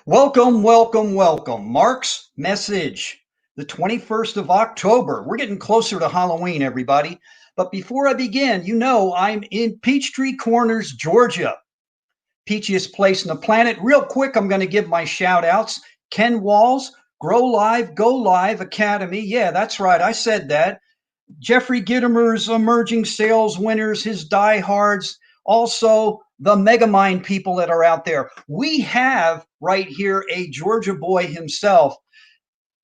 Welcome, welcome, welcome. Mark's message, the 21st of October. We're getting closer to Halloween, everybody. But before I begin, I'm in Peachtree Corners, Georgia, peachiest place on the planet. Real quick, I'm going to give my shout outs. Ken Walls, Grow Live, Go Live Academy. Yeah, that's right. I said that. Jeffrey Gittimer's emerging sales winners, his diehards, also the Megamind people that are out there. We have right here a Georgia boy himself,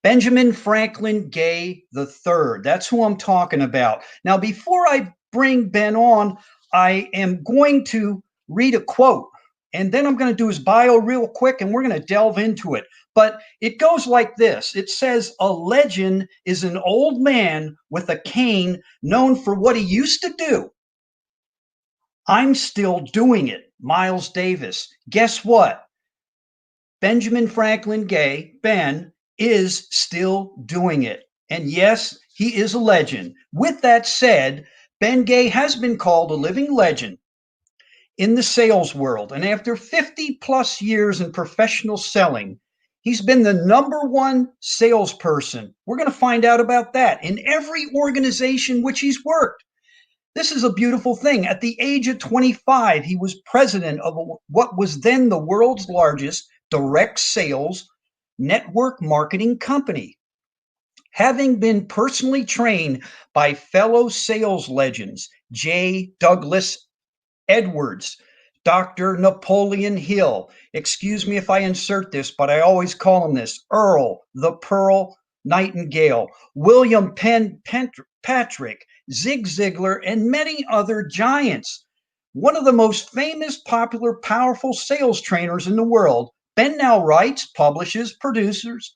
Benjamin Franklin Gay III. That's who I'm talking about. Now, before I bring Ben on, I am going to read a quote, and then I'm going to do his bio real quick, and we're going to delve into it. But it goes like this. It says, "A legend is an old man with a cane known for what he used to do. I'm still doing it." Miles Davis. Guess what? Benjamin Franklin Gay, Ben, is still doing it. And yes, he is a legend. With that said, Ben Gay has been called a living legend in the sales world. And after 50 plus years in professional selling, he's been the number one salesperson. We're going to find out about that in every organization which he's worked. This is a beautiful thing. At the age of 25, he was president of what was then the world's largest direct sales network marketing company. Having been personally trained by fellow sales legends, J. Douglas Edwards, Dr. Napoleon Hill, excuse me if I insert this, but I always call him this, Earl the Pearl Nightingale, William Patrick, Zig Ziglar, and many other giants. One of the most famous, popular, powerful sales trainers in the world, Ben now writes, publishes, produces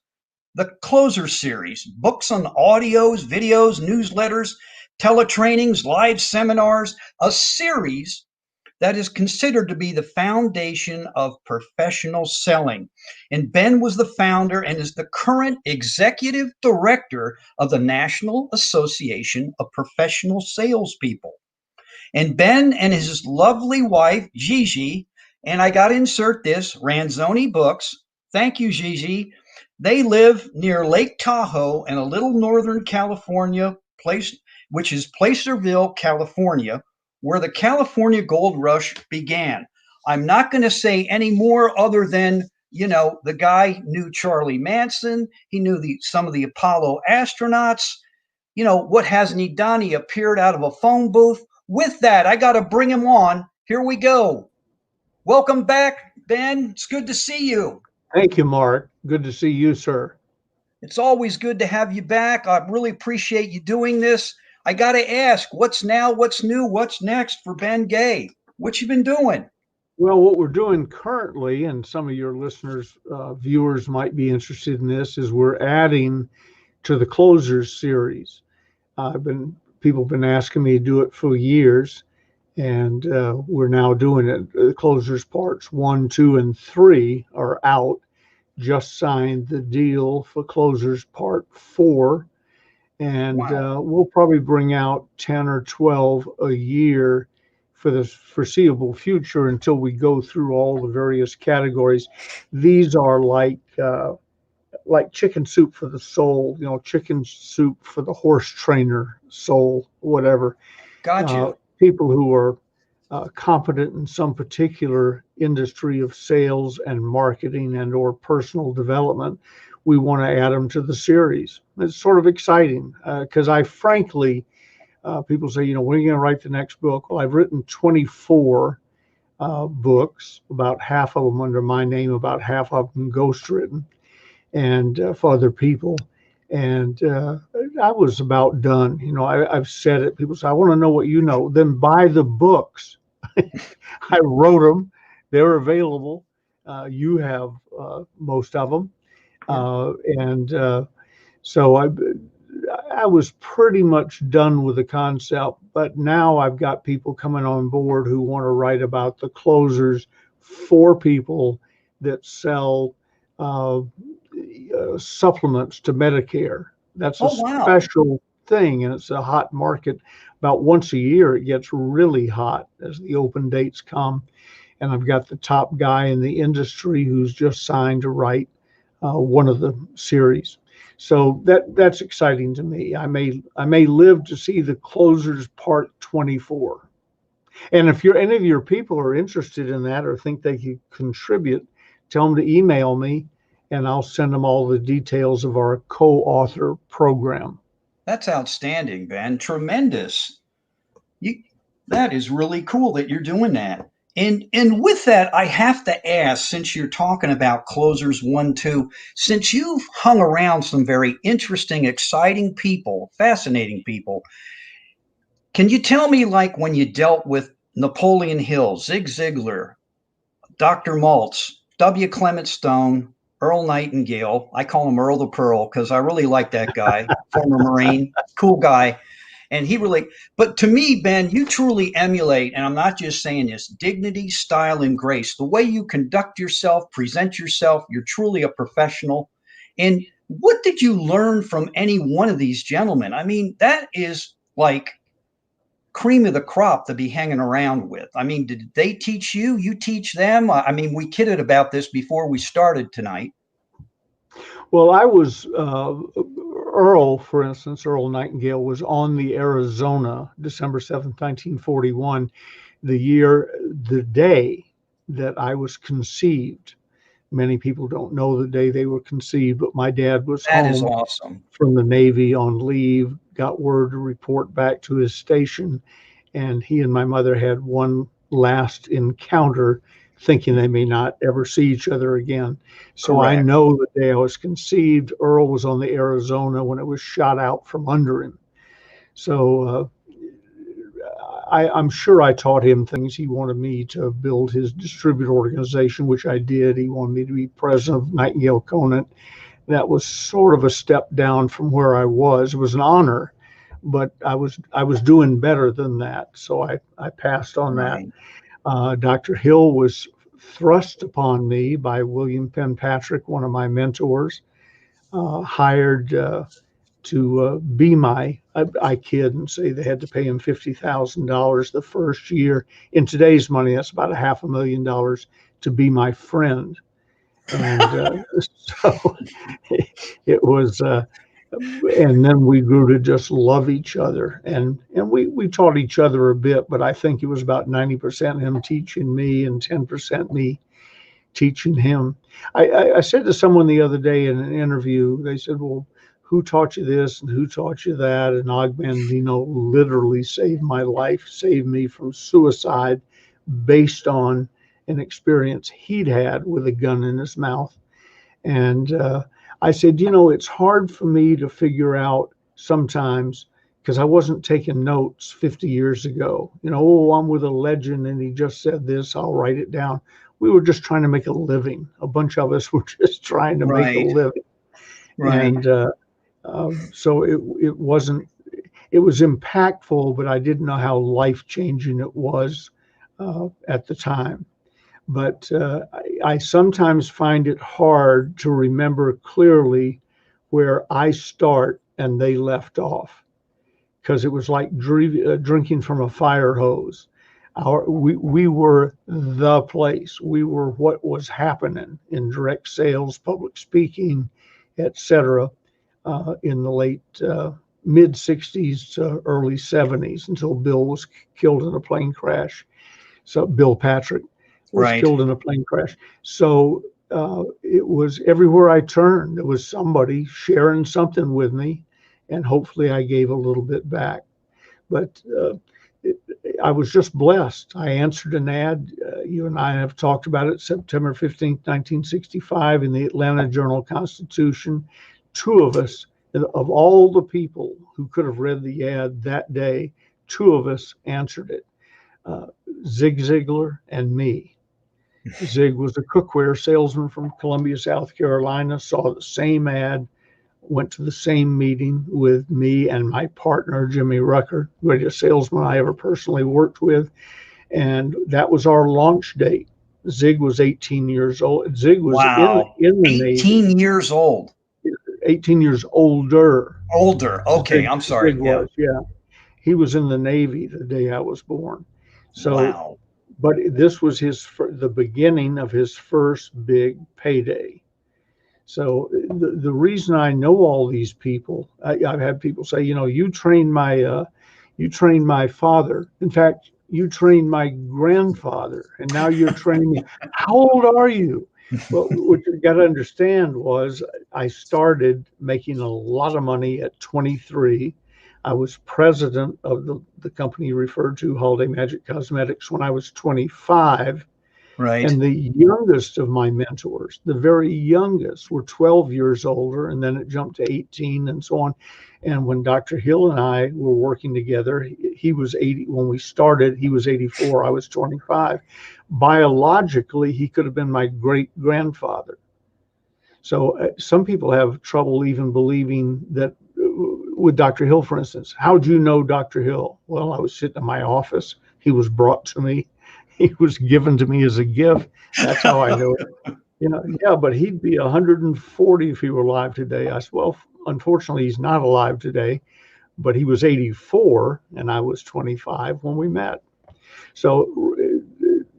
the Closer series, books on audios, videos, newsletters, teletrainings, live seminars, a series that is considered to be the foundation of professional selling. And Ben was the founder and is the current executive director of the National Association of Professional Salespeople. And Ben and his lovely wife, Gigi, and I got to insert this, Ranzoni Books. Thank you, Gigi. They live near Lake Tahoe in a little northern California place, which is Placerville, California, where the California Gold Rush began. I'm not going to say any more other than, the guy knew Charlie Manson. He knew some of the Apollo astronauts. What hasn't he done? He appeared out of a phone booth. With that, I got to bring him on. Here we go. Welcome back, Ben. It's good to see you. Thank you, Mark. Good to see you, sir. It's always good to have you back. I really appreciate you doing this. I got to ask, what's now, what's new, what's next for Ben Gay? What you been doing? Well, what we're doing currently, and some of your listeners, viewers might be interested in this, is we're adding to the Closers series. People have been asking me to do it for years, and we're now doing it. The Closers parts 1, 2, and 3 are out. Just signed the deal for Closers part 4, and Wow. we'll probably bring out 10 or 12 a year for the foreseeable future until we go through all the various categories. These are like chicken soup for the soul, chicken soup for the horse trainer soul, whatever. Gotcha. People who are competent in some particular industry of sales and marketing and or personal development, we want to add them to the series. It's sort of exciting because I frankly, people say, when are you going to write the next book? Well, I've written 24 books, about half of them under my name, about half of them ghostwritten, and for other people. And I was about done. I've said it. People say, I want to know what you know. Then buy the books. I wrote them. They're available. You have most of them. So I was pretty much done with the concept, but now I've got people coming on board who want to write about the closers for people that sell supplements to Medicare. That's a Oh, wow. special thing, and it's a hot market. About once a year, it gets really hot as the open dates come. and I've got the top guy in the industry who's just signed to write one of the series. So that's exciting to me. I may live to see the Closers Part 24. And if any of your people are interested in that or think they could contribute, tell them to email me, and I'll send them all the details of our co-author program. That's outstanding, Ben. Tremendous. You, that is really cool that you're doing that. And with that, I have to ask, since you're talking about Closers 1, 2, since you've hung around some very interesting, exciting people, fascinating people, can you tell me, like, when you dealt with Napoleon Hill, Zig Ziglar, Dr. Maltz, W. Clement Stone, Earl Nightingale? I call him Earl the Pearl because I really like that guy, former Marine, cool guy. And he really, but to me, Ben, you truly emulate, and I'm not just saying this, dignity, style, and grace. The way you conduct yourself, present yourself, you're truly a professional. And what did you learn from any one of these gentlemen? I mean, that is like cream of the crop to be hanging around with. I mean, did they teach you? You teach them? I mean, we kidded about this before we started tonight. Well, I was Earl, for instance, Earl Nightingale was on the Arizona, December 7th, 1941, the day that I was conceived. Many people don't know the day they were conceived, but my dad was That is home awesome. from the Navy on leave, got word to report back to his station, and he and my mother had one last encounter, thinking they may not ever see each other again. So I Correct. know the day I was conceived, Earl was on the Arizona when it was shot out from under him. So I'm sure I taught him things. He wanted me to build his distributor organization, which I did. He wanted me to be president of Nightingale Conant. That was sort of a step down from where I was. It was an honor, but I was doing better than that. So I passed on that. Right. Dr. Hill was thrust upon me by William Penpatrick, one of my mentors, hired to be I kid and say they had to pay him $50,000 the first year. In today's money, that's about $500,000 to be my friend. And so it was, and then we grew to just love each other. And we taught each other a bit, but I think it was about 90% him teaching me and 10% me teaching him. I said to someone the other day in an interview, they said, well, who taught you this and who taught you that? And Og Mandino literally saved my life, saved me from suicide based on an experience he'd had with a gun in his mouth. And I said, it's hard for me to figure out sometimes because I wasn't taking notes 50 years ago. Oh, I'm with a legend and he just said this, I'll write it down. We were just trying to make a living. A bunch of us were just trying to make a Right. living. Right. And so it wasn't, it was impactful, but I didn't know how life-changing it was at the time. But I sometimes find it hard to remember clearly where I start and they left off, because it was like drinking from a fire hose. We were the place. We were what was happening in direct sales, public speaking, etc. In the late mid 60s to early 70s until Bill was killed in a plane crash. So Bill Patrick was Right. killed in a plane crash. So it was everywhere I turned, there was somebody sharing something with me, and hopefully I gave a little bit back. But I was just blessed. I answered an ad. You and I have talked about it, September 15th, 1965, in the Atlanta Journal-Constitution. Two of us, of all the people who could have read the ad that day, two of us answered it, Zig Ziglar and me. Zig was a cookware salesman from Columbia, South Carolina, saw the same ad, went to the same meeting with me and my partner, Jimmy Rucker, greatest salesman I ever personally worked with. And that was our launch date. Zig was 18 years old. Zig was Wow. in the 18 Navy, years old. 18 years older. Older. Okay. I'm sorry. Zig Yeah. was, yeah. He was in the Navy the day I was born. So Wow. but this was the beginning of his first big payday. So the reason I know all these people, I've had people say, you trained my father. In fact, you trained my grandfather, and now you're training me. How old are you? Well, what you got to understand was I started making a lot of money at 23. I was president of the company you referred to, Holiday Magic Cosmetics, when I was 25. Right. And the youngest of my mentors, the very youngest, were 12 years older, and then it jumped to 18 and so on. And when Dr. Hill and I were working together, he was 80. When we started, he was 84. I was 25. Biologically, he could have been my great grandfather. So some people have trouble even believing that with Dr. Hill, for instance. How'd you know Dr. Hill? Well, I was sitting in my office. He was brought to me. He was given to me as a gift. That's how I know it. Yeah, but he'd be 140 if he were alive today. I said, well, unfortunately, he's not alive today, but he was 84 and I was 25 when we met. So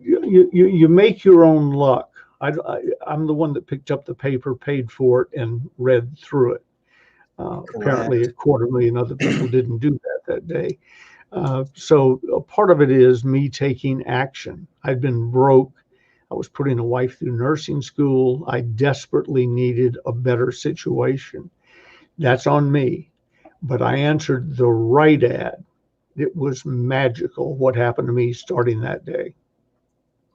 you make your own luck. I'm the one that picked up the paper, paid for it, and read through it. Apparently, 250,000 other people didn't do that day. So a part of it is me taking action. I'd been broke. I was putting a wife through nursing school. I desperately needed a better situation. That's on me. But I answered the right ad. It was magical what happened to me starting that day.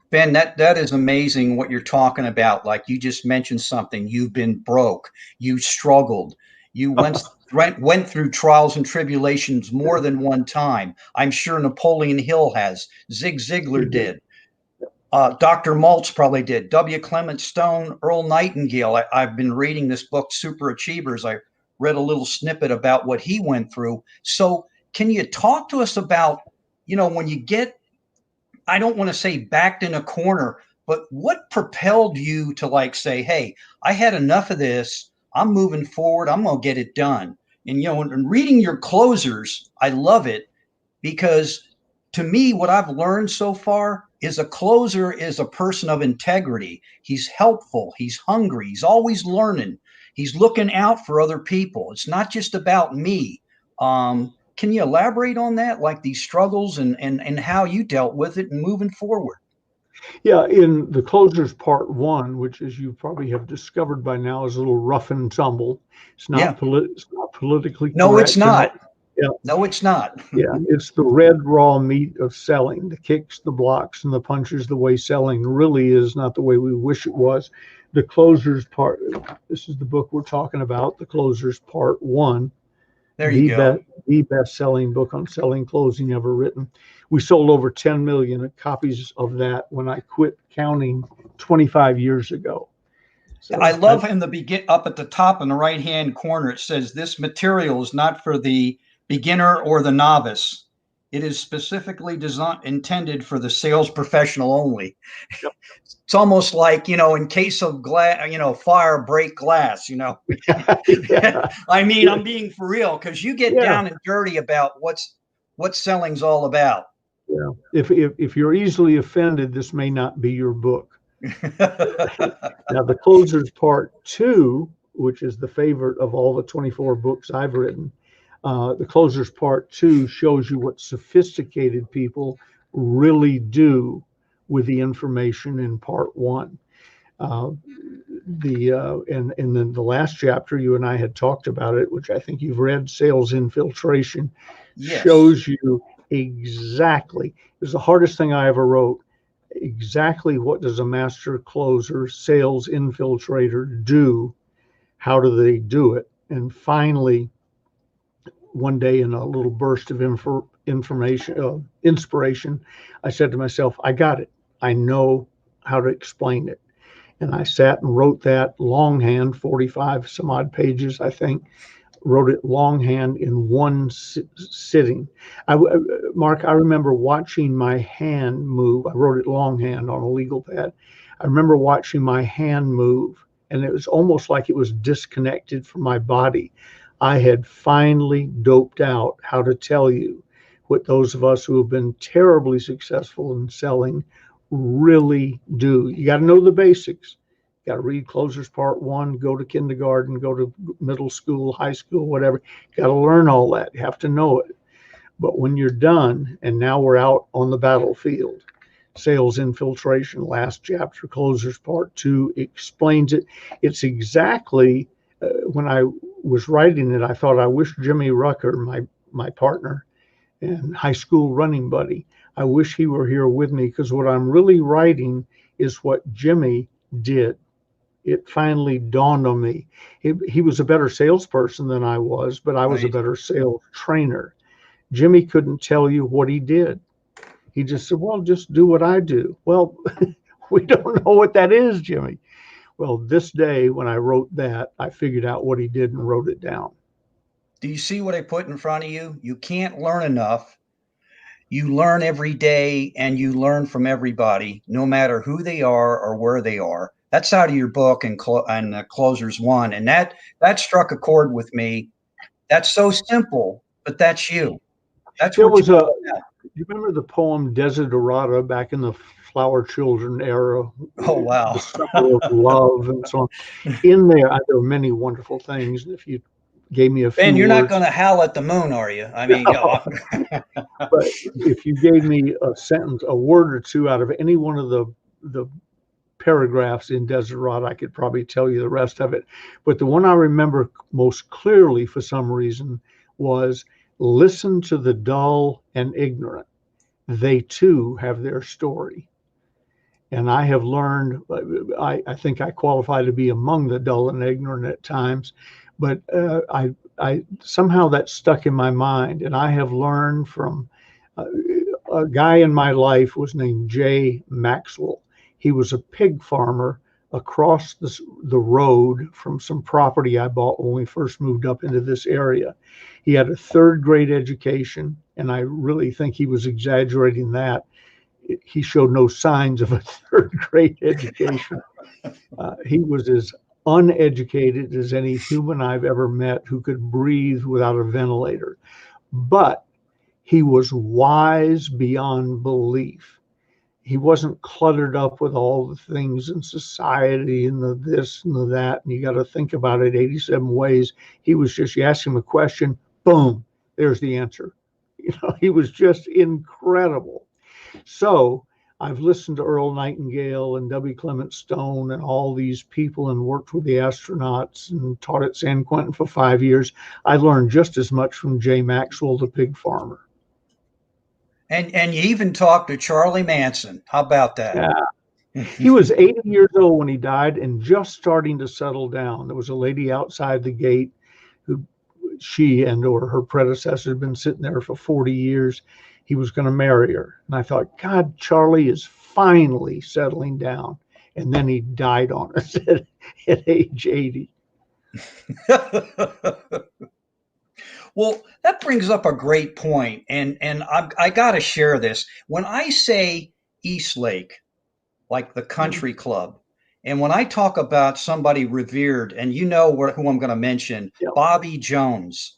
Ben, that is amazing what you're talking about. Like you just mentioned something. You've been broke. You struggled. You went through trials and tribulations more than one time. I'm sure Napoleon Hill has. Zig Ziglar did. Dr. Maltz probably did. W. Clement Stone, Earl Nightingale. I've been reading this book, Super Achievers. I read a little snippet about what he went through. So, can you talk to us about, when you get, I don't want to say backed in a corner, but what propelled you to like say, hey, I had enough of this. I'm moving forward. I'm going to get it done. And, and reading your closers, I love it because to me, what I've learned so far is a closer is a person of integrity. He's helpful. He's hungry. He's always learning. He's looking out for other people. It's not just about me. Can you elaborate on that, like these struggles and how you dealt with it and moving forward? Yeah, in the closers part one, which as you probably have discovered by now is a little rough and tumble. It's Yeah. not politically No, it's correct. not. Yeah. No, it's not. Yeah, it's the red raw meat of selling, the kicks, the blocks, and the punches, the way selling really is not the way we wish it was. The closers part, this is the book we're talking about, the closers part one, There you go. the best-selling book on selling closing ever written. We sold over 10 million copies of that when I quit counting 25 years ago. So I love in the up at the top in the right hand corner, it says this material is not for the beginner or the novice. It is specifically intended for the sales professional only. Yep. It's almost like, in case of fire, break glass, Yeah. I mean, I'm being for real because you get down and dirty about what selling's all about. Yeah. If you're easily offended, this may not be your book. Now, the closers part two, which is the favorite of all the 24 books I've written, the closers part two shows you what sophisticated people really do with the information in part one. And then the last chapter, you and I had talked about it, which I think you've read, Sales Infiltration, yes. Shows you exactly. It was the hardest thing I ever wrote. Exactly what does a master closer, sales infiltrator do? How do they do it? And finally, one day in a little burst of inspiration, I said to myself, I got it. I know how to explain it. And I sat and wrote that longhand, 45 some odd pages, I think, wrote it longhand in one sitting. Mark, I remember watching my hand move. I wrote it longhand on a legal pad. I remember watching my hand move, and it was almost like it was disconnected from my body. I had finally doped out how to tell you what those of us who have been terribly successful in selling really do. You got to know the basics. You got to read Closers Part 1, go to kindergarten, go to middle school, high school, whatever. You got to learn all that. You have to know it. But when you're done, and now we're out on the battlefield, sales infiltration, last chapter, Closers Part 2 explains it. It's exactly, when I was writing it, I thought, I wish Jimmy Rucker, my partner and high school running buddy, I wish he were here with me, because what I'm really writing is what Jimmy did. It finally dawned on me. He was a better salesperson than I was, but I was a Right. better sales trainer. Jimmy couldn't tell you what he did. He just said, well, just do what I do. Well, we don't know what that is, Jimmy. Well, this day when I wrote that, I figured out what he did and wrote it down. Do you see what I put in front of you? You can't learn enough. You learn every day and you learn from everybody, no matter who they are or where they are. That's out of your book and Closers One. And that struck a chord with me. That's so simple, but that's you. That's There what was you a, you remember the poem Desiderata back in the Flower Children era, Oh, wow. the summer of love and so on. In there are many wonderful things. If you gave me a Ben, few you're not words, going to howl at the moon, are you? I mean, but if you gave me a sentence, a word or two out of any one of the paragraphs in Desiderata, I could probably tell you the rest of it. But the one I remember most clearly for some reason was, listen to the dull and ignorant. They too have their story. And I have learned, I think I qualify to be among the dull and ignorant at times, but I somehow that stuck in my mind. And I have learned from a guy in my life was named Jay Maxwell. He was a pig farmer across the road from some property I bought when we first moved up into this area. He had a third grade education, and I really think he was exaggerating that. He showed no signs of a third grade education. He was as uneducated as any human I've ever met who could breathe without a ventilator. But he was wise beyond belief. He wasn't cluttered up with all the things in society and the this and the that. And you got to think about it 87 ways. He was just, you ask him a question, boom, there's the answer. He was just incredible. So I've listened to Earl Nightingale and W. Clement Stone and all these people and worked with the astronauts and taught at San Quentin for 5 years. I learned just as much from Jay Maxwell, the pig farmer. and you even talked to Charlie Manson. How about that? Yeah. He was 80 years old when he died and just starting to settle down. There was a lady outside the gate who, she and or her predecessor had been sitting there for 40 years. He was going to marry her. And I thought, God, Charlie is finally settling down. And then he died on us at age 80. Well, that brings up a great point, and I got to share this. When I say East Lake, like the country club, and when I talk about somebody revered, and you know who I'm going to mention, Yeah. Bobby Jones.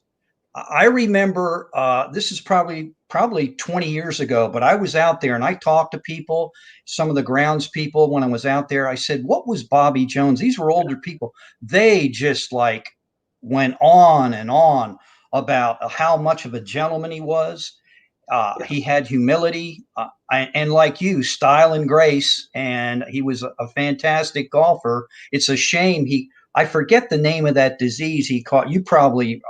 I remember this is probably 20 years ago, but I was out there and I talked to people, some of the grounds people when I was out there. I said, "What was Bobby Jones?" These were older people. They just like went on and on about how much of a gentleman he was. He had humility and, like you, style and grace, and he was a fantastic golfer. It's a shame I forget the name of that disease he caught. You probably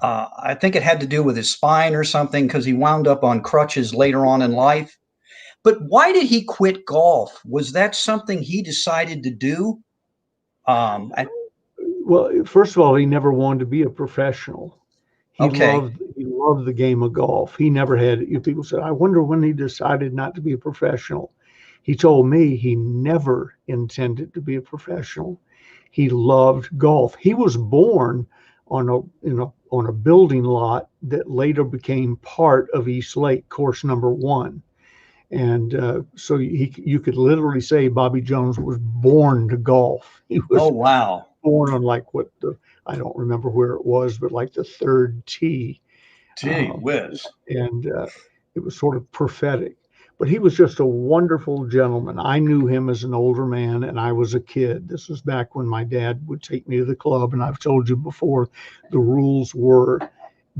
I think it had to do with his spine or something because he wound up on crutches later on in life. But why did he quit golf? Was that something he decided to do? Um, Well, first of all, he never wanted to be a professional. He okay. loved the game of golf. He never had, people said, I wonder when he decided not to be a professional. He told me he never intended to be a professional. He loved golf. He was born on a building lot that later became part of East Lake, course number 1. And so you could literally say Bobby Jones was born to golf. He Oh, was wow. born on, like, I don't remember where it was, but like the third tee. Gee whiz. and it was sort of prophetic. But he was just a wonderful gentleman. I knew him as an older man, and I was a kid. This was back when my dad would take me to the club, and I've told you before, the rules were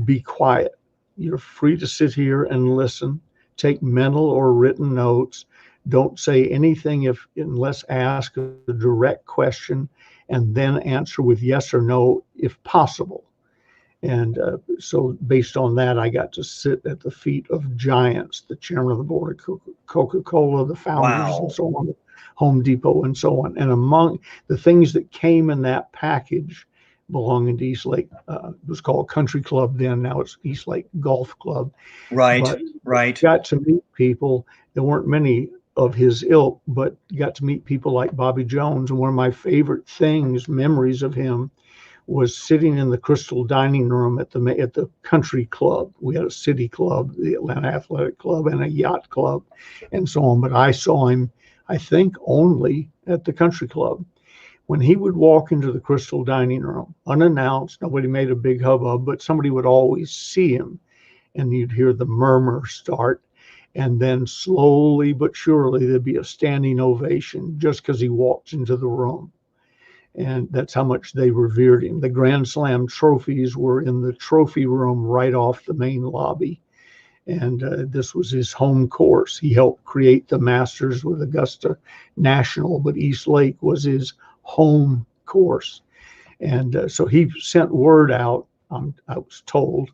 be quiet. You're free to sit here and listen, take mental or written notes. Don't say anything unless asked a direct question, and then answer with yes or no if possible. And so based on that, I got to sit at the feet of giants, the chairman of the board of Coca-Cola, the founders, and Wow. so on, Home Depot, and so on. And among the things that came in that package belonging to East Lake, it was called Country Club then, now it's East Lake Golf Club. Right. But Right. got to meet people. There weren't many of his ilk, but got to meet people like Bobby Jones. And one of my favorite memories of him, was sitting in the Crystal Dining Room at the Country Club. We had a city club, the Atlanta Athletic Club, and a yacht club, and so on. But I saw him, I think, only at the Country Club. When he would walk into the Crystal Dining Room, unannounced, nobody made a big hubbub, but somebody would always see him, and you'd hear the murmur start. And then slowly but surely, there'd be a standing ovation just because he walked into the room. And that's how much they revered him. The Grand Slam trophies were in the trophy room right off the main lobby. And this was his home course. He helped create the Masters with Augusta National, but East Lake was his home course. And so he sent word out, I was told,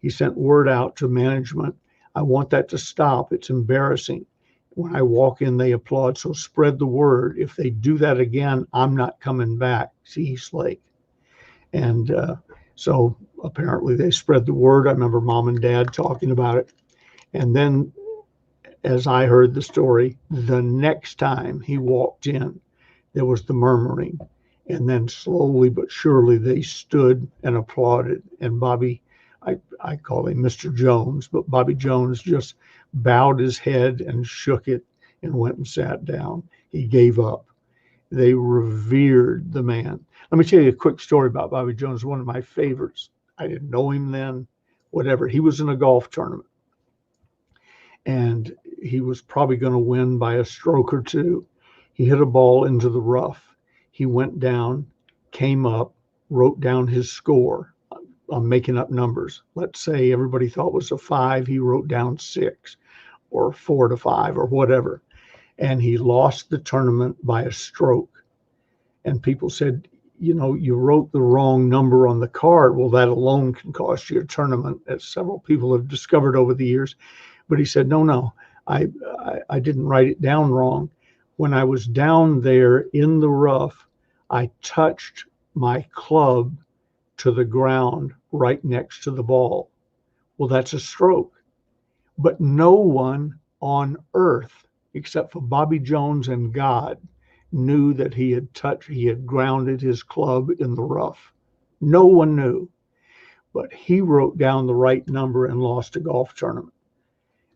he sent word out to management, I want that to stop. It's embarrassing. When I walk in, they applaud. So spread the word. If they do that again, I'm not coming back to East Lake. And so apparently they spread the word. I remember mom and dad talking about it. And then, as I heard the story, the next time he walked in, there was the murmuring. And then slowly but surely they stood and applauded. And Bobby, I call him Mr. Jones, but Bobby Jones just bowed his head and shook it and went and sat down. He gave up. They revered the man. Let me tell you a quick story about Bobby Jones, one of my favorites. I didn't know him then, whatever. He was in a golf tournament, and he was probably going to win by a stroke or two. He hit a ball into the rough. He went down, came up, wrote down his score. I'm making up numbers. Let's say everybody thought it was a 5. He wrote down 6 or 4 to 5 or whatever. And he lost the tournament by a stroke. And people said, you wrote the wrong number on the card. Well, that alone can cost you a tournament, as several people have discovered over the years. But he said, no, I didn't write it down wrong. When I was down there in the rough, I touched my club to the ground right next to the ball. Well, that's a stroke. But no one on earth, except for Bobby Jones and God, knew that he had grounded his club in the rough. No one knew. But he wrote down the right number and lost a golf tournament.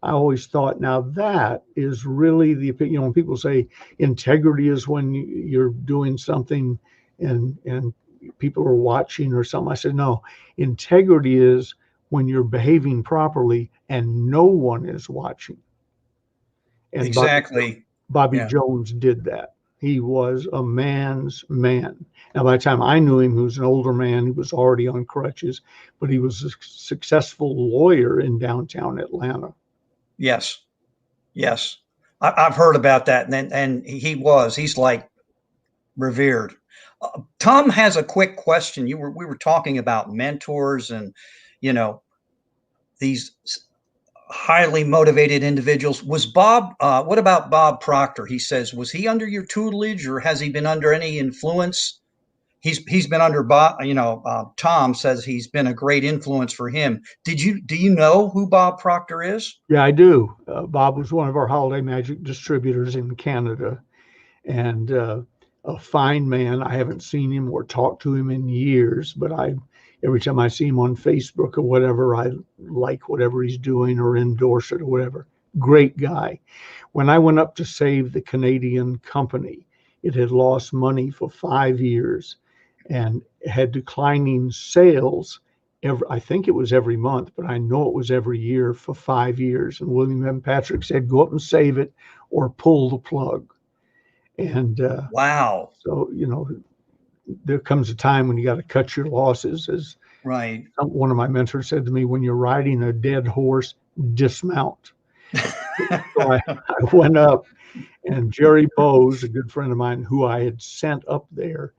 I always thought, now that is really when people say integrity is when you're doing something and people are watching or something. I said, no, integrity is when you're behaving properly and no one is watching. And Exactly. Bobby Yeah. Jones did that. He was a man's man. Now, by the time I knew him, he was an older man. He was already on crutches, but he was a successful lawyer in downtown Atlanta. Yes. Yes. I've heard about that. And he's like revered. Tom has a quick question. We were talking about mentors and, you know, these highly motivated individuals. Was Bob, what about Bob Proctor? He says, was he under your tutelage or has he been under any influence? He's been under Bob, Tom says he's been a great influence for him. Do you know who Bob Proctor is? Yeah, I do. Bob was one of our Holiday Magic distributors in Canada, and a fine man. I haven't seen him or talked to him in years, but every time I see him on Facebook or whatever, I like whatever he's doing or endorse it or whatever. Great guy. When I went up to save the Canadian company, it had lost money for 5 years and had declining sales I think it was every month, but I know it was every year for 5 years. And William M. Patrick said, go up and save it or pull the plug. And Wow. so, there comes a time when you got to cut your losses. As Right. one of my mentors said to me, when you're riding a dead horse, dismount. So I went up, and Jerry Bowes, a good friend of mine who I had sent up there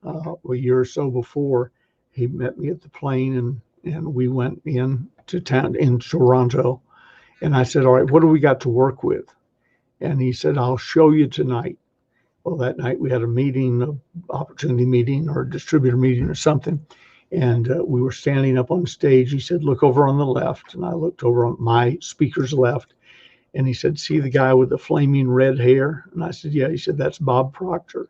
a year or so before, he met me at the plane, and we went in to town in Toronto. And I said, all right, what do we got to work with? And he said, I'll show you tonight. Well, that night we had a meeting, an opportunity meeting or a distributor meeting or something. And we were standing up on stage. He said, look over on the left. And I looked over on my speaker's left. And he said, see the guy with the flaming red hair? And I said, yeah. He said, that's Bob Proctor.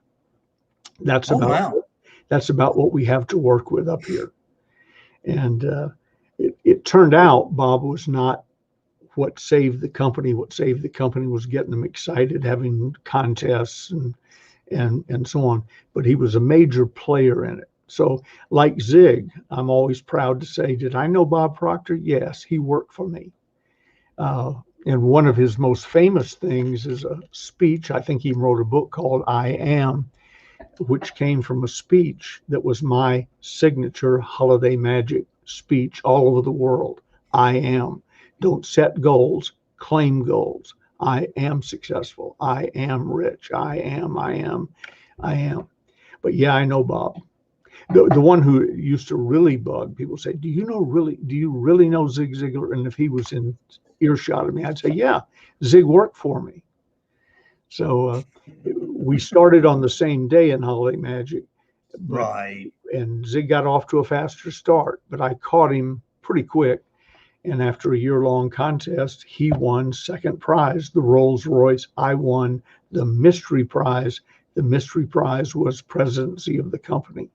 That's Oh, about wow. that's about what we have to work with up here. And it turned out Bob was not what saved the company. What saved the company was getting them excited, having contests and so on. But he was a major player in it. So like Zig, I'm always proud to say, did I know Bob Proctor? Yes, he worked for me. And one of his most famous things is a speech. I think he wrote a book called I Am, which came from a speech that was my signature holiday magic speech all over the world. I am. Don't set goals, claim goals. I am successful. I am rich. I am. But yeah, I know Bob. The one who used to really bug people say, do you really know Zig Ziglar? And if he was in earshot of me, I'd say, yeah, Zig worked for me. So we started on the same day in Holiday Magic, Right. and Zig got off to a faster start, but I caught him pretty quick. And after a year-long contest, he won second prize, the Rolls Royce. I won the mystery prize. The mystery prize was presidency of the company.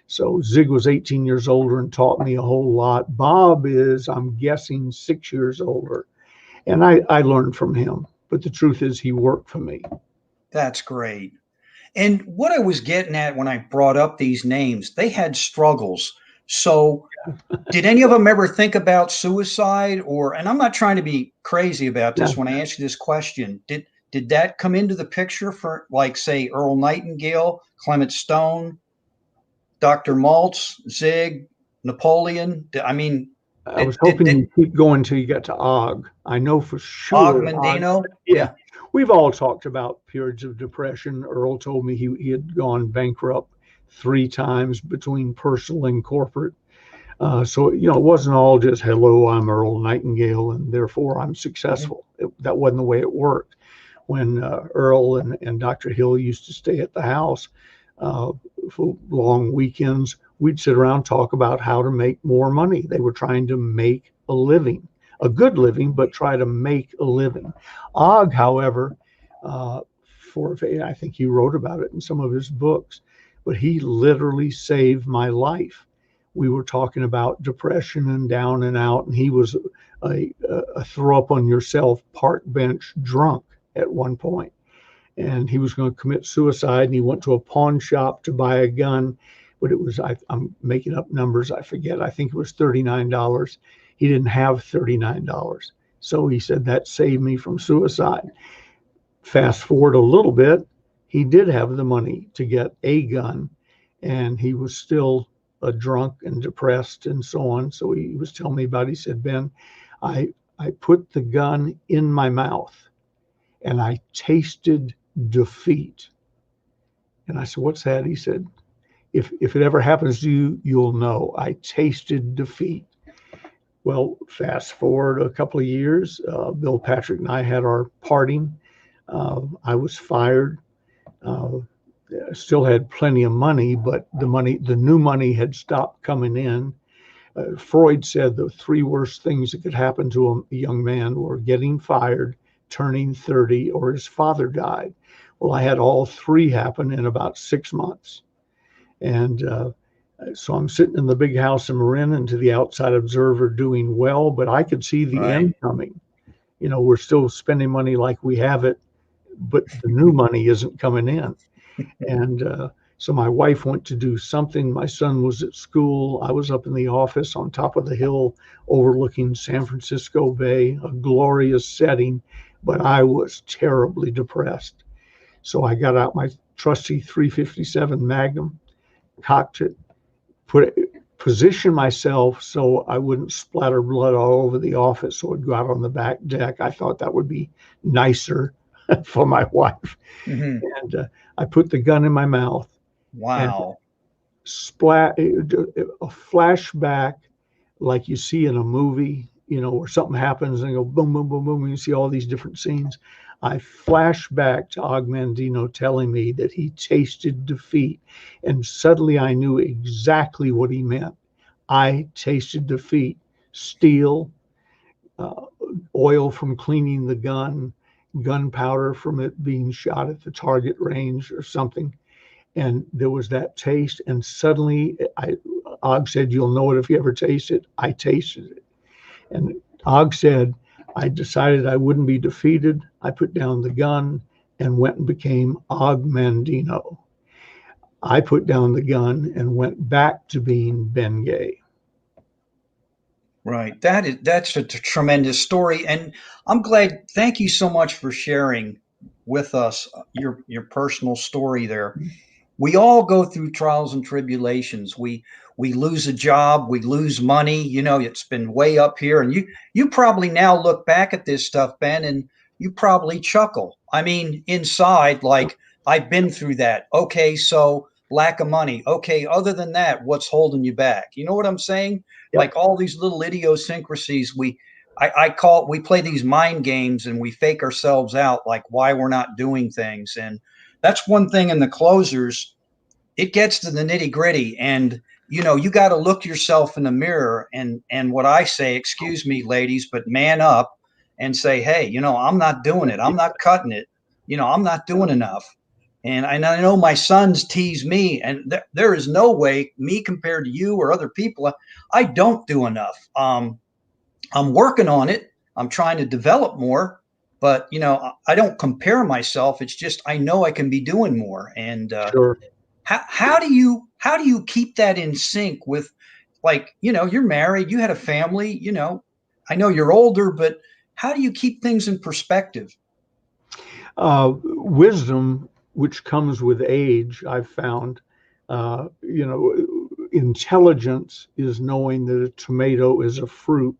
So Zig was 18 years older and taught me a whole lot. Bob is, I'm guessing, 6 years older. And I learned from him. But the truth is, he worked for me. That's great. And what I was getting at when I brought up these names, they had struggles. So, did any of them ever think about suicide? Or, and I'm not trying to be crazy about Yeah, this when I ask you this question, did that come into the picture for, like, say, Earl Nightingale, Clement Stone, Dr. Maltz, Zig, Napoleon? I mean, I was did hoping you'd keep going until you got to Og. I know for Og sure Og. Mandino? Yeah, Yeah. we've all talked about periods of depression. Earl told me he had gone bankrupt 3 times between personal and corporate. So, it wasn't all just, hello, I'm Earl Nightingale, and therefore I'm Mhm. successful. That wasn't the way it worked. When Earl and Dr. Hill used to stay at the house uh, for long weekends, we'd sit around and talk about how to make more money. They were trying to make a living, a good living, but try to make a living. Og, however, uh, I think he wrote about it in some of his books, but he literally saved my life. We were talking about depression and down and out, and he was a throw up on yourself park bench drunk at one point, and he was going to commit suicide. And he went to a pawn shop to buy a gun, but it was I'm making up numbers. I forget. I think it was $39. He didn't have $39, so he said that saved me from suicide. Fast forward a little bit, he did have the money to get a gun, and he was still a drunk and depressed and so on. So he was telling me about it. He said, Ben, I put the gun in my mouth and I tasted defeat. And I said, what's that? He said, if it ever happens to you, you'll know. I tasted defeat. Well, fast forward a couple of years, Bill Patrick and I had our parting. I was fired. Uh, Still had plenty of money, but the new money had stopped coming in. Freud said the 3 worst things that could happen to a young man were getting fired, turning 30, or his father died. Well, I had all 3 happen in about 6 months. And so I'm sitting in the big house in Marin, and to the outside observer doing well, but I could see the Right. end coming. We're still spending money like we have it, but the new money isn't coming in. And So my wife went to do something. My son was at school. I was up in the office on top of the hill overlooking San Francisco Bay, a glorious setting, but I was terribly depressed. So I got out my trusty 357 Magnum, cocked it, put it, position myself so I wouldn't splatter blood all over the office. So I'd go out on the back deck. I thought that would be nicer for my wife. Hmm. And I put the gun in my mouth and Wow. splat a flashback like you see in a movie, where something happens and go boom, boom, boom, boom, and you see all these different scenes. I flash back to Og Mandino telling me that he tasted defeat, and suddenly I knew exactly what he meant. I tasted defeat, steel, uh, oil from cleaning the gun, gunpowder from it being shot at the target range or something. And there was that taste, and suddenly Og said, "You'll know it if you ever taste it." I tasted it, and Og said, "I decided I wouldn't be defeated. I put down the gun and went and became Og Mandino. I put down the gun and went back to being Bengay." Right. That's a tremendous story, and I'm glad. Thank you so much for sharing with us your personal story there. We all go through trials and tribulations. We lose a job, we lose money. It's been way up here, and you probably now look back at this stuff, Ben, and you probably chuckle. I mean, inside, like I've been through that. Okay, so lack of money. Okay, other than that, what's holding you back? You know what I'm saying? Yep. Like all these little idiosyncrasies. I call we play these mind games and we fake ourselves out, like why we're not doing things, and that's one thing in the closers. It gets to the nitty gritty, and you got to look yourself in the mirror, and what I say, excuse me ladies, but man up and say, hey, I'm not doing it, I'm not cutting it, I'm not doing enough. And I know my sons tease me, and there is no way me compared to you or other people, I don't do enough. I'm working on it, I'm trying to develop more, but I don't compare myself. It's just I know I can be doing more. And Sure. how do you keep that in sync with, like, you're married, you had a family, I know you're older, but how do you keep things in perspective? Wisdom, which comes with age, I've found. Intelligence is knowing that a tomato is a fruit.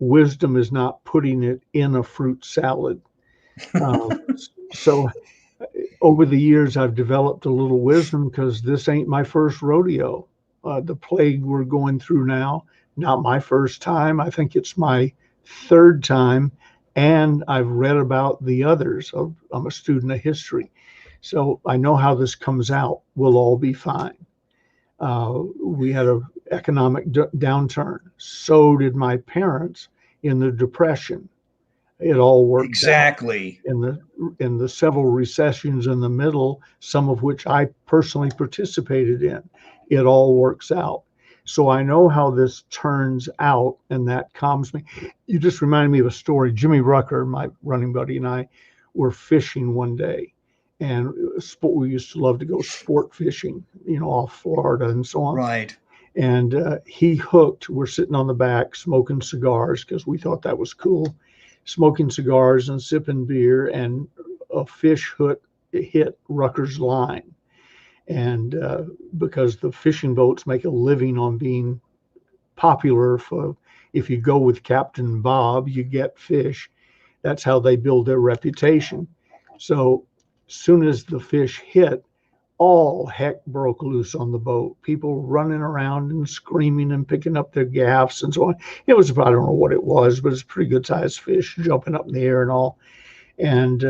Wisdom is not putting it in a fruit salad. Uh, so over the years, I've developed a little wisdom because this ain't my first rodeo. The plague we're going through now, not my first time. I think it's my third time. And I've read about the others. I'm a student of history. So I know how this comes out. We'll all be fine. We had an economic downturn. So did my parents in the Depression. It all works out Exactly. in the several recessions in the middle, some of which I personally participated in. It all works out. So I know how this turns out, and that calms me. You just reminded me of a story. Jimmy Rucker, my running buddy, and I were fishing one day, and we used to love to go sport fishing, off Florida and so on. Right. And he hooked. We're sitting on the back smoking cigars because we thought that was cool, smoking cigars and sipping beer, and a fish hit Rucker's line. And because the fishing boats make a living on being popular, for if you go with Captain Bob, you get fish. That's how they build their reputation. So soon as the fish hit, all heck broke loose on the boat. People running around and screaming and picking up their gaffs and so on. It was, I don't know what it was, but it's a pretty good sized fish jumping up in the air and all. And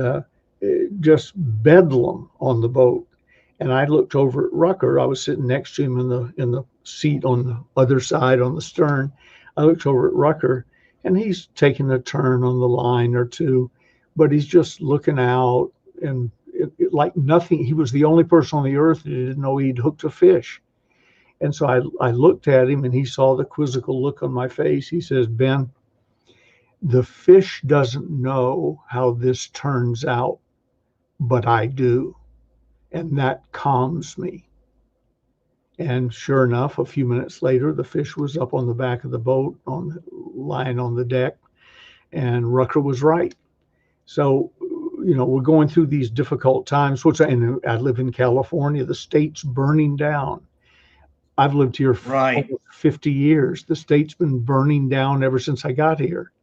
just bedlam on the boat. And I looked over at Rucker. I was sitting next to him in the seat on the other side on the stern. I looked over at Rucker, and he's taking a turn on the line or two, but he's just looking out, and like nothing. He was the only person on the earth that didn't know he'd hooked a fish. And so I looked at him, and he saw the quizzical look on my face. He says, "Ben, the fish doesn't know how this turns out, but I do." and that calms me. And sure enough, a few minutes later, the fish was up on the back of the boat, lying on the deck, and Rucker was right. So, we're going through these difficult times. And I live in California. The state's burning down. I've lived here Right. almost 50 years. The state's been burning down ever since I got here.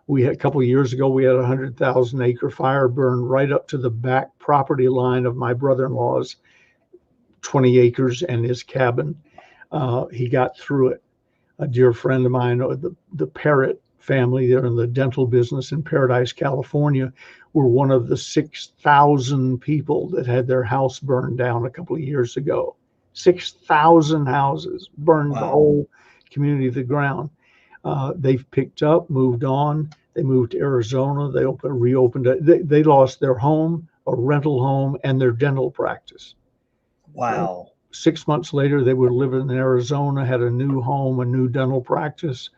A couple of years ago, we had a 100,000-acre fire burn right up to the back property line of my brother-in-law's 20 acres and his cabin. He got through it. A dear friend of mine, the Parrott family, they're in the dental business in Paradise, California, were one of the 6,000 people that had their house burned down a couple of years ago. 6,000 houses burned, the whole community to the ground. They've picked up, moved on. They moved to Arizona. They reopened it. They lost their home, a rental home, and their dental practice. Wow. 6 months later, they were living in Arizona, had a new home, a new dental practice,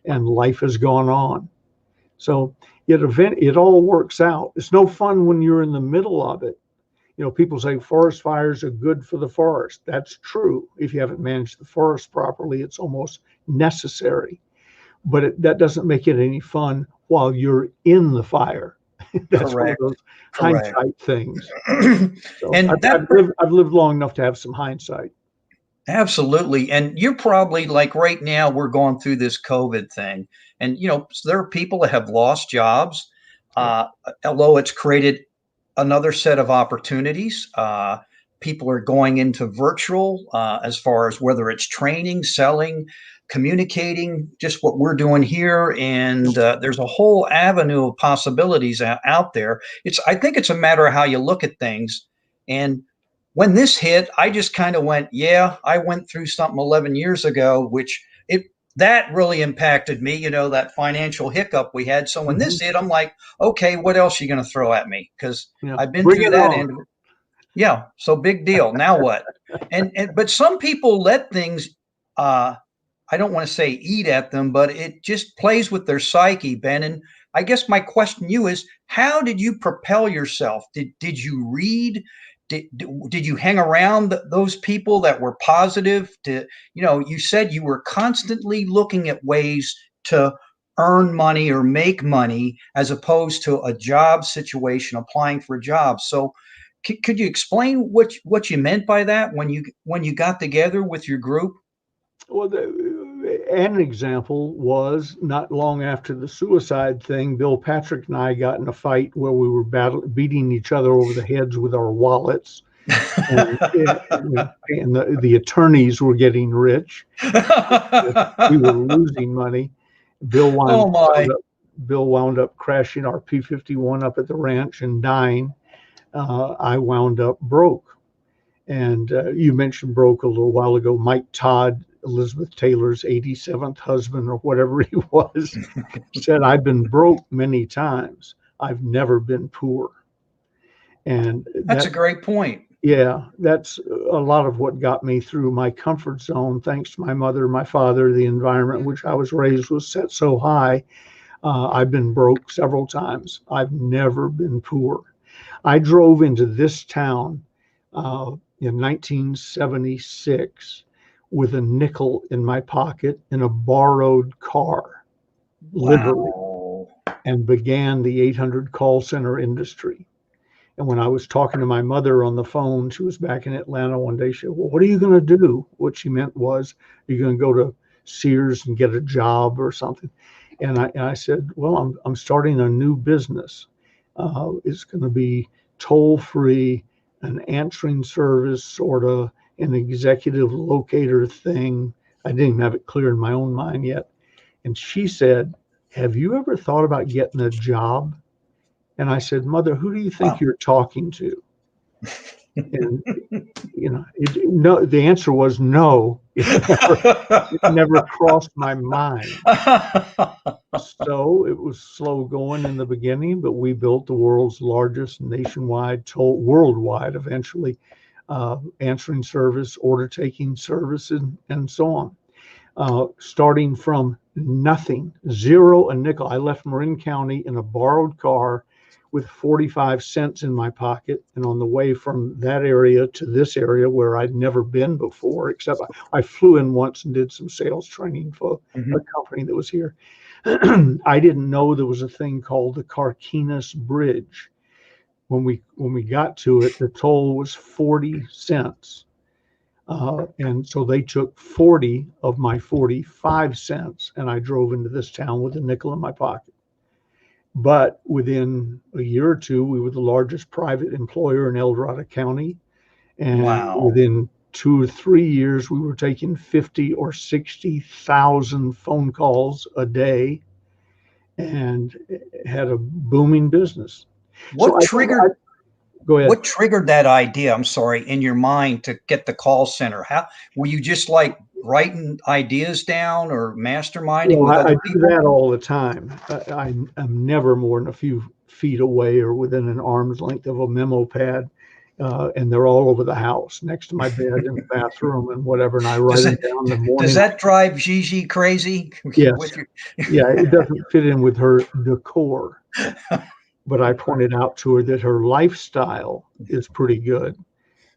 and life has gone on. So it all works out. It's no fun when you're in the middle of it. People say forest fires are good for the forest. That's true. If you haven't managed the forest properly, it's almost necessary. But that doesn't make it any fun while you're in the fire. That's Correct. one of those Correct. hindsight things. So And I've lived long enough to have some hindsight. Absolutely. And you're probably like right now, we're going through this COVID thing. And, there are people that have lost jobs, although it's created another set of opportunities. People are going into virtual as far as whether it's training, selling, communicating, just what we're doing here. And there's a whole avenue of possibilities out there. I think it's a matter of how you look at things. And when this hit, I just kind of went, yeah, I went through something 11 years ago, that really impacted me, that financial hiccup we had. So when this hit, I'm like, okay, what else are you going to throw at me? Because I've been through that end. Yeah. So big deal. Now what? But some people let things, I don't want to say eat at them, but it just plays with their psyche, Ben. And I guess my question to you is, how did you propel yourself? Did you read? Did you hang around those people that were positive? You said you were constantly looking at ways to earn money or make money as opposed to a job situation, applying for a job. So could you explain what you meant by that when you got together with your group? Well, an example was not long after the suicide thing, Bill Patrick and I got in a fight where we were beating each other over the heads with our wallets. And the attorneys were getting rich. We were losing money. Bill wound up crashing our P-51 up at the ranch and dying. I wound up broke. And you mentioned broke a little while ago. Mike Todd, Elizabeth Taylor's 87th husband or whatever he was, said, I've been broke many times. I've never been poor. And that's a great point. Yeah, that's a lot of what got me through my comfort zone, thanks to my mother, my father, the environment in which I was raised was set so high. I've been broke several times. I've never been poor. I drove into this town in 1976 with a nickel in my pocket in a borrowed car, literally, and began the 800 call center industry. And when I was talking to my mother on the phone, she was back in Atlanta one day. She said, well, what are you going to do? What she meant was, are you going to go to Sears and get a job or something? And I said, well, I'm starting a new business. It's going to be toll-free, an answering service, sort of an executive locator thing. I didn't even have it clear in my own mind yet. And she said, have you ever thought about getting a job? And I said, Mother, who do you think you're talking to? And, no, the answer was no. It never crossed my mind. So it was slow going in the beginning, but we built the world's largest nationwide, worldwide eventually, answering service, order taking service, and so on. Starting from nothing, zero a nickel. I left Marin County in a borrowed car with 45 cents in my pocket. And on the way from that area to this area where I'd never been before, except I flew in once and did some sales training for a company that was here. I didn't know there was a thing called the Carquinez Bridge. When we got to it, the toll was 40 cents. And so they took 40 of my 45 cents, and I drove into this town with a nickel in my pocket. But within a year or two, we were the largest private employer in El Dorado County. And Wow. within 2 or 3 years, we were taking 50 or 60,000 phone calls a day and had a booming business. What triggered Go ahead. What triggered that idea, I'm sorry, in your mind to get the call center? How were you just like writing ideas down or masterminding with Well, I other do people? that all the time. I'm never more than a few feet away or within an arm's length of a memo pad, and they're all over the house, next to my bed, in the bathroom, and whatever. And I write Does them it down in the does morning. that drive Gigi crazy Yes, with your yeah, it doesn't fit in with her decor, but I pointed out to her that her lifestyle is pretty good,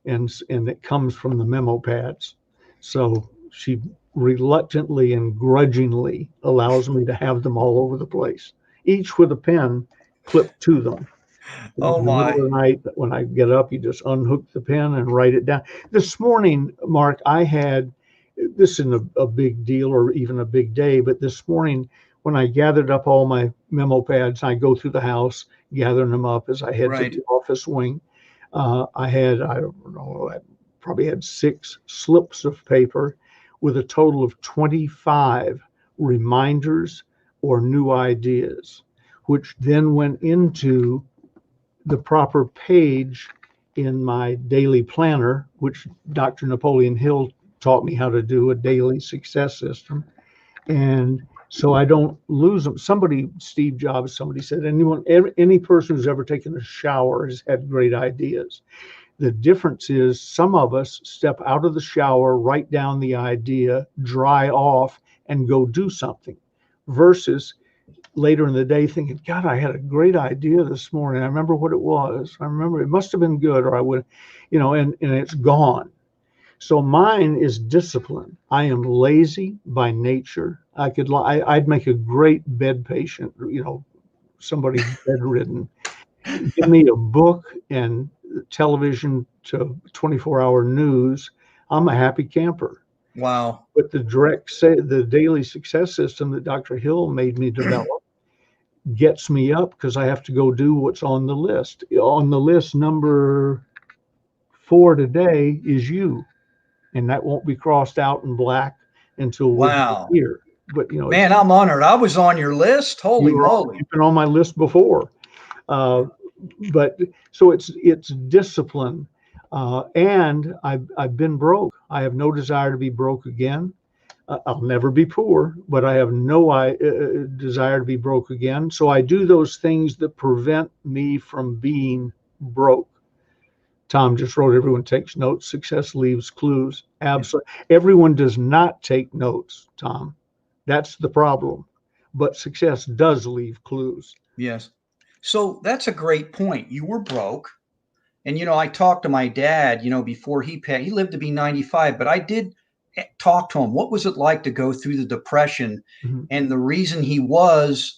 and it comes from the memo pads. So she reluctantly and grudgingly allows me to have them all over the place, each with a pen clipped to them. In Oh the middle my. of the night, when I get up, you just unhook the pen and write it down. This morning, Mark, I had, this isn't a big deal or even a big day, but this morning, when I gathered up all my memo pads, I go through the house, gathering them up as I head to Right. the office wing. I don't know, I probably had 6 slips of paper with a total of 25 reminders or new ideas, which then went into the proper page in my daily planner, which Dr. Napoleon Hill taught me how to do, a daily success system. And so I don't lose them. Steve Jobs, somebody said, any person who's ever taken a shower has had great ideas. The difference is some of us step out of the shower, write down the idea, dry off, and go do something, versus later in the day thinking, God, I had a great idea this morning. I remember what it was. I remember it must have been good, or I would, and it's gone. So mine is discipline. I am lazy by nature. I'd make a great bed patient, somebody bedridden. Give me a book and television to 24-hour news. I'm a happy camper. Wow. But the daily success system that Dr. Hill made me develop gets me up because I have to go do what's on the list. On the list, number 4 today is you, and that won't be crossed out in black until we're Wow. here. But Man, I'm honored. I was on your list. Holy moly. you've been on my list before. But so it's discipline, and I've been broke. I have no desire to be broke again. I'll never be poor, but I have no desire to be broke again. So I do those things that prevent me from being broke. Tom just wrote, everyone takes notes. Success leaves clues. Absolutely. Everyone does not take notes, Tom. That's the problem. But success does leave clues. Yes. So that's a great point. You were broke. And, I talked to my dad, before he passed. He lived to be 95, but I did talk to him. What was it like to go through the Depression? Mhm. And the reason he was,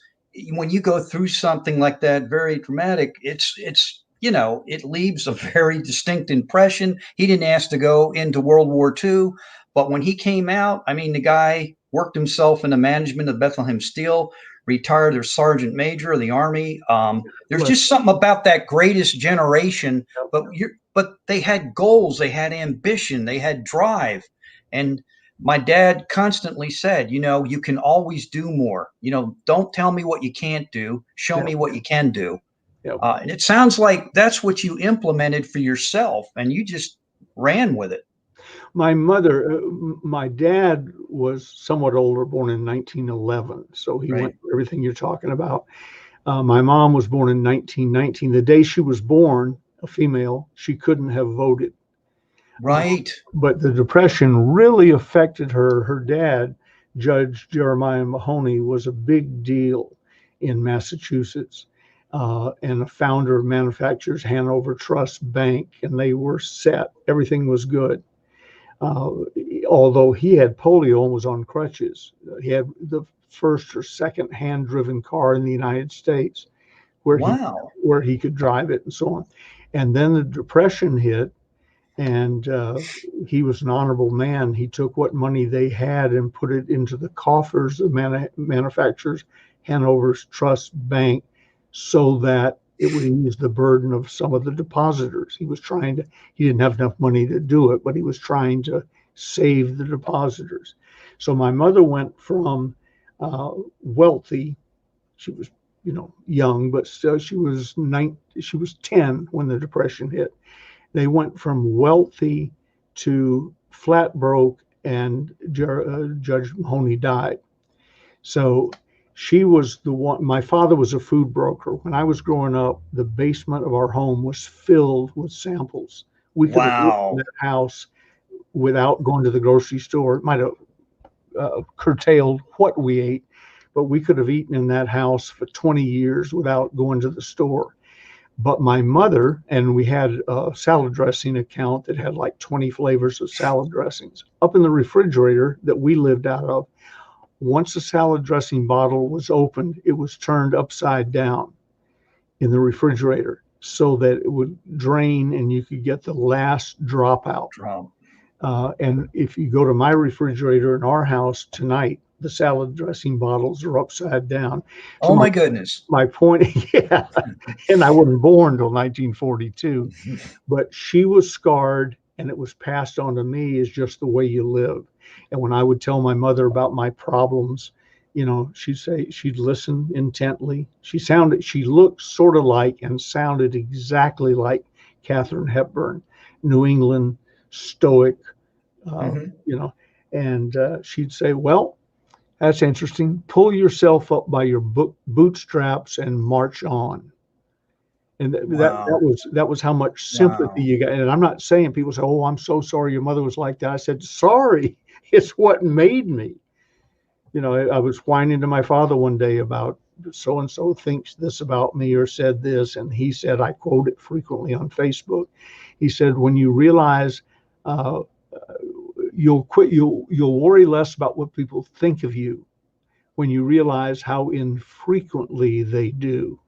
when you go through something like that, very dramatic, it leaves a very distinct impression. He didn't ask to go into World War II, but when he came out, I mean, the guy worked himself into management of Bethlehem Steel, retired as sergeant major of the Army. There's Well, just something about that greatest generation, but they had goals, they had ambition, they had drive. And my dad constantly said, you can always do more. Don't tell me what you can't do. Show yeah, me what you can do. yeah. And it sounds like that's what you implemented for yourself, and you just ran with it. My dad was somewhat older, born in 1911, so he Right. went through everything you're talking about. My mom was born in 1919. The day she was born, a female, she couldn't have voted. Right. But the Depression really affected her. Her dad, Judge Jeremiah Mahoney, was a big deal in Massachusetts. and a founder of Manufacturers Hanover Trust Bank, and they were set. Everything was good. Uh, Although he had polio and was on crutches, he had the first or second hand-driven car in the United States where Wow. he could drive it and so on. And then the Depression hit, and he was an honorable man. He took what money they had and put it into the coffers of Manufacturers Hanover's Trust Bank so that it would ease the burden of some of the depositors. He didn't have enough money to do it, but he was trying to save the depositors. So my mother went from wealthy, she was, young, but still she was 10 when the Depression hit. They went from wealthy to flat broke, and Judge Mahoney died. So she was the one. My father was a food broker. When I was growing up, the basement of our home was filled with samples. We could have lived in Wow. that house without going to the grocery store. It might have curtailed what we ate, but we could have eaten in that house for 20 years without going to the store. But my mother, and we had a salad dressing account that had like 20 flavors of salad dressings up in the refrigerator that we lived out of. Once the salad dressing bottle was opened, it was turned upside down in the refrigerator so that it would drain and you could get the last drop out. Drum. And if you go to my refrigerator in our house tonight, the salad dressing bottles are upside down. So Oh my goodness. my point, yeah, and I wasn't born until 1942, but she was scarred, and it was passed on to me as just the way you live. And when I would tell my mother about my problems, she'd listen intently. She looked sort of like and sounded exactly like Katharine Hepburn, New England, stoic, Mm-hmm. and she'd say, well, that's interesting. Pull yourself up by your bootstraps and march on. And Wow. that was how much sympathy Wow. you got. And I'm not saying people say, "Oh, I'm so sorry your mother was like that." I said, "Sorry, it's what made me." I was whining to my father one day about so and so thinks this about me or said this, and he said, I quote it frequently on Facebook. He said, "When you realize uh, you'll quit, you'll worry less about what people think of you when you realize how infrequently they do."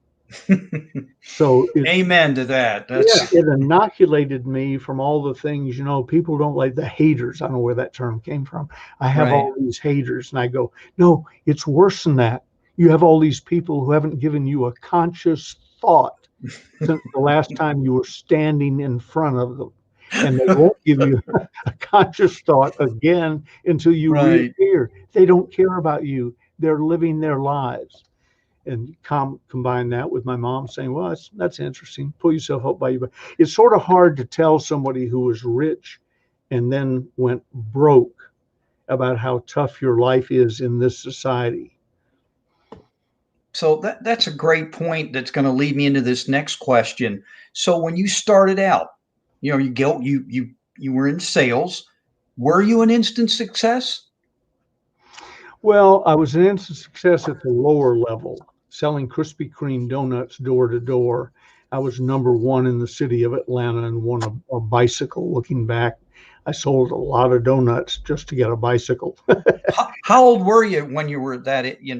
So Amen to that. yeah, That's it inoculated me from all the things, people don't like the haters. I don't know where that term came from. I have right. all these haters, and I go, no, it's worse than that. You have all these people who haven't given you a conscious thought since the last time you were standing in front of them. And they won't give you a conscious thought again until you Right. reappear. They don't care about you. They're living their lives. And combine that with my mom saying, well, that's interesting. Pull yourself up by your back. It's sort of hard to tell somebody who was rich and then went broke about how tough your life is in this society. So that's a great point that's going to lead me into this next question. So when you started out, you were in sales. Were you an instant success? Well, I was an instant success at the lower level, selling Krispy Kreme donuts door to door. I was number one in the city of Atlanta and won a bicycle. Looking back, I sold a lot of donuts just to get a bicycle. How old were you when you were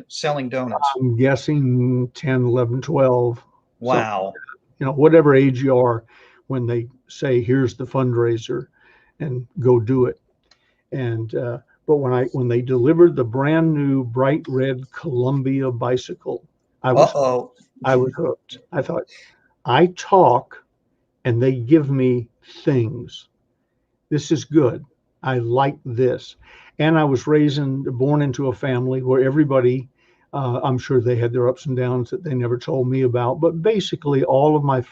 selling donuts? I'm guessing 10, 11, 12. So, Wow. whatever age you are when they say, here's the fundraiser and go do it. And, but when they delivered the brand new bright red Columbia bicycle, I was Uh-oh. I was hooked. I thought, I talk and they give me things. This is good. I like this. And I was born into a family where everybody, I'm sure they had their ups and downs that they never told me about, but basically all of my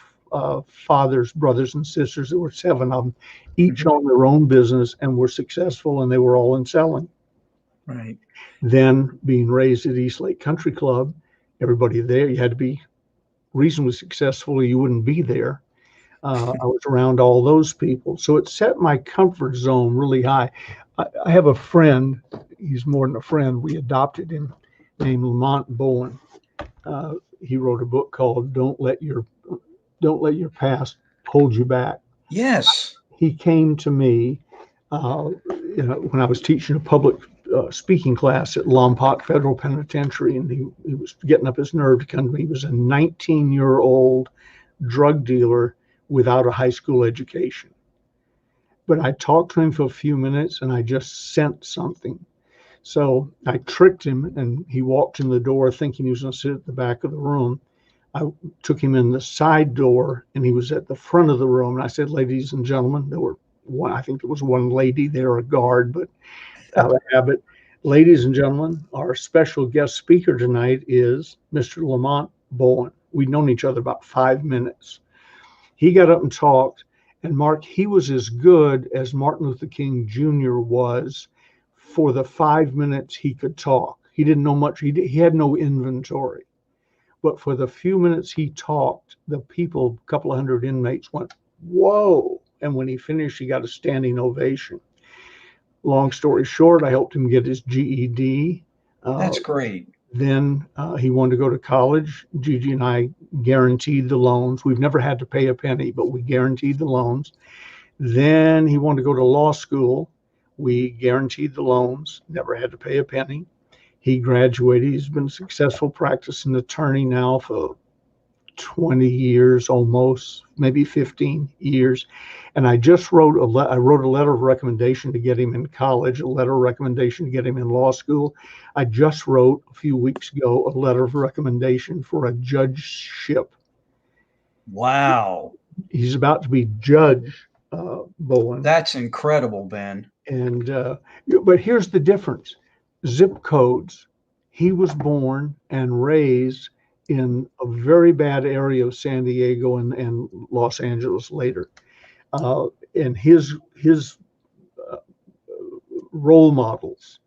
father's brothers and sisters, there were 7 of them, each Mhm. owned their own business and were successful, and they were all in selling. Right. Then being raised at East Lake Country Club, everybody there, you had to be reasonably successful or you wouldn't be there. I was around all those people. So it set my comfort zone really high. I have a friend, he's more than a friend, we adopted him, named Lamont Bowen. Uh, he wrote a book called Don't Let Your Past Hold You Back. Yes. He came to me when I was teaching a public speaking class at Lompoc Federal Penitentiary, and he was getting up his nerve to come to me. He was a 19-year-old drug dealer without a high school education. But I talked to him for a few minutes, and I just sensed something. So I tricked him, and he walked in the door thinking he was going to sit at the back of the room. I took him in the side door, and he was at the front of the room. And I said, "Ladies and gentlemen," I think there was one lady there, a guard, but out of habit. "Ladies and gentlemen, our special guest speaker tonight is Mr. Lamont Bowen." We'd known each other about 5 minutes. He got up and talked, and Mark, he was as good as Martin Luther King Jr. was for the 5 minutes he could talk. He didn't know much. He had no inventory. But for the few minutes he talked, the people, a couple of hundred inmates, went, "Whoa." And when he finished, he got a standing ovation. Long story short, I helped him get his GED. That's great. Then he wanted to go to college. Gigi and I guaranteed the loans. We've never had to pay a penny, but we guaranteed the loans. Then he wanted to go to law school. We guaranteed the loans, never had to pay a penny. He graduated. He's been a successful practicing attorney now for 20 years, almost, maybe 15 years. And I just wrote a letter of recommendation to get him in college, a letter of recommendation to get him in law school. I just wrote a few weeks ago a letter of recommendation for a judgeship. Wow. He's about to be Judge Bowen. That's incredible, Ben. And but here's the difference. Zip codes. He was born and raised in a very bad area of San Diego and Los Angeles later. And his role models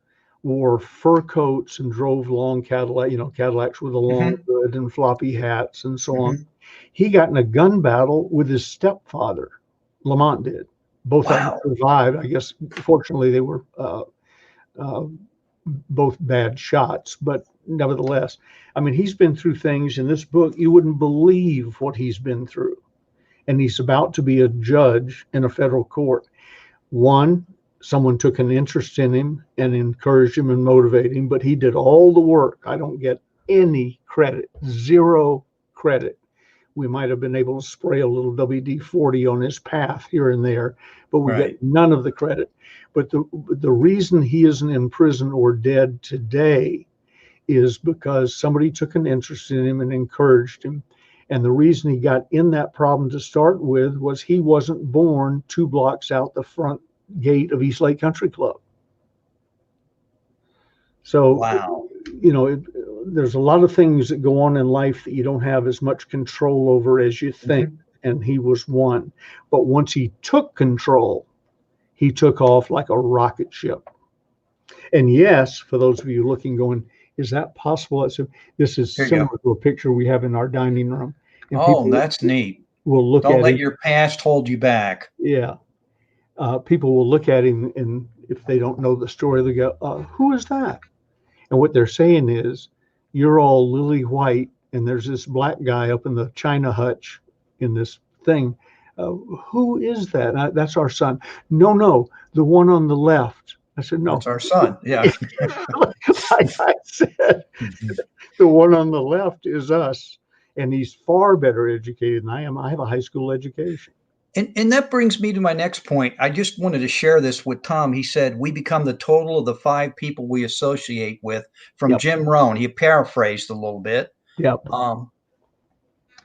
wore fur coats and drove long Cadillacs with a long hood and floppy hats and so on. He got in a gun battle with his stepfather. Lamont did. Both of them survived. I guess, fortunately, they were both bad shots, but nevertheless, I mean, he's been through things in this book. You wouldn't believe what he's been through. And he's about to be a judge in a federal court. One, someone took an interest in him and encouraged him and motivated him, but he did all the work. I don't get any credit, zero credit. We might have been able to spray a little WD-40 on his path here and there, but we get none of the credit. But the reason he isn't in prison or dead today is because somebody took an interest in him and encouraged him. And the reason he got in that problem to start with was he wasn't born 2 blocks out the front gate of East Lake Country Club. So, there's a lot of things that go on in life that you don't have as much control over as you think. And he was one. But once he took control, he took off like a rocket ship. And yes, for those of you looking, going, is that possible? This is similar to a picture we have in our dining room. And that's neat. We'll look Don't at let him. your past hold you back. Yeah. People will look at him, and if they don't know the story, they go, "Who is that?" And what they're saying is, "You're all lily white, and there's this black guy up in the China hutch in this thing. Who is that?" "That's our son." No, the one on the left." I said, "No, that's our son." Yeah. Like I said, the one on the left is us, and he's far better educated than I am. I have a high school education. And that brings me to my next point. I just wanted to share this with Tom. He said, we become the total of the 5 people we associate with, from Jim Rohn. He paraphrased a little bit. Yep.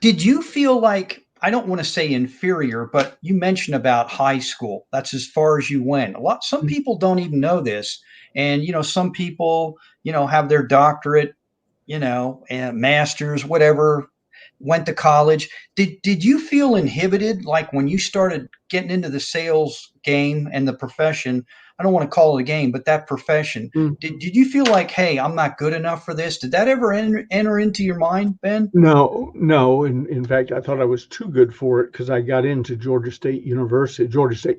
Did you feel like, I don't want to say inferior, but you mentioned about high school. That's as far as you went. Some people don't even know this. And, some people, have their doctorate, and masters, whatever, went to college. Did you feel inhibited, like when you started getting into the sales game and the profession? I don't want to call it a game, but that profession. Did you feel like, hey, I'm not good enough for this? Did that ever enter into your mind, Ben? No. In fact, I thought I was too good for it because I got into Georgia State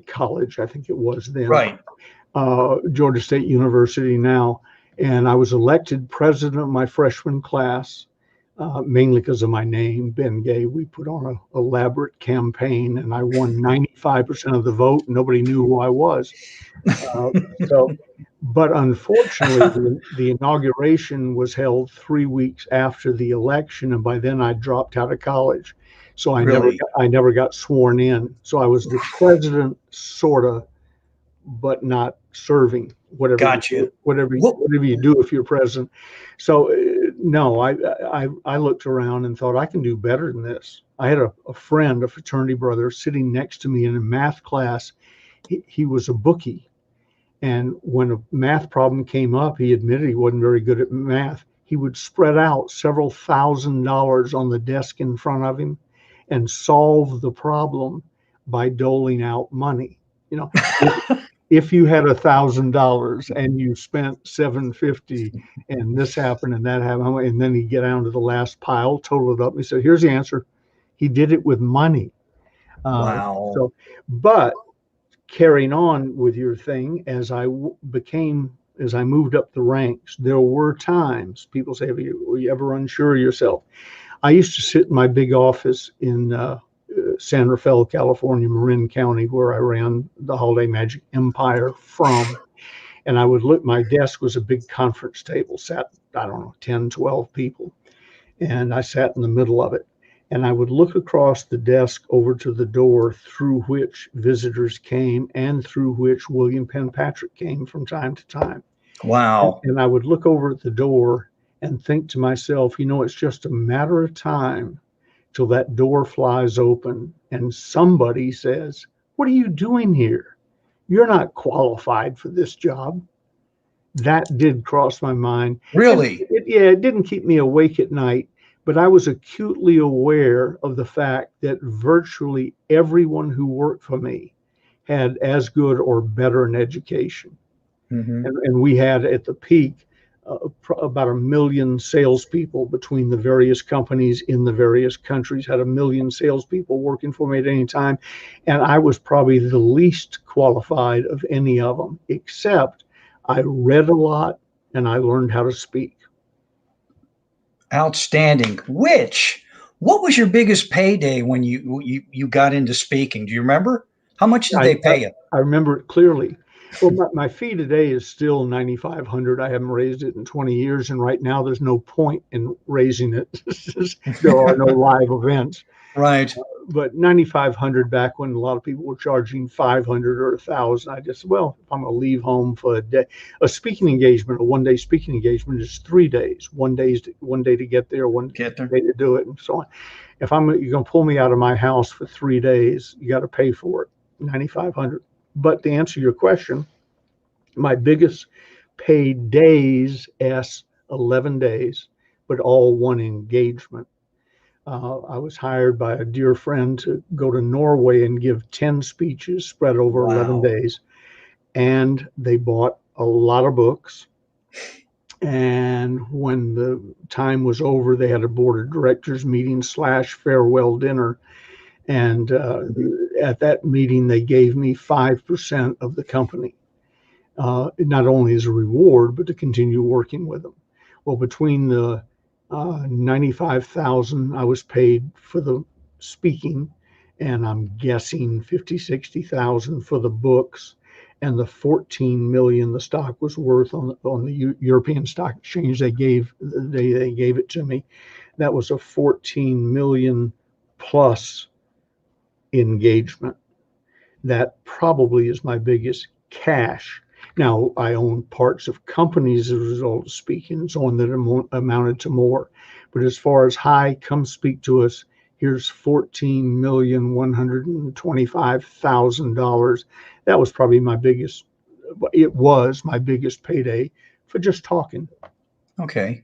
College, I think it was then. Right. Georgia State University now. And I was elected president of my freshman class. mainly because of my name, Ben Gay. We put on an elaborate campaign, and I won 95% of the vote. Nobody knew who I was. Uh, so, but unfortunately, the inauguration was held 3 weeks after the election, and by then I dropped out of college, so Really? I never got sworn in. So I was the president, sorta, but not serving. Whatever you Gotcha. do, whatever What? whatever you do if you're president. So no, I looked around and thought I can do better than this. I had a friend, a fraternity brother, sitting next to me in a math class. He was a bookie, and when a math problem came up, he admitted he wasn't very good at math. He would spread out several $1,000s on the desk in front of him and solve the problem by doling out money. You know, if you had $1,000 and you spent 750 and this happened and that happened, and then he'd get down to the last pile, total it up. He said, here's the answer. He did it with money. Uh, Wow. so, but carrying on with your thing, as I moved up the ranks, there were times people say, were you ever unsure of yourself? I used to sit in my big office in San Rafael, California, Marin County, where I ran the Holiday Magic Empire from. And I would look, my desk was a big conference table, sat, I don't know, 10, 12 people. And I sat in the middle of it. And I would look across the desk over to the door through which visitors came and through which William Penpatrick came from time to time. Wow. And I would look over at the door and think to myself, it's just a matter of time till that door flies open and somebody says, what are you doing here? You're not qualified for this job. That did cross my mind. And Really? it didn't keep me awake at night, but I was acutely aware of the fact that virtually everyone who worked for me had as good or better an education. Hmm. And we had at the peak about 1 million salespeople between the various companies in the various countries, had 1 million salespeople working for me at any time. And I was probably the least qualified of any of them, except I read a lot and I learned how to speak. Outstanding. What was your biggest payday when you got into speaking? Do you remember? How much did I, they I, pay you? I remember it clearly. Well, my fee today is still 9,500. I haven't raised it in 20 years, and right now there's no point in raising it. There are no live events. Right. But 9,500 back when a lot of people were charging 500 or 1,000, I just, well, if I'm going to leave home for a day, a speaking engagement, a 1 day speaking engagement is 3 days, 1 day to get there, one Get there. day to do it, and so on. If you're going to pull me out of my house for 3 days, you got to pay for it, 9,500. But to answer your question, my biggest paid days, 11 days, but all one engagement. I was hired by a dear friend to go to Norway and give 10 speeches spread over 11 Wow. days. And they bought a lot of books. And when the time was over, they had a board of directors meeting / farewell dinner. And at that meeting, they gave me 5% of the company, not only as a reward, but to continue working with them. Well, between the 95,000 I was paid for the speaking, and I'm guessing 50, 60,000 for the books, and the 14 million the stock was worth on the European Stock Exchange. They gave it to me. That was a 14 million plus engagement. That probably is my biggest cash. Now, I own parts of companies as a result of speaking and so on that amounted to more. But as far as high, come speak to us, here's $14,125,000. That was probably it was my biggest payday for just talking. Okay.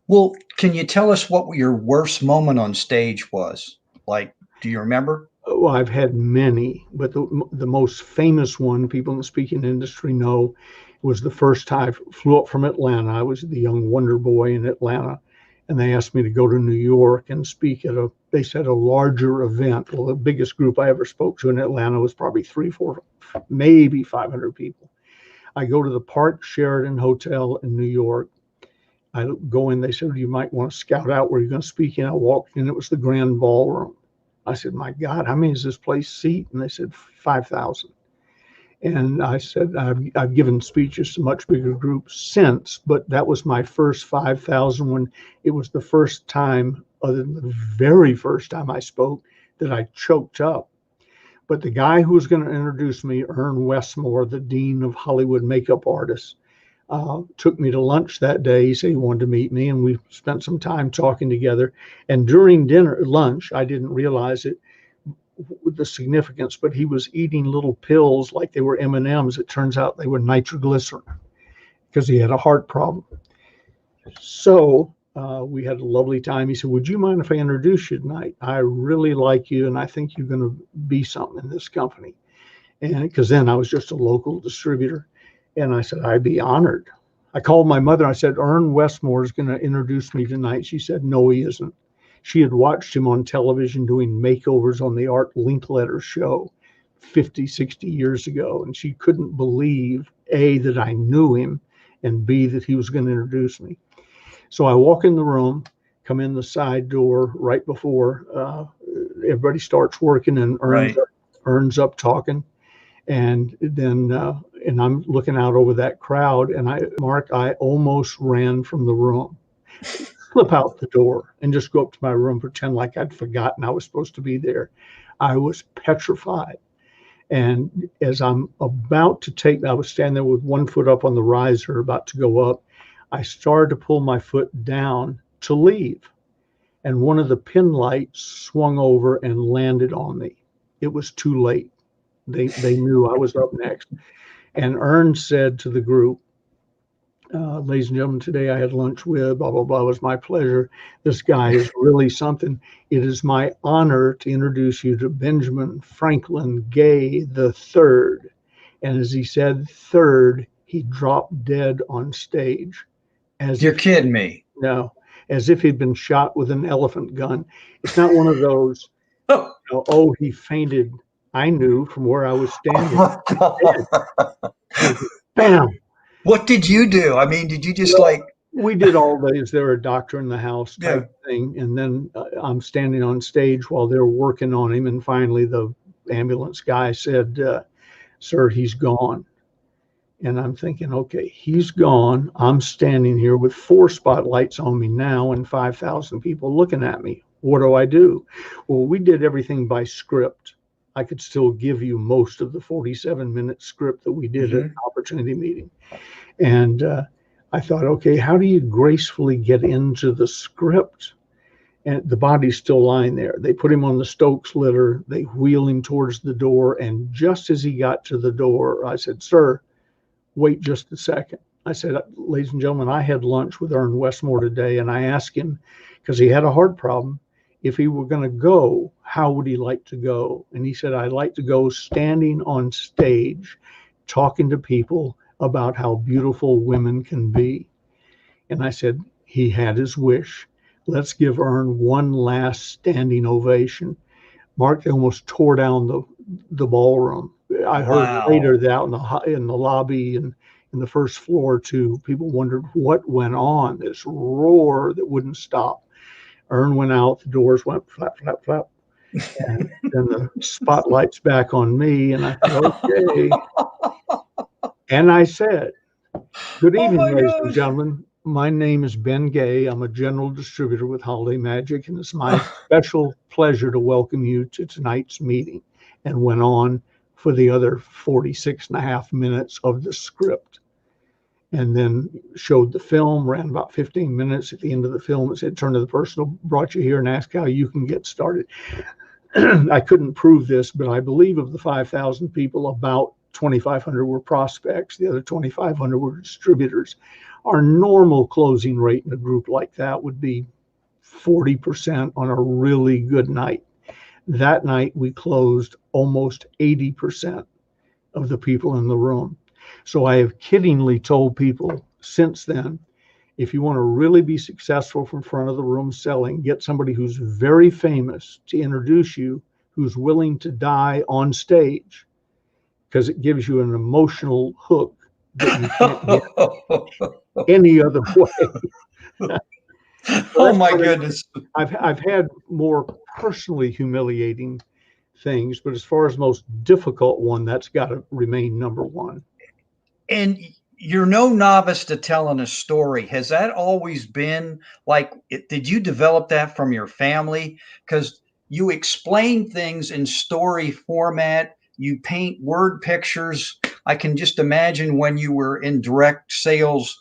Well, can you tell us what your worst moment on stage was? Like, do you remember? Well, I've had many, but the most famous one people in the speaking industry know was the first time I flew up from Atlanta. I was the young wonder boy in Atlanta, and they asked me to go to New York and speak at they said a larger event. Well, the biggest group I ever spoke to in Atlanta was probably 3, 4, maybe 500 people. I go to the Park Sheraton Hotel in New York, I go in, they said, you might want to scout out where you're going to speak in. I walked in, it was the grand ballroom. I said, my God, how many does this place seat? And they said, 5,000. And I said, I've given speeches to much bigger groups since, but that was my first 5,000 when it was the first time, other than the very first time I spoke, that I choked up. But the guy who was going to introduce me, Ern Westmore, the Dean of Hollywood Makeup Artists, took me to lunch that day. He said he wanted to meet me, and we spent some time talking together. And during lunch, I didn't realize it, the significance, but he was eating little pills like they were M&Ms. It turns out they were nitroglycerin because he had a heart problem. So we had a lovely time. He said, would you mind if I introduce you tonight? I really like you, and I think you're going to be something in this company. And because then I was just a local distributor. And I said, I'd be honored. I called my mother. I said, Ern Westmore is going to introduce me tonight. She said, no, he isn't. She had watched him on television doing makeovers on the Art Linkletter show 50, 60 years ago. And she couldn't believe, A, that I knew him, and B, that he was going to introduce me. So I walk in the room, come in the side door right before everybody starts working, and Ern's up talking. And then, and I'm looking out over that crowd, and I almost ran from the room, slip out the door and just go up to my room, pretend like I'd forgotten I was supposed to be there. I was petrified. And as I'm about to I was standing there with one foot up on the riser, about to go up. I started to pull my foot down to leave. And one of the pin lights swung over and landed on me. It was too late. They knew I was up next. And Ern said to the group, ladies and gentlemen, today I had lunch with blah, blah, blah. It was my pleasure. This guy is really something. It is my honor to introduce you to Benjamin Franklin Gay III. And as he said third, he dropped dead on stage. You're kidding me. No, as if he'd been shot with an elephant gun. It's not one of those, oh, he fainted. I knew from where I was standing. Bam. What did you do? I mean, did you just We did all these. There were a doctor in the house type thing. And then I'm standing on stage while they're working on him. And finally, the ambulance guy said, sir, he's gone. And I'm thinking, okay, he's gone. I'm standing here with 4 spotlights on me now and 5,000 people looking at me. What do I do? Well, we did everything by script. I could still give you most of the 47-minute script that we did at an opportunity meeting. And I thought, okay, how do you gracefully get into the script? And the body's still lying there. They put him on the Stokes litter. They wheel him towards the door. And just as he got to the door, I said, sir, wait just a second. I said, ladies and gentlemen, I had lunch with Ern Westmore today, and I asked him, because he had a heart problem, if he were going to go, how would he like to go? And he said, I'd like to go standing on stage, talking to people about how beautiful women can be. And I said, he had his wish. Let's give Ern one last standing ovation. Mark, they almost tore down the ballroom. I heard later that out in the lobby and in the first floor too, people wondered what went on, this roar that wouldn't stop. Ern went out, the doors went flap, flap, flap. And then the spotlight's back on me, and I thought, okay. And I said, good evening, ladies and gentlemen. My name is Ben Gay. I'm a general distributor with Holiday Magic, and it's my special pleasure to welcome you to tonight's meeting. And went on for the other 46 and a half minutes of the script. And then showed the film, ran about 15 minutes. At the end of the film, it said, turn to the person who brought you here and ask how you can get started. I couldn't prove this, but I believe of the 5,000 people, about 2,500 were prospects. The other 2,500 were distributors. Our normal closing rate in a group like that would be 40% on a really good night. That night, we closed almost 80% of the people in the room. So I have kiddingly told people since then, if you want to really be successful from front of the room selling, get somebody who's very famous to introduce you, who's willing to die on stage, because it gives you an emotional hook that you can't get any other way. So Oh that's my probably, goodness. I've had more personally humiliating things, but as far as most difficult one, that's got to remain number one. And you're no novice to telling a story. Has that always been like, did you develop that from your family? Because you explain things in story format, you paint word pictures. I can just imagine when you were in direct sales,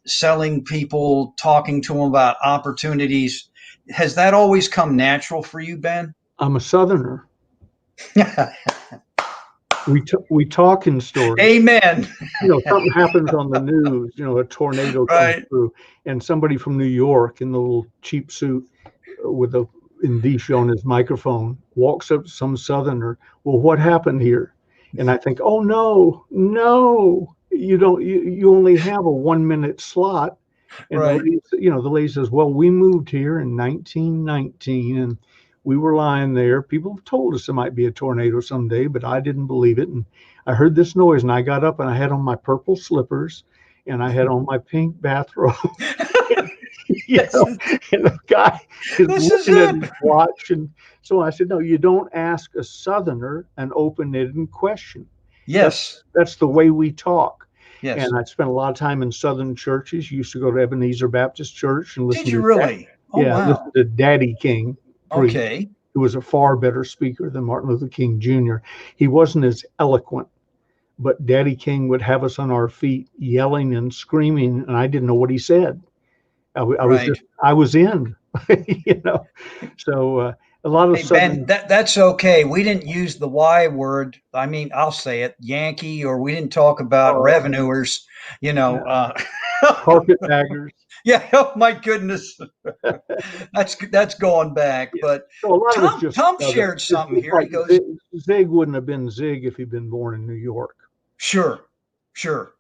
selling people, talking to them about opportunities. Has that always come natural for you, Ben? I'm a Southerner. We talk in stories. Amen. Something happens on the news, a tornado comes Right. through, and somebody from New York in the little cheap suit with a indicia on his microphone walks up to some Southerner. Well, what happened here? And I think, oh no, no, you don't. You only have a 1 minute slot. And Right. the lady says, well, we moved here in 1919, and we were lying there. People told us there might be a tornado someday, but I didn't believe it. And I heard this noise, and I got up, and I had on my purple slippers, and I had on my pink bathrobe. you This know, is and the guy is this is looking at it. his watch. And so I said, no, you don't ask a Southerner an open-ended question. That's Yes. that's the way we talk. Yes. And I spent a lot of time in Southern churches. Used to go to Ebenezer Baptist Church and Did you really? Oh listen wow. to Daddy King preach, Okay. who was a far better speaker than Martin Luther King Jr. He wasn't as eloquent, but Daddy King would have us on our feet yelling and screaming, and I didn't know what he said. Right. I was in, you know. So a lot of Hey Ben, Southern, that's okay. We didn't use the Y word. I mean, I'll say it, Yankee, or we didn't talk about uh, revenuers. You know. uh, carpetbaggers. Yeah. Oh my goodness. That's going back. Yeah. But So a lot of it's just Tom Southern. shared It's something just here. like He goes, Zig wouldn't have been Zig if he'd been born in New York. sure, sure.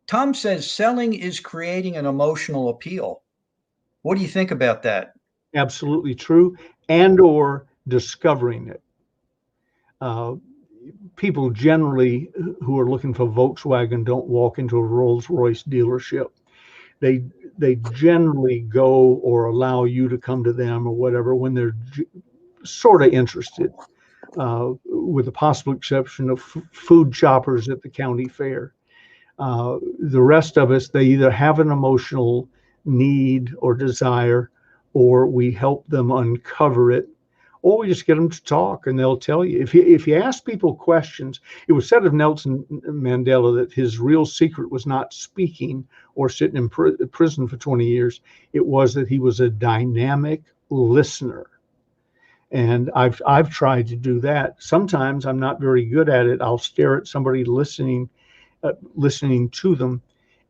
Tom says selling is creating an emotional appeal. What do you think about that? Absolutely true, and or discovering it. Uh, People generally who are looking for Volkswagen don't walk into a Rolls Royce dealership. They they generally go or allow you to come to them or whatever when they're sort of interested, with the possible exception of food shoppers at the county fair. The rest of us, they either have an emotional need or desire, or we help them uncover it, or we just get them to talk and they'll tell you. If you ask people questions, it was said of Nelson Mandela that his real secret was not speaking or sitting in prison for 20 years. It was that he was a dynamic listener. And I've tried to do that. Sometimes I'm not very good at it. I'll stare at somebody listening to them,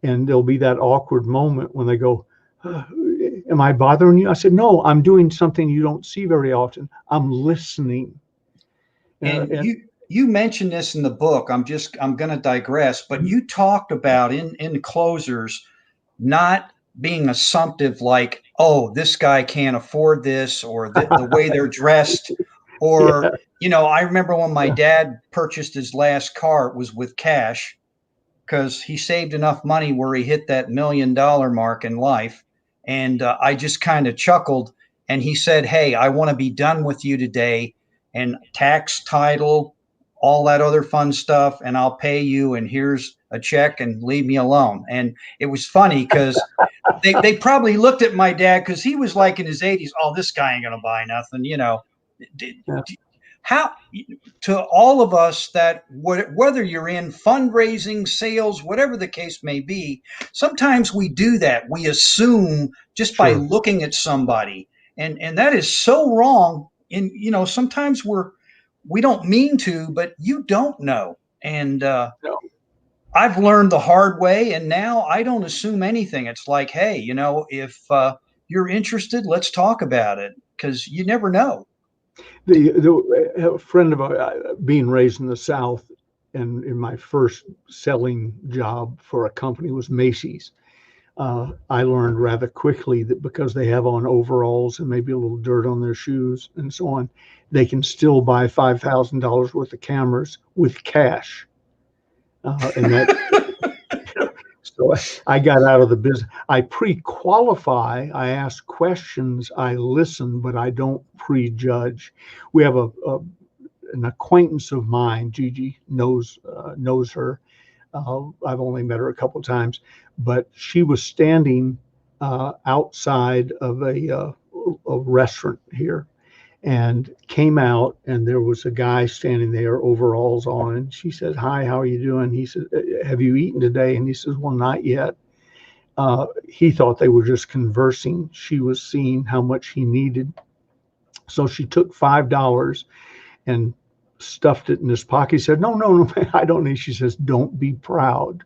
and there'll be that awkward moment when they go, am I bothering you? I said, no, I'm doing something you don't see very often. I'm listening. And And you mentioned this in the book. I'm going to digress, but you talked about in closers not being assumptive, like, oh, this guy can't afford this, or the way they're dressed, yeah, or I remember when my dad purchased his last car, it was with cash because he saved enough money where he hit that $1 million mark in life. And I just kind of chuckled. And he said, hey, I want to be done with you today. And tax, title, all that other fun stuff. And I'll pay you. And here's a check and leave me alone. And it was funny because they probably looked at my dad because he was like in his 80s. Oh, this guy ain't going to buy nothing. yeah, How to all of us that whether you're in fundraising, sales, whatever the case may be, sometimes we do that. We assume just by sure. looking at somebody, and that is so wrong. And sometimes we don't mean to, but you don't know. And No, I've learned the hard way, and now I don't assume anything. It's like, hey, if you're interested, let's talk about it because you never know. a friend of mine, being raised in the South, and in my first selling job for a company was Macy's. I learned rather quickly that because they have on overalls and maybe a little dirt on their shoes and so on, they can still buy $5,000 worth of cameras with cash. And So I got out of the business. I pre-qualify. I ask questions. I listen, but I don't prejudge. We have an acquaintance of mine. Gigi knows her. I've only met her a couple of times, but she was standing outside of a restaurant here, and came out, and there was a guy standing there, overalls on, and she said, "Hi, how are you doing?" He said, "Have you eaten today?" And he says, "Well, not yet." He thought they were just conversing. She was seeing how much he needed. So she took $5 and stuffed it in his pocket. He said, "No, no, no, I don't need." She says, "Don't be proud,"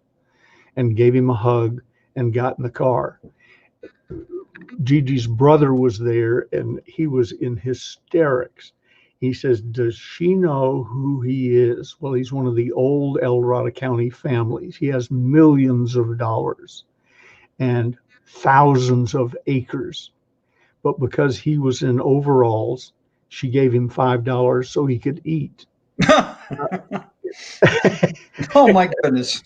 and gave him a hug and got in the car. Gigi's brother was there, and he was in hysterics. He says, "Does she know who he is?" Well, he's one of the old El Dorado County families. He has millions of dollars and thousands of acres. But because he was in overalls, she gave him $5 so he could eat. Oh my goodness.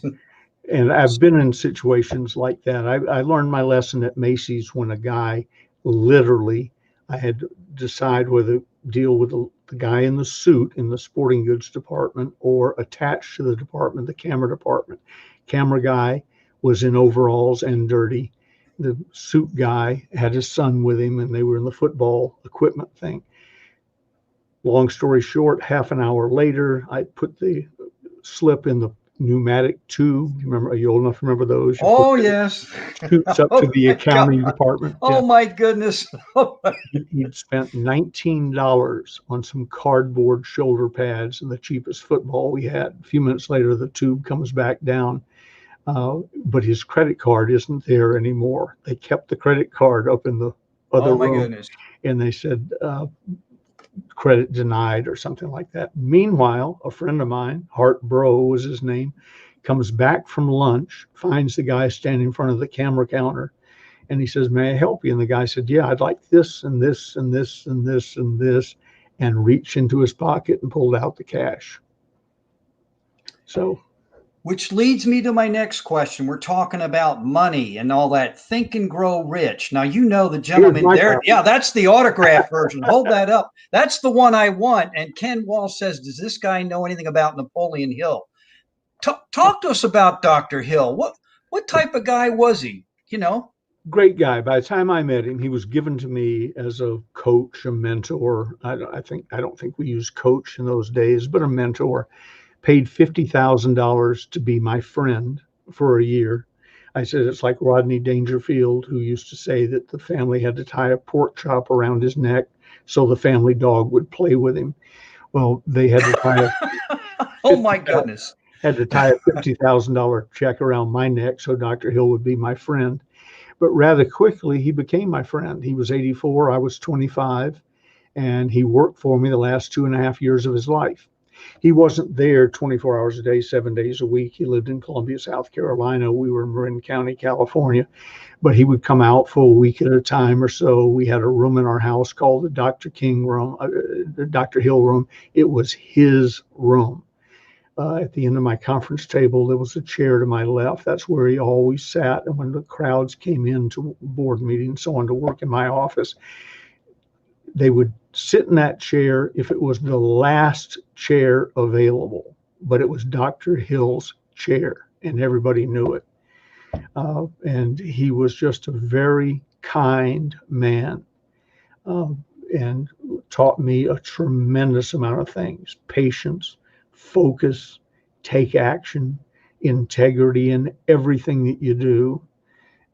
And I've been in situations like that. I learned my lesson at Macy's when a guy literally, I had to decide whether to deal with the guy in the suit in the sporting goods department or attached to the department, the camera department. Camera guy was in overalls and dirty. The suit guy had his son with him, and they were in the football equipment thing. Long story short, half an hour later, I put the slip in the pneumatic tube. You remember? Are you old enough to remember those? You Oh put yes. shoots up to Oh the my God. accounting department. Oh Yeah. my goodness. He'd spent $19 on some cardboard shoulder pads and the cheapest football we had. A few minutes later, the tube comes back down, but his credit card isn't there anymore. They kept the credit card up in the other Oh my room, goodness. and they said, credit denied or something like that. Meanwhile, a friend of mine, Hart Bro was his name, comes back from lunch, finds the guy standing in front of the camera counter, and he says, "May I help you?" And the guy said, "Yeah, I'd like this and this and this and this and this," and reached into his pocket and pulled out the cash. So, Which leads me to my next question. We're talking about money and all that. Think and Grow Rich. Now, you know the here's gentleman my there. copy. Yeah, that's the autograph version. Hold that up. That's the one I want. And Ken Wall says, "Does this guy know anything about Napoleon Hill?" Talk to us about Dr. Hill. What type of guy was he? You know? Great guy. By the time I met him, he was given to me as a coach, a mentor. I don't think we used coach in those days, but a mentor. Paid $50,000 to be my friend for a year. I said it's like Rodney Dangerfield, who used to say that the family had to tie a pork chop around his neck so the family dog would play with him. Well, they had to tie Oh my goodness. a $50,000 check around my neck so Dr. Hill would be my friend. But rather quickly, he became my friend. He was 84, I was 25, and he worked for me the last 2.5 years of his life. He wasn't there 24 hours a day, 7 days a week. He lived in Columbia, South Carolina. We were in Marin County, California, but he would come out for a week at a time or so. We had a room in our house called the Dr. King room, the Dr. Hill room. It was his room. At the end of my conference table, there was a chair to my left. That's where he always sat. And when the crowds came in to board meetings, so on, to work in my office, they would sit in that chair if it was the last chair available, but it was Dr. Hill's chair, and everybody knew it. And he was just a very kind man, uh, and taught me a tremendous amount of things: patience, focus, take action, integrity in everything that you do,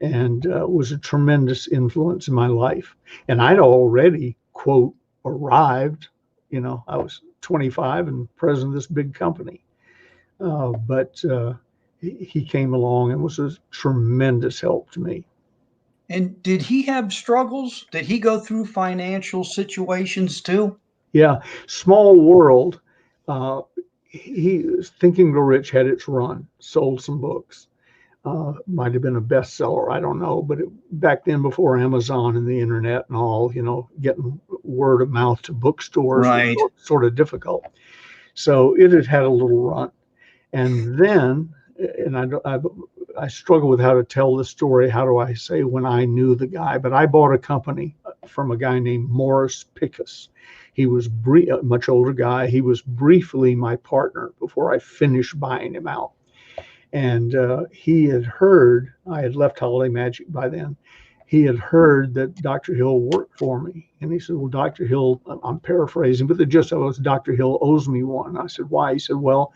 and was a tremendous influence in my life. And I'd already, quote, arrived. I was 25 and president of this big company. But he came along and was a tremendous help to me. And did he have struggles? Did he go through financial situations too? Yeah, small world. Uh, he Think and Grow Rich had its run, sold some books. Might have been a bestseller, I don't know, but back then, before Amazon and the internet and all, getting word of mouth to bookstores was Right. sort of difficult. So it had had a little run, and then, and I struggle with how to tell the story. How do I say when I knew the guy? But I bought a company from a guy named Morris Pickus. He was a much older guy. He was briefly my partner before I finished buying him out. And he had heard, I had left Holiday Magic by then. He had heard that Dr. Hill worked for me. And he said, well, Dr. Hill, I'm paraphrasing, but the gist of it was Dr. Hill owes me one. I said, why? He said, well,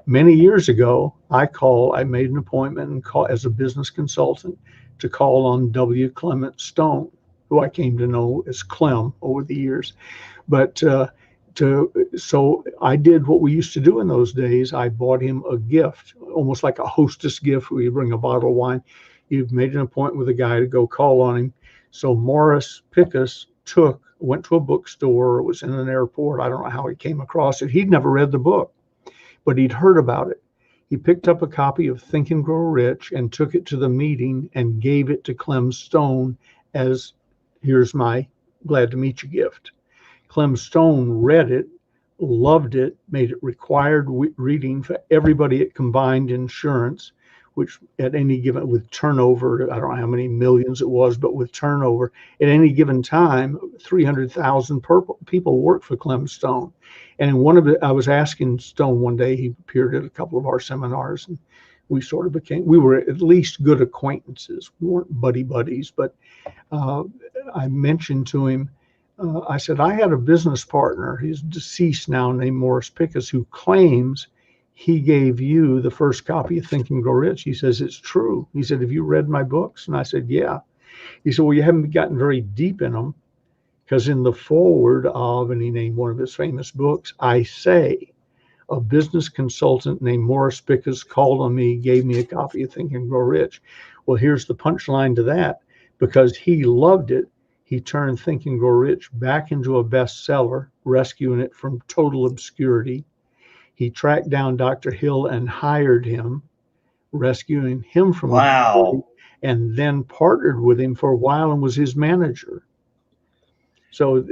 many years ago, I made an appointment and call as a business consultant to call on W. Clement Stone, who I came to know as Clem over the years. But so I did what we used to do in those days. I bought him a gift, almost like a hostess gift where you bring a bottle of wine. You've made an appointment with a guy to go call on him. So Morris Pickus went to a bookstore, was in an airport. I don't know how he came across it. He'd never read the book, but he'd heard about it. He picked up a copy of Think and Grow Rich and took it to the meeting and gave it to Clem Stone as, here's my glad to meet you gift. Clem Stone read it, loved it, made it required reading for everybody at Combined Insurance, which at any given, with turnover, I don't know how many millions it was, but with turnover, at any given time, 300,000 people work for Clem Stone. And in one of it, I was asking Stone one day, he appeared at a couple of our seminars, and we were at least good acquaintances. We weren't buddies, but I mentioned to him, I said, I had a business partner, he's deceased now, named Morris Pickus, who claims he gave you the first copy of Think and Grow Rich. He says, it's true. He said, have you read my books? And I said, yeah. He said, well, you haven't gotten very deep in them, because in the foreword of, and he named one of his famous books, I say, a business consultant named Morris Pickus called on me, gave me a copy of Think and Grow Rich. Well, here's the punchline to that. Because he loved it, he turned Think and Grow Rich back into a bestseller, rescuing it from total obscurity. He tracked down Dr. Hill and hired him, rescuing him from obscurity, and then partnered with him for a while and was his manager. So,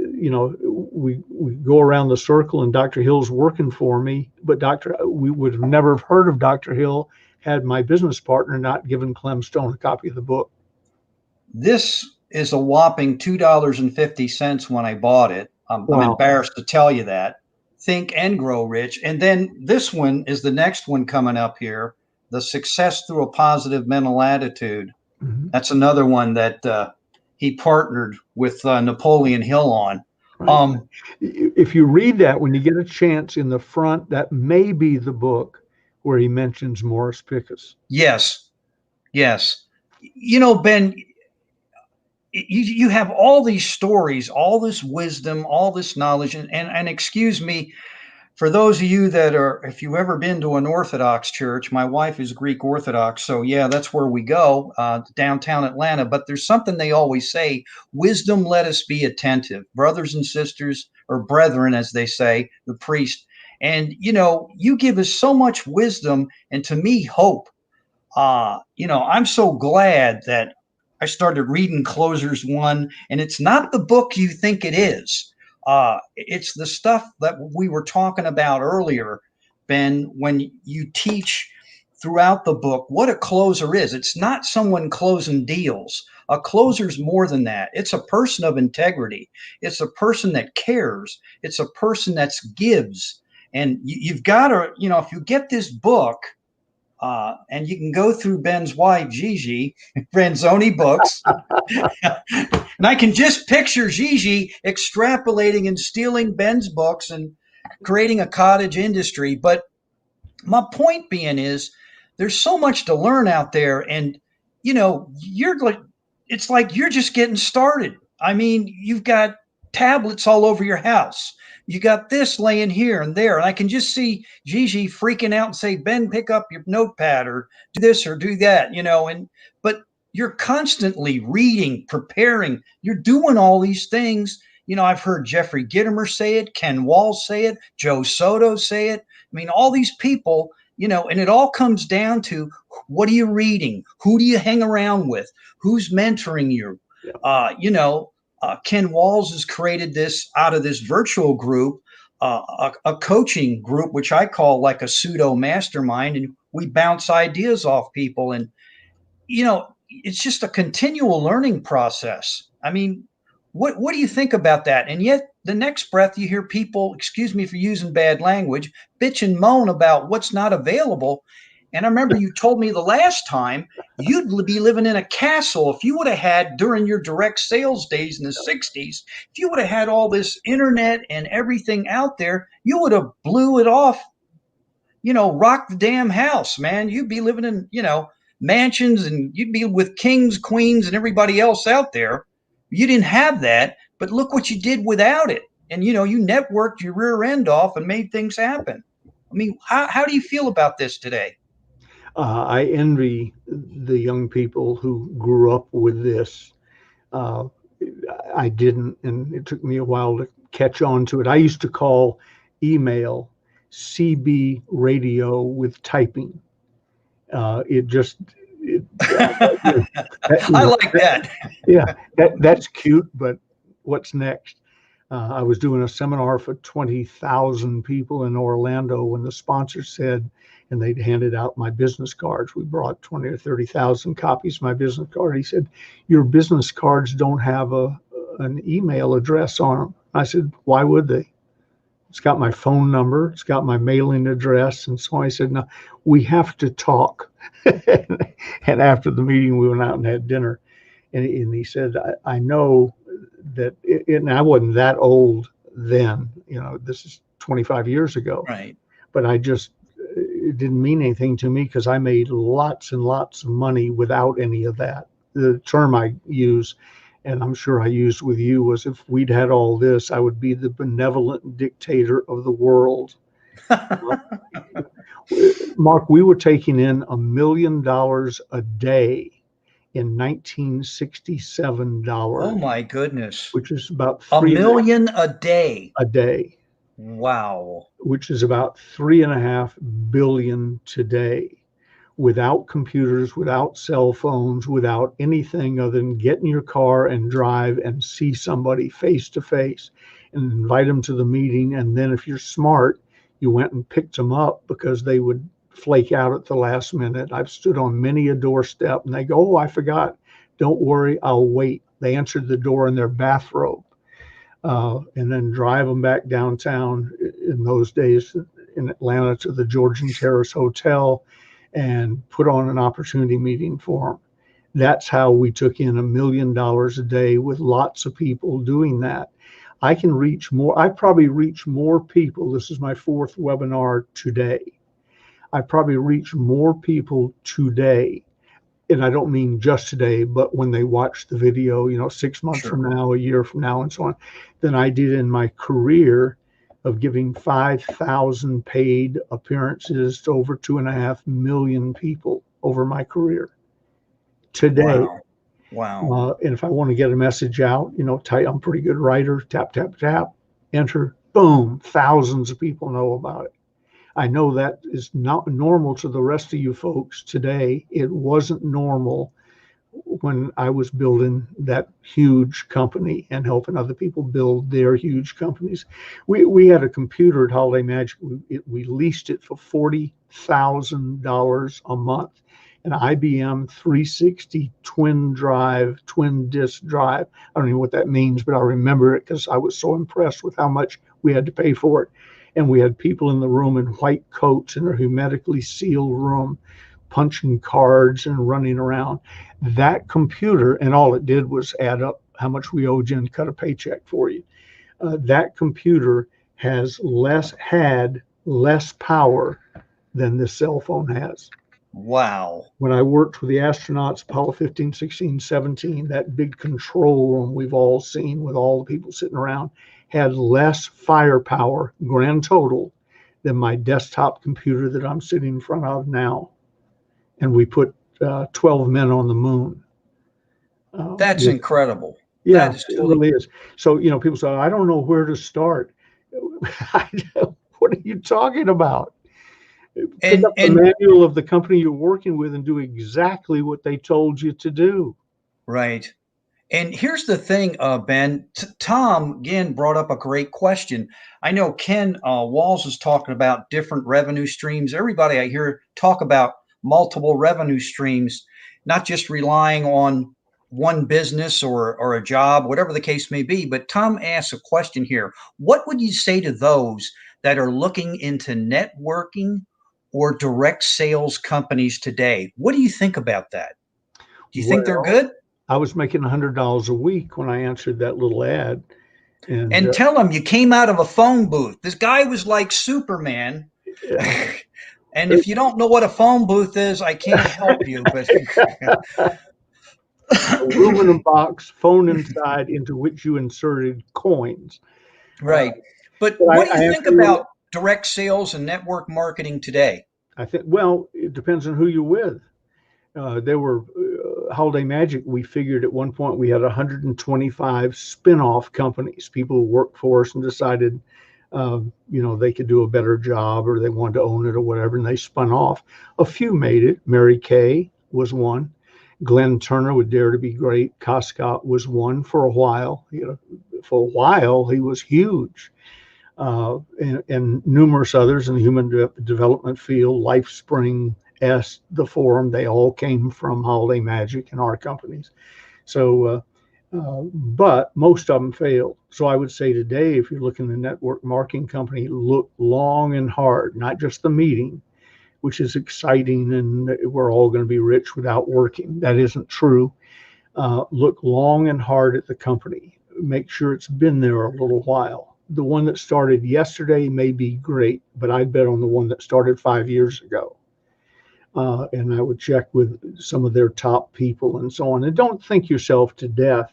we go around the circle and Dr. Hill's working for me, but we would have never heard of Dr. Hill had my business partner not given Clem Stone a copy of the book. This is a whopping $2.50 when I bought it. I'm embarrassed to tell you that. Think and Grow Rich. And then this one is the next one coming up here, The Success Through a Positive Mental Attitude. Mm-hmm. That's another one that he partnered with Napoleon Hill on. Right. If you read that, when you get a chance in the front, that may be the book where he mentions Morris Pickus. Yes. Ben, you have all these stories, all this wisdom, all this knowledge, and excuse me, for those of you that are, if you've ever been to an Orthodox church, my wife is Greek Orthodox, so yeah, that's where we go, downtown Atlanta. But there's something they always say: wisdom, let us be attentive, brothers and sisters, or brethren, as they say, the priest. And you give us so much wisdom, and to me, hope. I'm so glad that I started reading Closers One, and it's not the book you think it is. It's the stuff that we were talking about earlier, Ben, when you teach throughout the book what a closer is. It's not someone closing deals. A closer's more than that. It's a person of integrity. It's a person that cares. It's a person that gives. And you've got to, if you get this book, and you can go through Ben's wife, Gigi, Franzoni Books. And I can just picture Gigi extrapolating and stealing Ben's books and creating a cottage industry. But my point being is there's so much to learn out there. And, it's like you're just getting started. I mean, you've got tablets all over your house. You got this laying here and there. And I can just see Gigi freaking out and say, Ben, pick up your notepad or do this or do that, but you're constantly reading, preparing. You're doing all these things. I've heard Jeffrey Gitomer say it, Ken Walls say it, Joe Soto say it. I mean, all these people, and it all comes down to what are you reading? Who do you hang around with? Who's mentoring you? Ken Walls has created this out of this virtual group, a coaching group, which I call like a pseudo mastermind. And we bounce ideas off people. And, it's just a continual learning process. I mean, what do you think about that? And yet, the next breath, you hear people, excuse me for using bad language, bitch and moan about what's not available. And I remember you told me the last time you'd be living in a castle if you would have had during your direct sales days in the 60s. If you would have had all this internet and everything out there, you would have blew it off, rock the damn house, man. You'd be living in, mansions, and you'd be with kings, queens, and everybody else out there. You didn't have that, but look what you did without it. And, you networked your rear end off and made things happen. I mean, how do you feel about this today? I envy the young people who grew up with this. Uh, I didn't, and it took me a while to catch on to it. I used to call email CB radio with typing. It just, it, I like that. yeah, that's cute, but what's next? I was doing a seminar for 20,000 people in Orlando when the sponsor said, and they'd handed out my business cards. We brought 20 or 30,000 copies of my business card. He said, your business cards don't have an email address on them. I said, why would they? It's got my phone number, it's got my mailing address. And so I said, no, we have to talk. And after the meeting, we went out and had dinner. And he said, I know that, and I wasn't that old then, this is 25 years ago, Right. but it didn't mean anything to me because I made lots and lots of money without any of that. The term I use, and I'm sure I used with you, was if we'd had all this, I would be the benevolent dictator of the world. Mark, we were taking in $1 million a day in 1967 Oh dollars, my goodness. which is about A three million a day. a day, Wow. which is about 3.5 billion today, without computers, without cell phones, without anything other than get in your car and drive and see somebody face to face and invite them to the meeting. And then if you're smart, you went and picked them up because they would flake out at the last minute. I've stood on many a doorstep and they go, oh, I forgot. Don't worry, I'll wait. They answered the door in their bathrobe, and then drive them back downtown in those days in Atlanta to the Georgian Terrace Hotel and put on an opportunity meeting for them. That's how we took in $1 million a day with lots of people doing that. I can reach more. I probably reach more people. This is my 4th webinar today. I probably reach more people today. And I don't mean just today, but when they watch the video, 6 months Sure. from now, a year from now, and so on, than I did in my career of giving 5,000 paid appearances to over 2.5 million people over my career today. Wow. And if I want to get a message out, I'm a pretty good writer, tap, tap, tap, enter, boom, thousands of people know about it. I know that is not normal to the rest of you folks today. It wasn't normal when I was building that huge company and helping other people build their huge companies. We had a computer at Holiday Magic. We leased it for $40,000 a month, an IBM 360 twin disk drive. I don't know what that means, but I remember it because I was so impressed with how much we had to pay for it. And we had people in the room in white coats in a hermetically sealed room, punching cards and running around. That computer, and all it did was add up how much we owed you and cut a paycheck for you. That computer had less power than this cell phone has. Wow. When I worked with the astronauts, Apollo 15, 16, 17, that big control room we've all seen with all the people sitting around had less firepower, grand total, than my desktop computer that I'm sitting in front of now. And we put 12 men on the moon. That's incredible. Yeah, That is it totally. really is. So, people say, I don't know where to start. What are you talking about? Pick up the manual of the company you're working with and do exactly what they told you to do. Right. And here's the thing, Ben. Tom again brought up a great question. I know Ken Walls is talking about different revenue streams. Everybody I hear talk about multiple revenue streams. not just relying on one business or a job, whatever the case may be. But Tom asks a question here. What would you say to those that are looking into networking or direct sales companies today? What do you think about that? Do you think they're Well, good? I was making $100 a week when I answered that little ad, and And tell them you came out of a phone booth. This guy was like Superman. yeah. And if you don't know what a phone booth is, I can't help you. But Aluminum box, phone inside, into which you inserted coins. Uh, right. But but what do you I think answer your, about direct sales and network marketing today? I think, well, it depends on who you're with. There were Holiday Magic. We figured at one point we had 125 spin-off companies, people who worked for us and decided, they could do a better job or they wanted to own it or whatever, and they spun off. A few made it. Mary Kay was one. Glenn Turner with Dare to Be Great. Coscott was one for a while. For a while he was huge. And numerous others in the human development field, LifeSpring, the Forum, they all came from Holiday Magic and our companies. So, but most of them failed. So I would say today, if you're looking at a network marketing company, look long and hard, not just the meeting, which is exciting and we're all going to be rich without working. That isn't true. Look long and hard at the company. Make sure it's been there a little while. The one that started yesterday may be great, but I'd bet on the one that started 5 years ago. And I would check with some of their top people and so on. And don't think yourself to death.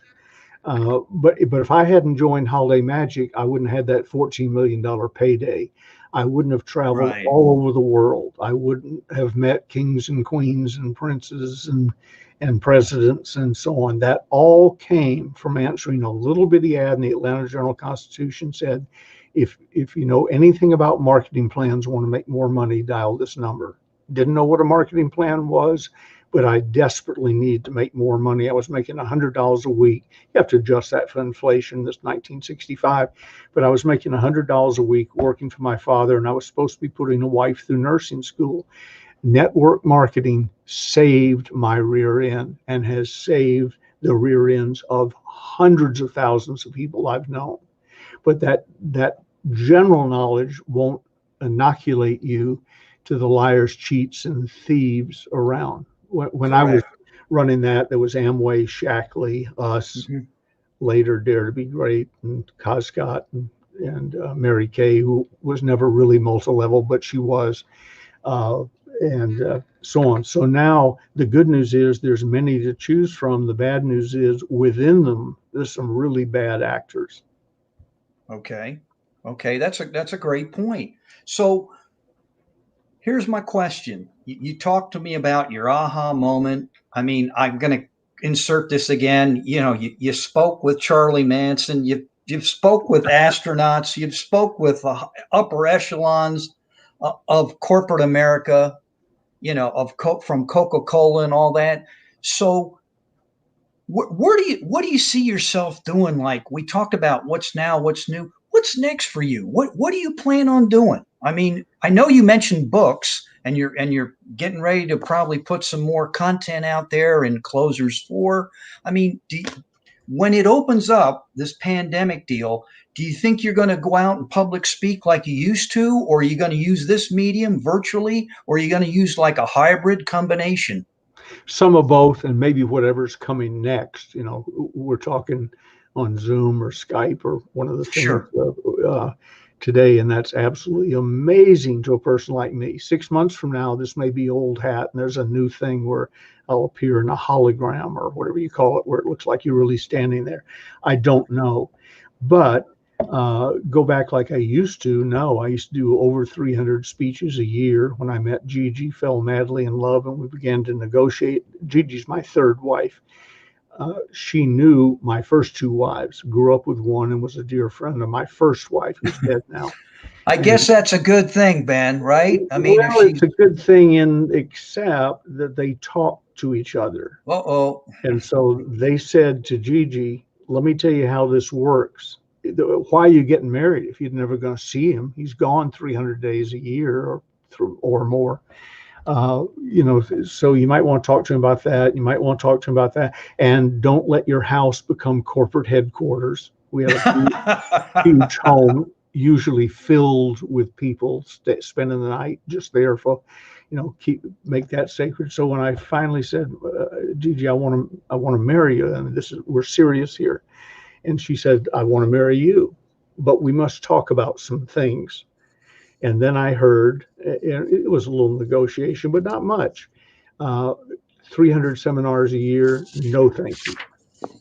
But if I hadn't joined Holiday Magic, I wouldn't have had that $14 million payday. I wouldn't have traveled Right. all over the world. I wouldn't have met kings and queens and princes and presidents and so on. That all came from answering a little bitty ad in the Atlanta Journal-Constitution. Said, if you know anything about marketing plans, want to make more money, dial this number. Didn't know what a marketing plan was, but I desperately needed to make more money. I was making $100 a week. You have to adjust that for inflation. This 1965, but I was making $100 a week working for my father, and I was supposed to be putting a wife through nursing school. Network marketing saved my rear end and has saved the rear ends of hundreds of thousands of people I've known. But that general knowledge won't inoculate you to the liars, cheats, and thieves around. When I was Correct. running that, there was Amway, Shackley, us, Mhm. later Dare to Be Great, and Coscott, and Mary Kay, who was never really multi-level, but she was, uh, and so on. So now the good news is there's many to choose from. The bad news is within them, there's some really bad actors. Okay. Okay. That's a great point. So here's my question. You talked to me about your aha moment. I mean, I'm going to insert this again. You spoke with Charlie Manson. You've spoke with astronauts. You've spoke with the upper echelons of corporate America. From Coca-Cola and all that. So what do you see yourself doing? Like we talked about what's now, what's new, what's next for you? What do you plan on doing? I mean, I know you mentioned books and you're getting ready to probably put some more content out there in Closers 4. I mean, when it opens up this pandemic deal, do you think you're going to go out and public speak like you used to, or are you going to use this medium virtually, or are you going to use like a hybrid combination? Some of both, and maybe whatever's coming next. We're talking on Zoom or Skype or one of the things Sure. today, and that's absolutely amazing to a person like me. 6 months from now, this may be old hat, and there's a new thing where I'll appear in a hologram or whatever you call it, where it looks like you're really standing there. I don't know, but go back like I used to. No, I used to do over 300 speeches a year. When I met Gigi, fell madly in love, and we began to negotiate. Gigi's my third wife. She knew my first two wives, grew up with one, and was a dear friend of my first wife, who's dead now. I And guess that's a good thing, Ben, right? I mean, if well, she's, it's a good thing except that they talk to each other. uh-oh, And so they said to Gigi, let me tell you how this works. Why are you getting married if you're never going to see him? He's gone 300 days a year or more. So you might want to talk to him about that. You might want to talk to him about that. And don't let your house become corporate headquarters. We had a huge home, usually filled with people spending the night just there for, make that sacred. So when I finally said, Gigi, I want to marry you, and we're serious here. And she said, I want to marry you, but we must talk about some things. And then I heard, it was a little negotiation, but not much. Uh, 300 seminars a year, no thank you.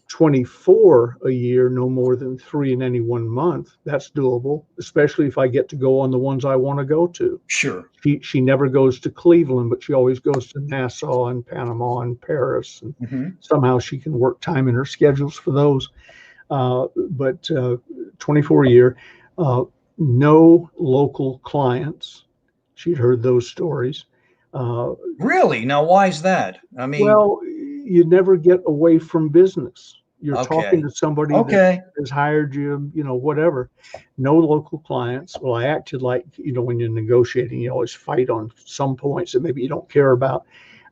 24 a year, no more than 3 in any 1 month. That's doable, especially if I get to go on the ones I want to go to. Sure. She never goes to Cleveland, but she always goes to Nassau and Panama and Paris. And somehow she can work time in her schedules for those. But 24 a year, no local clients. She'd heard those stories. Really? Now, why is that? I mean, Well, you never get away from business. You're talking to somebody that has hired you, whatever. No local clients. Well, I acted like, when you're negotiating, you always fight on some points that maybe you don't care about.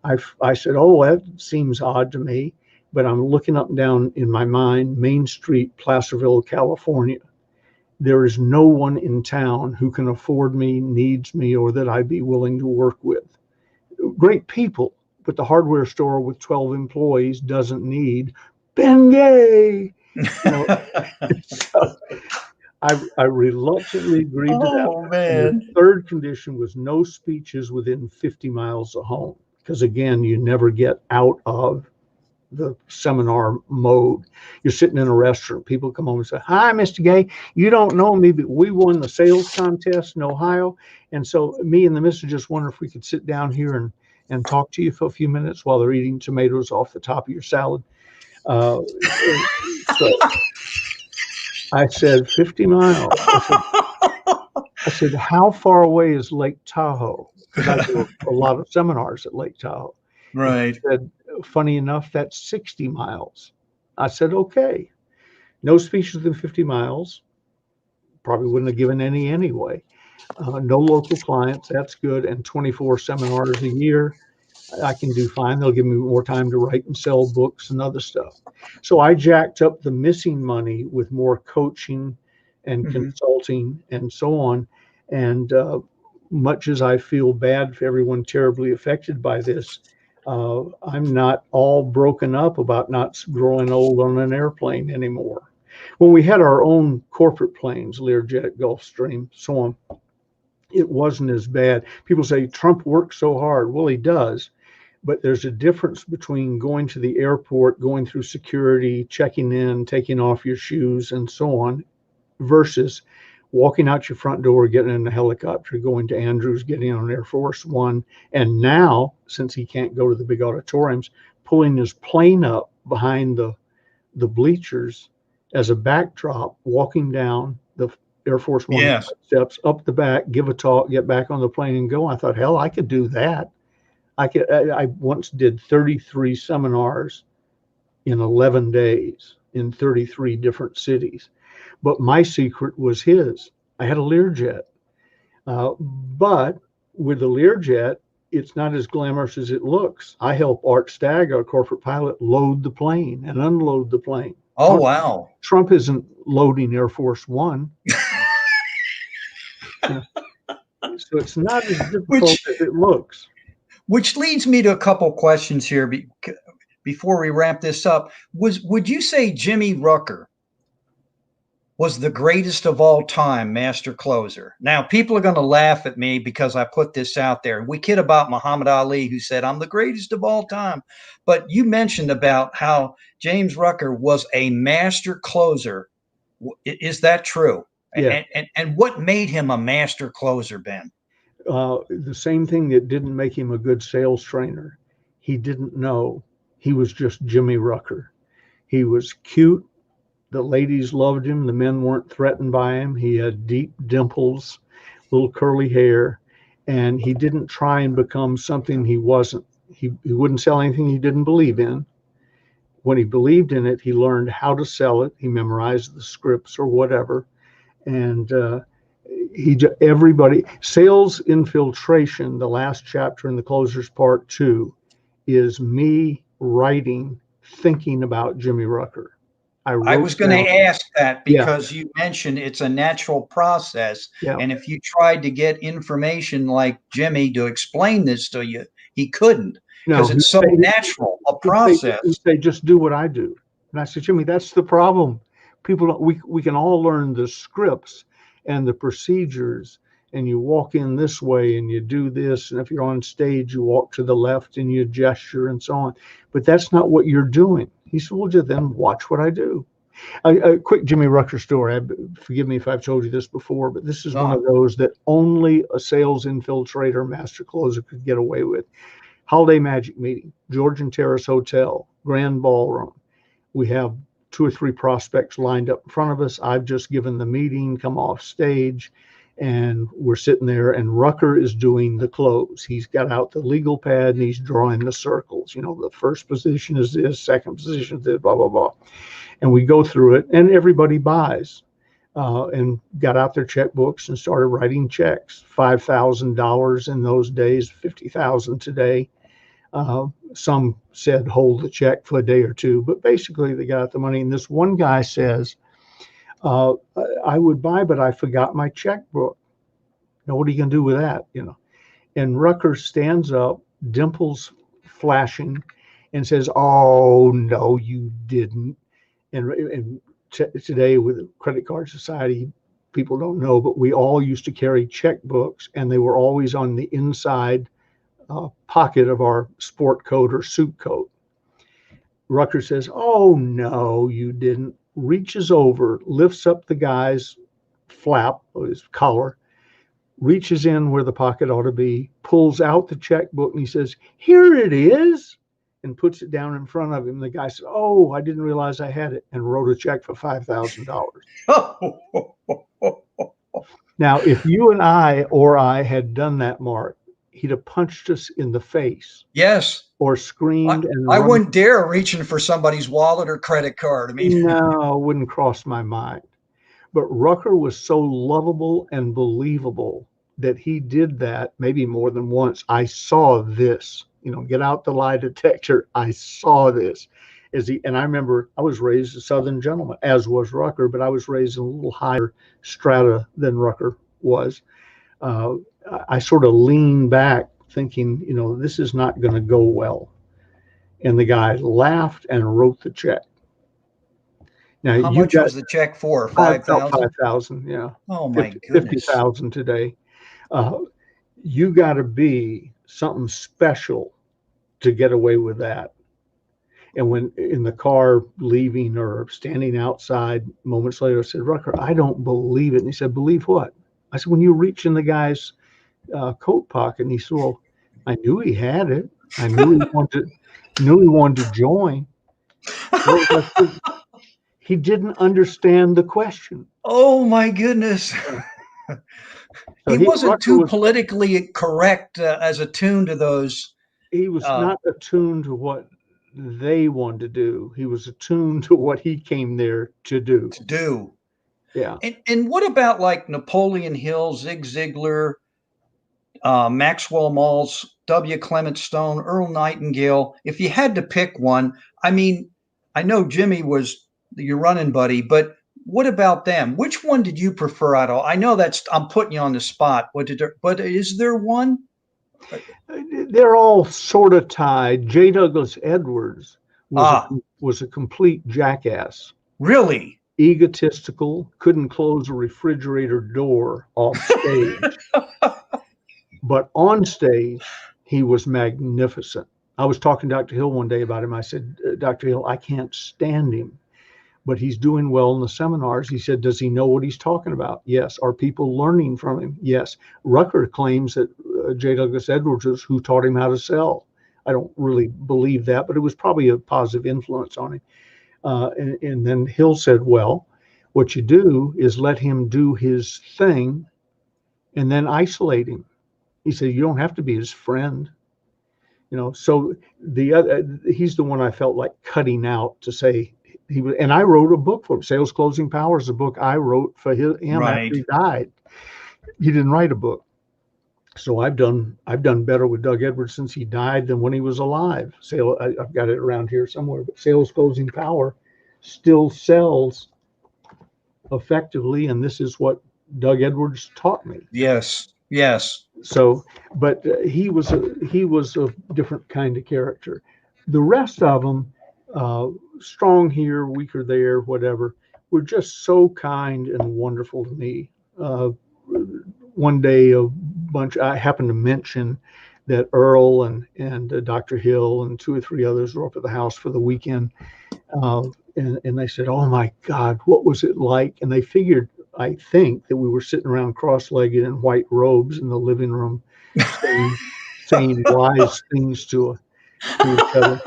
I said, oh, that seems odd to me, but I'm looking up and down in my mind, Main Street, Placerville, California. There is no one in town who can afford me, needs me, or that I'd be willing to work with. Great people, but the hardware store with 12 employees doesn't need Bengay. So I reluctantly agreed to that. Oh, man. And the third condition was no speeches within 50 miles of home, because again, you never get out of the seminar mode. You're sitting in a restaurant, people come home and say, hi, Mr. Gay, you don't know me, but we won the sales contest in Ohio. And so me and the mister just wonder if we could sit down here and talk to you for a few minutes while they're eating tomatoes off the top of your salad. So I said, 50 miles. I said, how far away is Lake Tahoe? Because I do a lot of seminars at Lake Tahoe. Right. He said, funny enough, that's 60 miles. I said, okay. No speeches within 50 miles. Probably wouldn't have given any anyway. No local clients. That's good. And 24 seminars a year. I can do fine. They'll give me more time to write and sell books and other stuff. So I jacked up the missing money with more coaching and consulting and so on. And much as I feel bad for everyone terribly affected by this, I'm not all broken up about not growing old on an airplane anymore. When we had our own corporate planes, Learjet, Gulfstream, so on, it wasn't as bad. People say Trump works so hard. Well, he does. But there's a difference between going to the airport, going through security, checking in, taking off your shoes, and so on, versus walking out your front door, getting in a helicopter, going to Andrews, getting on Air Force One, and now, since he can't go to the big auditoriums, pulling his plane up behind the bleachers as a backdrop, walking down the Air Force One steps, up the back, give a talk, get back on the plane and go. I thought, hell, I could do that. I once did 33 seminars in 11 days in 33 different cities. But my secret was his. I had a Learjet. But with the Learjet, it's not as glamorous as it looks. I help Art Stagg, our corporate pilot, load the plane and unload the plane. Oh, wow. Trump isn't loading Air Force One. So it's not as difficult as it looks. Which leads me to a couple questions here before we wrap this up. Would you say Jimmy Rucker was the greatest of all time master closer? Now, people are going to laugh at me because I put this out there. We kid about Muhammad Ali, who said, I'm the greatest of all time. But you mentioned about how James Rucker was a master closer. Is that true? Yeah. And what made him a master closer, Ben? The same thing that didn't make him a good sales trainer. He didn't know. He was just Jimmy Rucker. He was cute. The ladies loved him. The men weren't threatened by him. He had deep dimples, little curly hair, and he didn't try and become something he wasn't. He wouldn't sell anything he didn't believe in. When he believed in it, he learned how to sell it. He memorized the scripts or whatever. And Everybody, sales infiltration, the last chapter in the Closers Part 2, is me writing, thinking about Jimmy Rucker. I I wrote was going down, to ask that yeah, because you mentioned it's a natural process. yeah. And if you tried to get information like Jimmy to explain this to you, he couldn't No, because it's so natural, a he'd process. say, just do what I do. And I said, Jimmy, that's the problem. People don't, we can all learn the scripts and the procedures, and you walk in this way and you do this. And if you're on stage, you walk to the left and you gesture and so on. But that's not what you're doing. He said, well, just then watch what I do. A quick Jimmy Rucker story. Forgive me if I've told you this before, but this is one of those that only a sales infiltrator, master closer could get away with. Holiday Magic Meeting, Georgian Terrace Hotel, Grand Ballroom. We have 2 or 3 prospects lined up in front of us. I've just given the meeting, come off stage, and we're sitting there, and Rucker is doing the close. He's got out the legal pad and he's drawing the circles. You know, the first position is this, second position is this, blah, blah, blah. And we go through it, and everybody buys. And got out their checkbooks and started writing checks. $5,000 in those days, 50,000 today. Some said hold the check for a day or two, but basically they got the money. And this one guy says, I would buy, but I forgot my checkbook. Now, what are you going to do with that? You know, and Rucker stands up, dimples flashing, and says, oh, no, you didn't. And today with Credit Card Society, people don't know, but we all used to carry checkbooks, and they were always on the inside pocket of our sport coat or suit coat. Rucker says, oh, no, you didn't. Reaches over, lifts up the guy's flap, or his collar, reaches in where the pocket ought to be, pulls out the checkbook, and he says, here it is, and puts it down in front of him. The guy said, oh, I didn't realize I had it, and wrote a check for $5,000. Now, if you and I had done that, Mark, he'd have punched us in the face. Yes. Or screamed and I wouldn't dare reaching for somebody's wallet or credit card. I mean, no, it wouldn't cross my mind. But Rucker was so lovable and believable that he did that maybe more than once. I saw this, you know, get out the lie detector. I saw this. And I remember I was raised a Southern gentleman, as was Rucker, but I was raised in a little higher strata than Rucker was. I sort of leaned back thinking, you know, this is not going to go well. And the guy laughed and wrote the check. Now, how much was the check for? 5,000? 5,000, yeah. Oh, my goodness. 50,000 today. You got to be something special to get away with that. And when in the car leaving or standing outside moments later, I said, Rucker, I don't believe it. And he said, believe what? I said, when you reach in the guy's coat pocket, and he said, well, I knew he had it. I knew he wanted to join. He didn't understand the question. Oh my goodness. So he wasn't too politically correct as attuned to those. He was not attuned to what they wanted to do. He was attuned to what he came there to do. Yeah. And what about like Napoleon Hill, Zig Ziglar, Maxwell Maltz, W. Clement Stone, Earl Nightingale? If you had to pick one, I mean, I know Jimmy was your running buddy, but what about them? Which one did you prefer out of all? I know I'm putting you on the spot. But is there one? They're all sort of tied. J. Douglas Edwards was a complete jackass. Really? Egotistical, couldn't close a refrigerator door off stage. But on stage, he was magnificent. I was talking to Dr. Hill one day about him. I said, Dr. Hill, I can't stand him, but he's doing well in the seminars. He said, does he know what he's talking about? Yes. Are people learning from him? Yes. Rucker claims that J. Douglas Edwards is who taught him how to sell. I don't really believe that, but it was probably a positive influence on him. And then Hill said, well, what you do is let him do his thing and then isolate him. He said, you don't have to be his friend. You know, so he's the one I felt like cutting out to say he was, and I wrote a book for him. Sales Closing Power is a book I wrote for him after he died. He didn't write a book. So I've done better with Doug Edwards since he died than when he was alive. I've got it around here somewhere, but Sales Closing Power still sells effectively, and this is what Doug Edwards taught me. Yes. Yes. So, but he was a different kind of character. The rest of them, uh, strong here, weaker there, whatever, were just so kind and wonderful to me. Uh, One day, I happened to mention that Earl and Dr. Hill and two or three others were up at the house for the weekend, uh, and they said, "Oh my God, what was it like?" And they figured, I think, that we were sitting around cross-legged in white robes in the living room, saying wise things to each other.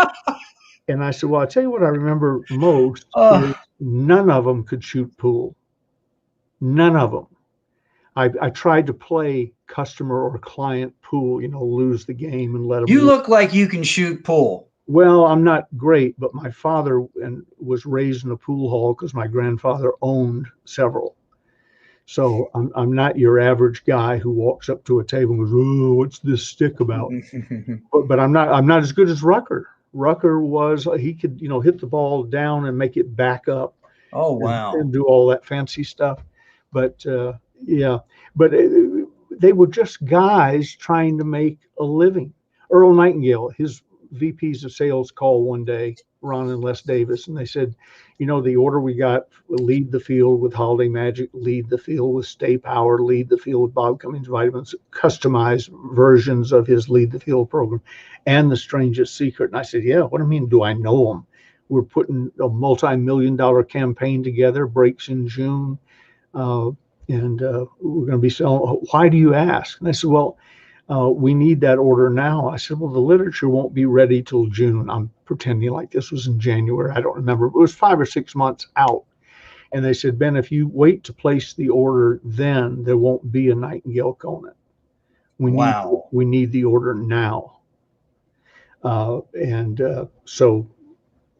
And I said, "Well, I tell you what I remember most is Oh, none of them could shoot pool. None of them. I tried to play customer or client pool, lose the game and let them you win. look like you can shoot pool. Well, I'm not great, but my father was raised in a pool hall because my grandfather owned several. So I'm not your average guy who walks up to a table and goes, "Oh, what's this stick about?" But I'm not as good as Rucker. Rucker was he could hit the ball down and make it back up Oh, and wow. do all that fancy stuff. But yeah, but they were just guys trying to make a living. Earl Nightingale, his VPs of sales called one day, Ron and Les Davis, and they said, the order we got, lead the field with Holiday Magic, lead the field with Stay Power, lead the field with Bob Cummings Vitamins, customized versions of his lead the field program, and the Strangest Secret. And I said, yeah, what do you mean? Do I know them? We're putting a multi-million-dollar campaign together, breaks in June, uh, and we're going to be selling. Why do you ask? And I said, well, we need that order now. I said, well, the literature won't be ready till June. I'm pretending like this was in January. I don't remember. It was 5 or 6 months out. And they said, Ben, if you wait to place the order, then there won't be a Nightingale Conant. We need Wow. we need the order now. And so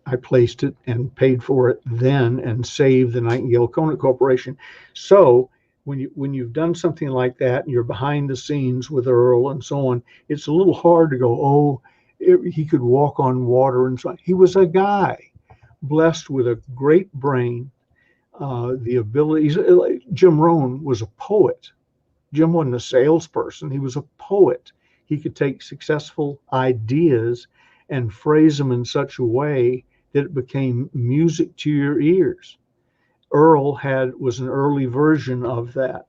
I placed it and paid for it then and saved the Nightingale Conant Corporation. So when you've done something like that and you're behind the scenes with Earl and so on, it's a little hard to go, oh, he could walk on water and so on. He was a guy blessed with a great brain, the abilities. Jim Rohn was a poet. Jim wasn't a salesperson. He was a poet. He could take successful ideas and phrase them in such a way that it became music to your ears. Earl was an early version of that,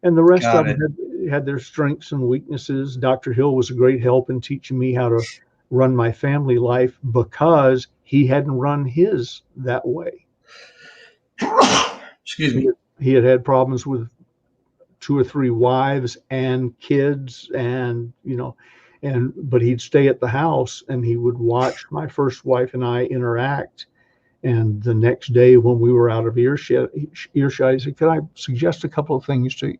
and the rest of Got them it. had their strengths and weaknesses. Dr. Hill was a great help in teaching me how to run my family life because he hadn't run his that way. Excuse He me. had, he had had problems with two or three wives and kids, but he'd stay at the house and he would watch my first wife and I interact. And the next day when we were out of earshot, he said, could I suggest a couple of things to you?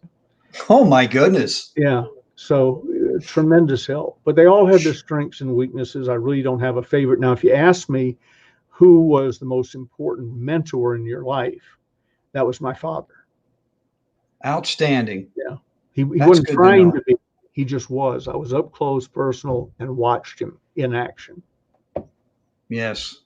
Oh, my goodness. Yeah. So tremendous help, but they all had their strengths and weaknesses. I really don't have a favorite. Now, if you ask me who was the most important mentor in your life, that was my father. Outstanding. Yeah. He That's wasn't good to trying to know. be, he just was. I was up close, personal, and watched him in action. Yes.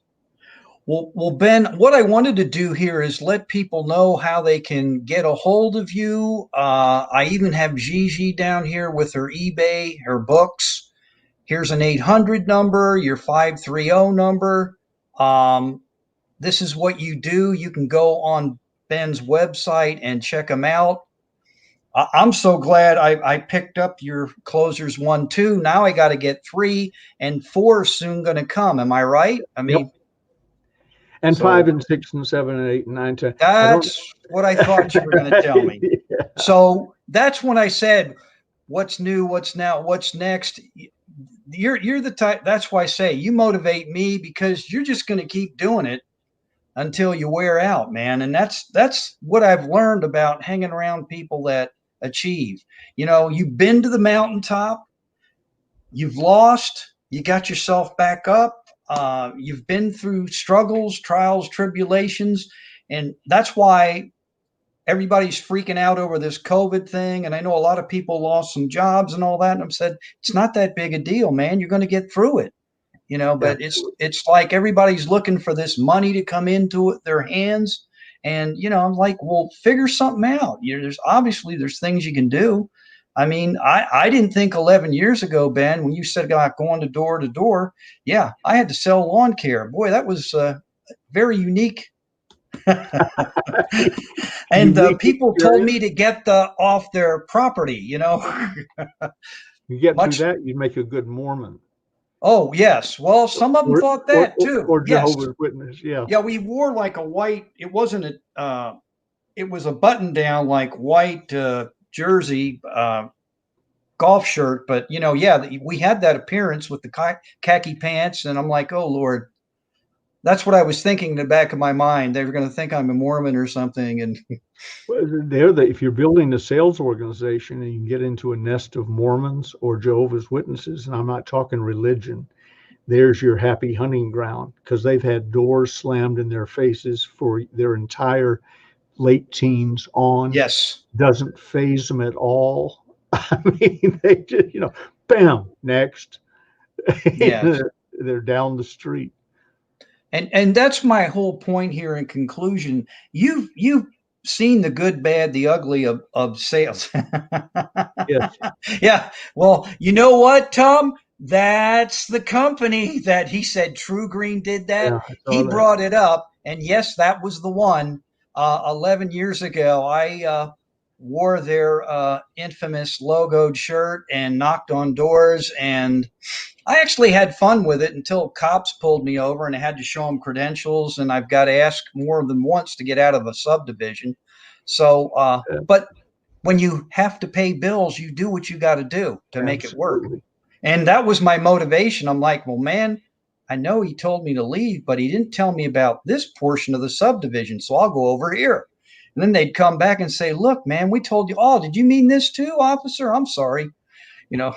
Well, Ben, what I wanted to do here is let people know how they can get a hold of you. I even have Gigi down here with her eBay, her books. Here's an 800 number, your 530 number. Um, this is what you do. You can go on Ben's website and check them out. I'm so glad I picked up your closers 1, 2. Now I got to get 3 and 4 soon going to come. Am I right? I Yep. mean, And five so and six and seven and eight and nine, 10. I don't. that's what I thought you were going to tell me. Yeah. So that's when I said, "What's new? What's now? What's next?" You're the type. That's why I say you motivate me because you're just going to keep doing it until you wear out, man. And that's what I've learned about hanging around people that achieve. You've been to the mountaintop, you've lost, you got yourself back up. You've been through struggles, trials, tribulations, and that's why everybody's freaking out over this COVID thing. And I know a lot of people lost some jobs and all that. And I've said, it's not that big a deal, man. You're going to get through it, but Absolutely. it's like everybody's looking for this money to come into their hands. And, I'm like, well, figure something out. There's things you can do. I mean, I didn't think 11 years ago, Ben, when you said about going to door, yeah, I had to sell lawn care. Boy, that was very unique. And Unique people told experience. me to get off their property. You get through Much. that, you'd make a good Mormon Oh, yes. Well, some of them or thought or that too. or Yes. Jehovah's Witness. Yeah. Yeah, we wore like a white. It wasn't a. It was a button down like white jersey golf shirt, but yeah, we had that appearance with the khaki pants, and I'm like, oh Lord, that's what I was thinking in the back of my mind. They were going to think I'm a Mormon or something, and Well, if you're building a sales organization and you can get into a nest of Mormons or Jehovah's Witnesses, and I'm not talking religion, there's your happy hunting ground because they've had doors slammed in their faces for their entire late teens on. yes, Doesn't phase them at all. I mean, they just, bam, next. yes. They're down the street. And that's my whole point here in conclusion. You've seen the good, bad, the ugly of sales. Yes. Yeah. Well, you know what, Tom? That's the company that he said True Green did that. Yeah, I He saw that. brought it up. And yes, that was the one. 11 years ago, I wore their infamous logoed shirt and knocked on doors. And I actually had fun with it until cops pulled me over and I had to show them credentials. And I've got to ask more than once to get out of a subdivision. So, Yeah, but when you have to pay bills, you do what you got to do to make it work. absolutely. And that was my motivation. I'm like, well, man, I know he told me to leave, but he didn't tell me about this portion of the subdivision. So I'll go over here. And then they'd come back and say, look, man, we told you. Oh, did you mean this too, officer? I'm sorry. You know,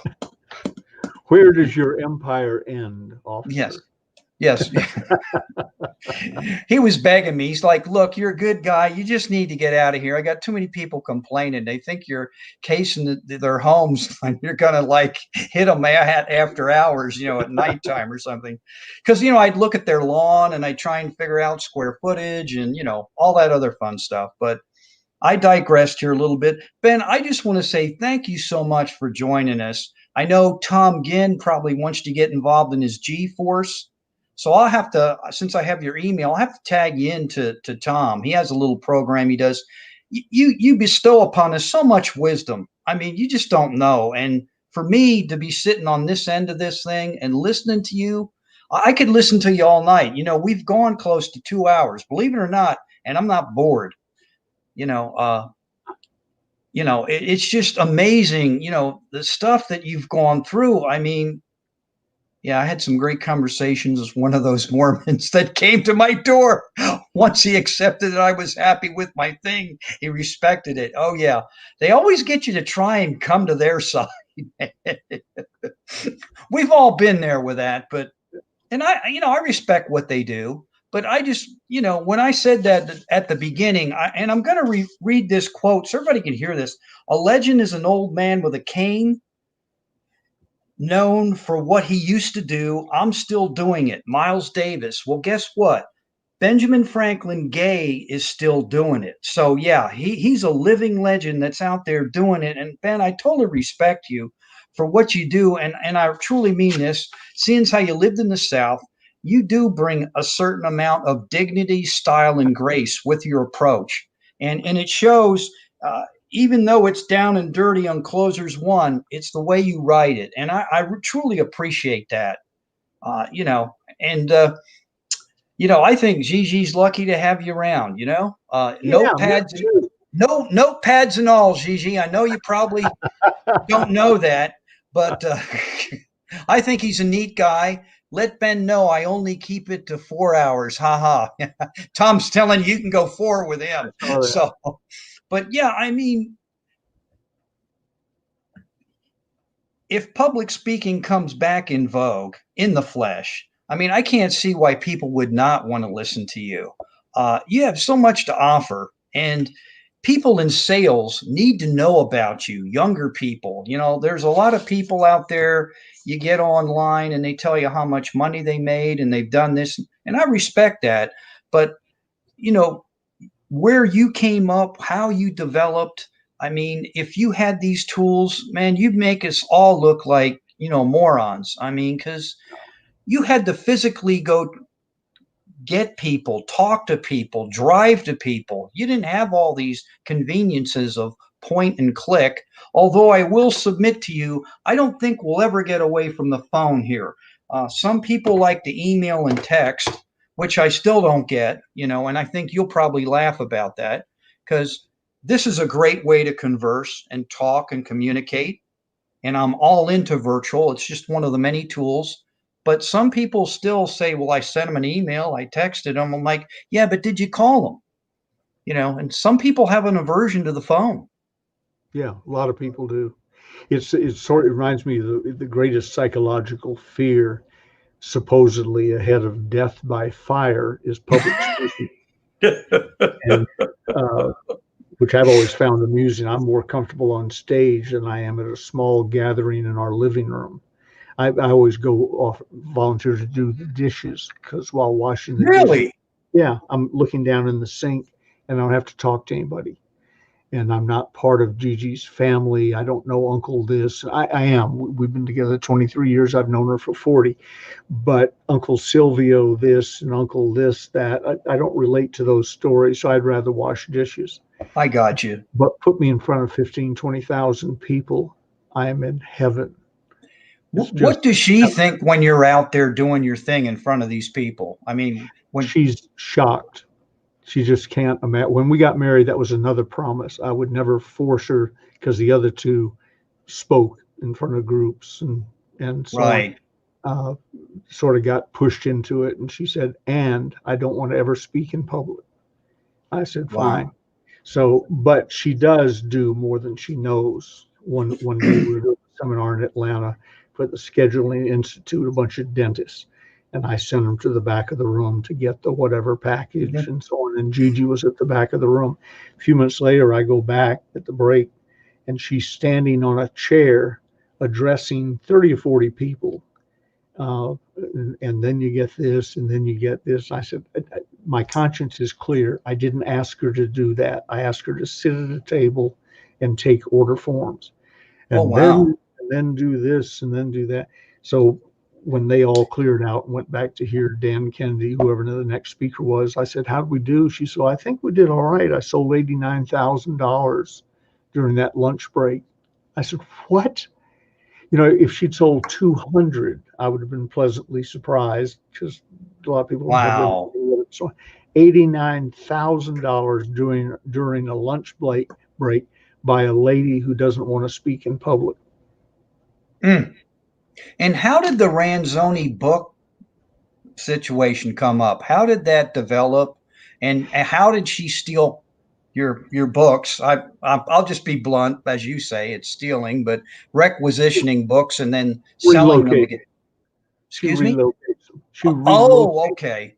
Where does your empire end, yes, officer? yes. He was begging me. He's like, look, you're a good guy. You just need to get out of here. I got too many people complaining. They think you're casing their homes and you're going to like hit them after hours, at nighttime or something. Because, I'd look at their lawn and I'd try and figure out square footage and, all that other fun stuff. But I digressed here a little bit. Ben, I just want to say thank you so much for joining us. I know Tom Ginn probably wants to get involved in his G Force. So I'll have to, since I have your email, I'll have to tag you in to Tom. He has a little program he does. You bestow upon us so much wisdom. I mean, you just don't know. And for me to be sitting on this end of this thing and listening to you, I could listen to you all night. We've gone close to 2 hours, believe it or not, and I'm not bored you know uh it's just amazing, the stuff that you've gone through. I mean, yeah, I had some great conversations with one of those Mormons that came to my door. Once he accepted that I was happy with my thing, he respected it. Oh yeah, they always get you to try and come to their side. We've all been there with that, but and I respect what they do, but I just, when I said that at the beginning, and I'm going to read this quote so everybody can hear this. A legend is an old man with a cane known for what he used to do. I'm still doing it. Miles Davis. Well, guess what? Benjamin Franklin Gay is still doing it. So yeah, he's a living legend that's out there doing it. And Ben, I totally respect you for what you do. And I truly mean this, seeing how you lived in the South, you do bring a certain amount of dignity, style, and grace with your approach. And it shows, even though it's down and dirty on Closers One, it's the way you write it. And I truly appreciate that. And I think Gigi's lucky to have you around, Yeah, me notepads and too. no notepads and all, Gigi. I know you probably don't know that, but I think he's a neat guy. Let Ben know I only keep it to 4 hours. Ha ha. Tom's telling you can go 4 with him. Saw that. So, but yeah, I mean, if public speaking comes back in vogue in the flesh, I mean, I can't see why people would not want to listen to you. You have so much to offer, and people in sales need to know about you, younger people. There's a lot of people out there, you get online and they tell you how much money they made and they've done this. And I respect that. But, you know, where you came up, how you developed, I mean, if you had these tools, man, you'd make us all look like, morons. I mean, because you had to physically go get people, talk to people, drive to people. You didn't have all these conveniences of point and click. Although I will submit to you, I don't think we'll ever get away from the phone here. Some people like to email and text, which I still don't get, and I think you'll probably laugh about that because this is a great way to converse and talk and communicate. And I'm all into virtual. It's just one of the many tools. But some people still say, well, I sent them an email, I texted them. I'm like, yeah, but did you call them? And some people have an aversion to the phone. Yeah, a lot of people do. It reminds me of the greatest psychological fear, supposedly ahead of death by fire, is public speaking, and which I've always found amusing. I'm more comfortable on stage than I am at a small gathering in our living room. I always go off volunteer to do the dishes because while washing the dishes, Really? yeah, I'm looking down in the sink and I don't have to talk to anybody. And I'm not part of Gigi's family. I don't know Uncle this. I am. We've been together 23 years. I've known her for 40. But Uncle Silvio this and Uncle this, that, I don't relate to those stories. So I'd rather wash dishes. I got you. But put me in front of 15, 20,000 people, I am in heaven. It's just, What does she think when you're out there doing your thing in front of these people? I mean, when she's shocked. She just can't imagine. When we got married, that was another promise. I would never force her because the other two spoke in front of groups and so on. right. Sort of got pushed into it. And she said, and I don't want to ever speak in public. I said, fine. Wow. So, but she does do more than she knows. One day we were doing a seminar in Atlanta for the Scheduling Institute, a bunch of dentists. And I sent them to the back of the room to get the whatever package and so on. And Gigi was at the back of the room. A few minutes later, I go back at the break and she's standing on a chair addressing 30 or 40 people. And then you get this, and then you get this. I said, my conscience is clear. I didn't ask her to do that. I asked her to sit at a table and take order forms, Oh, and wow. then do this, and then do that. So when they all cleared out and went back to hear Dan Kennedy, whoever the next speaker was, I said, "How did we do?" She said, "I think we did all right. I sold $89,000 during that lunch break." I said, "What?" If she'd sold 200, I would have been pleasantly surprised because a lot of people don't have Wow. living. So $89,000 during a lunch break by a lady who doesn't want to speak in public. Mm. And how did the Ranzoni book situation come up? How did that develop? And how did she steal your books? I'll just be blunt, as you say, it's stealing, but requisitioning books and then selling them Relocate. again. She Excuse me? relocates them. She Oh, relocates, okay.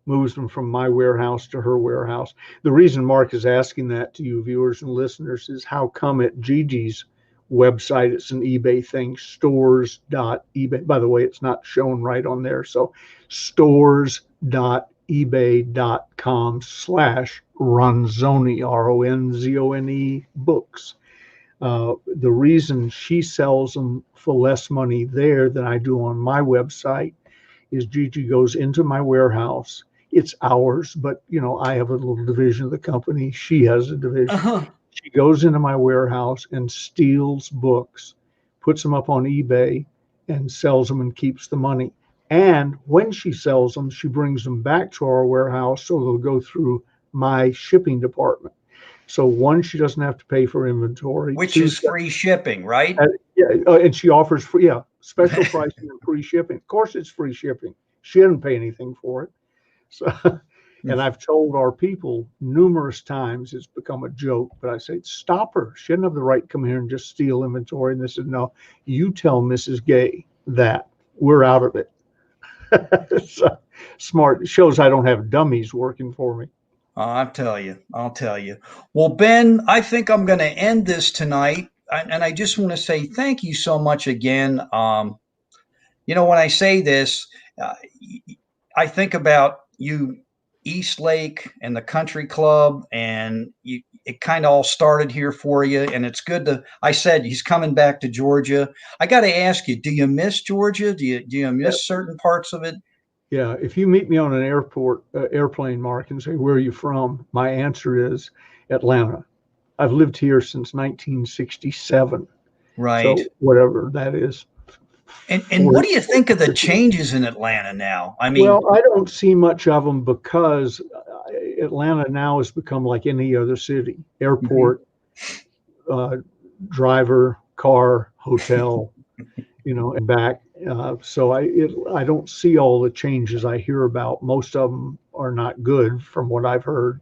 moves them from my warehouse to her warehouse. The reason Mark is asking that to you viewers and listeners is how come at Gigi's website, it's an eBay thing, stores.ebay. By the way, it's not shown right on there. So stores.ebay.com/Ronzoni, Ronzone books. The reason she sells them for less money there than I do on my website is Gigi goes into my warehouse. It's ours, but I have a little division of the company. She has a division. Uh-huh. She goes into my warehouse and steals books, puts them up on eBay, and sells them and keeps the money. And when she sells them, she brings them back to our warehouse so they'll go through my shipping department. So one, she doesn't have to pay for inventory. Which Two, is free shipping, right? yeah, and she offers free, yeah, special pricing and free shipping. Of course, it's free shipping. She didn't pay anything for it. So, and I've told our people numerous times, it's become a joke, but I say, stop her. She doesn't have the right to come here and just steal inventory. And they said, no, you tell Mrs. Gay that we're out of it. So, smart. It shows I don't have dummies working for me. I'll tell you. I'll tell you. Well, Ben, I think I'm going to end this tonight. And I just want to say thank you so much again. When I say this, uh, I think about you, East Lake, and the country club, and it kind of all started here for you. And it's good to. I said he's coming back to Georgia. I got to ask you, do you miss Georgia? Do you miss certain parts of it? Yeah, if you meet me on an airplane, Mark, and say, "Where are you from?" My answer is Atlanta. I've lived here since 1967. Right. So whatever that is, And what 40, do you think of the 40 years. changes in Atlanta now? I mean, Well, I don't see much of them because Atlanta now has become like any other city: mhm. airport, uh, driver, car, hotel, and back. I don't see all the changes I hear about. Most of them are not good, from what I've heard.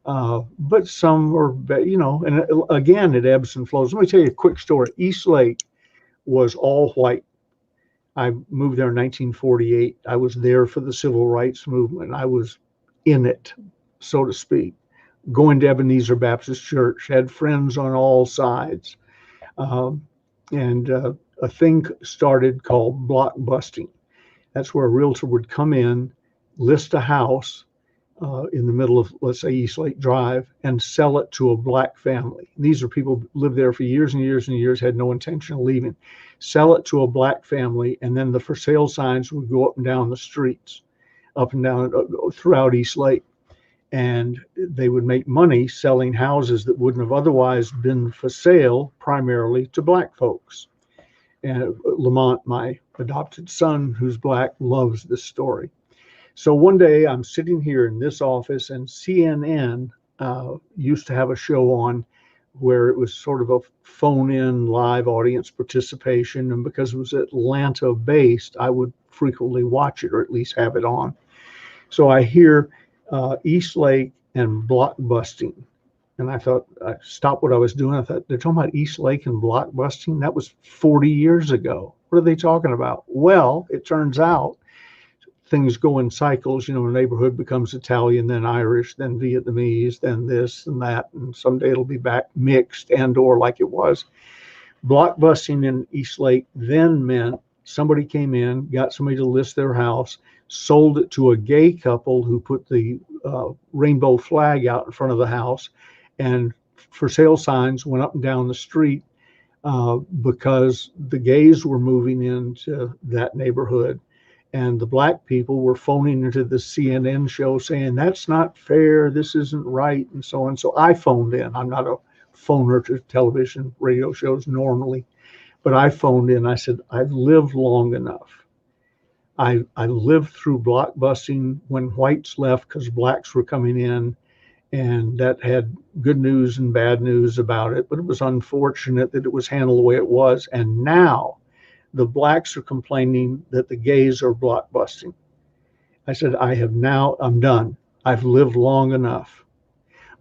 But some are, and again, it ebbs and flows. Let me tell you a quick story. East Lake was all white. I moved there in 1948. I was there for the civil rights movement. I was in it, so to speak, going to Ebenezer Baptist Church, had friends on all sides. Um, and A thing started called block busting. That's where a realtor would come in, list a house in the middle of, let's say, East Lake Drive, and sell it to a black family. These are people who lived there for years and years and years, had no intention of leaving. Sell it to a black family, and then the for sale signs would go up and down the streets, up and down throughout East Lake. And they would make money selling houses that wouldn't have otherwise been for sale, primarily to black folks. And Lamont, my adopted son, who's black, loves this story. So one day I'm sitting here in this office, and CNN used to have a show on where it was sort of a phone in live audience participation. And because it was Atlanta based, I would frequently watch it, or at least have it on. So I hear East Lake and block busting. And I thought, I stopped what I was doing. I thought, they're talking about East Lake and block busting? That was 40 years ago. What are they talking about? Well, it turns out things go in cycles. A neighborhood becomes Italian, then Irish, then Vietnamese, then this and that. And someday it'll be back mixed and or like it was. Block busting in East Lake then meant somebody came in, got somebody to list their house, sold it to a gay couple who put the rainbow flag out in front of the house, and for sale signs went up and down the street because the gays were moving into that neighborhood. And the black people were phoning into the CNN show saying, that's not fair, this isn't right, and so on. So I phoned in. I'm not a phoner to television, radio shows normally, but I phoned in. I said, I've lived long enough. I lived through block busting when whites left because blacks were coming in, and that had good news and bad news about it. But it was unfortunate that it was handled the way it was. And now the blacks are complaining that the gays are block busting. I said, I'm done. I've lived long enough.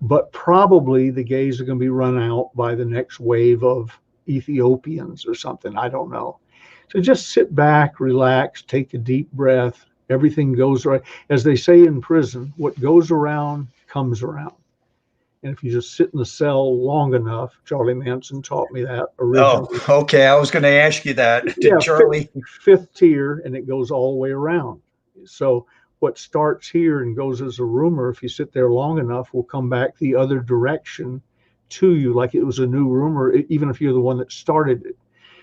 But probably the gays are going to be run out by the next wave of Ethiopians or something. I don't know. So just sit back, relax, take a deep breath. Everything goes right. As they say in prison, what goes around comes around. And if you just sit in the cell long enough, Charlie Manson taught me that Oh, originally. okay. I was going to ask you that. Did Yeah, Charlie? fifth tier, and it goes all the way around. So what starts here and goes as a rumor, if you sit there long enough, will come back the other direction to you like it was a new rumor, even if you're the one that started it.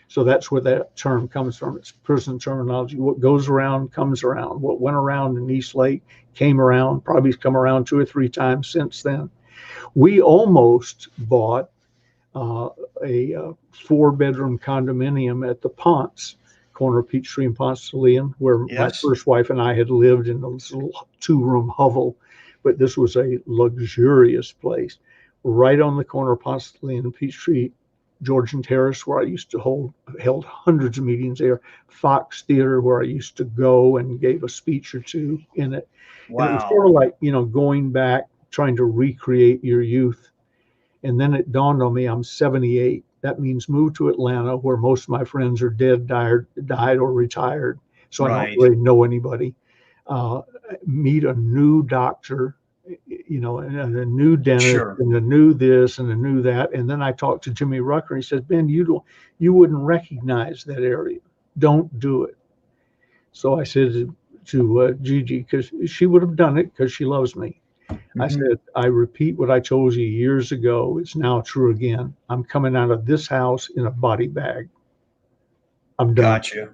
So that's where that term comes from. It's prison terminology. What goes around comes around. What went around in East Lake came around, probably come around 2 or 3 times since then. We almost bought uh, a 4-bedroom condominium at the Ponce, corner of Peachtree and Ponce de Leon, where my Yes. first wife and I had lived in this little 2-room hovel. But this was a luxurious place right on the corner of Ponce de Leon and Peachtree, Georgian Terrace, where I used to held hundreds of meetings there, Fox Theater, where I used to go and gave a speech or two in it. And it was Wow. sort of like, going back, trying to recreate your youth. And then it dawned on me, I'm 78. That means move to Atlanta, where most of my friends are dead, died or retired. So I don't Right. really know anybody. Uh, Meet a new doctor, and a new dentist Sure. and a new this and a new that. And then I talked to Jimmy Rucker, and he says, Ben, you wouldn't recognize that area. Don't do it. So I said to Gigi, because she would have done it because she loves me. I Hmm. said, I repeat what I told you years ago. It's now true again. I'm coming out of this house in a body bag. I'm done. Gotcha.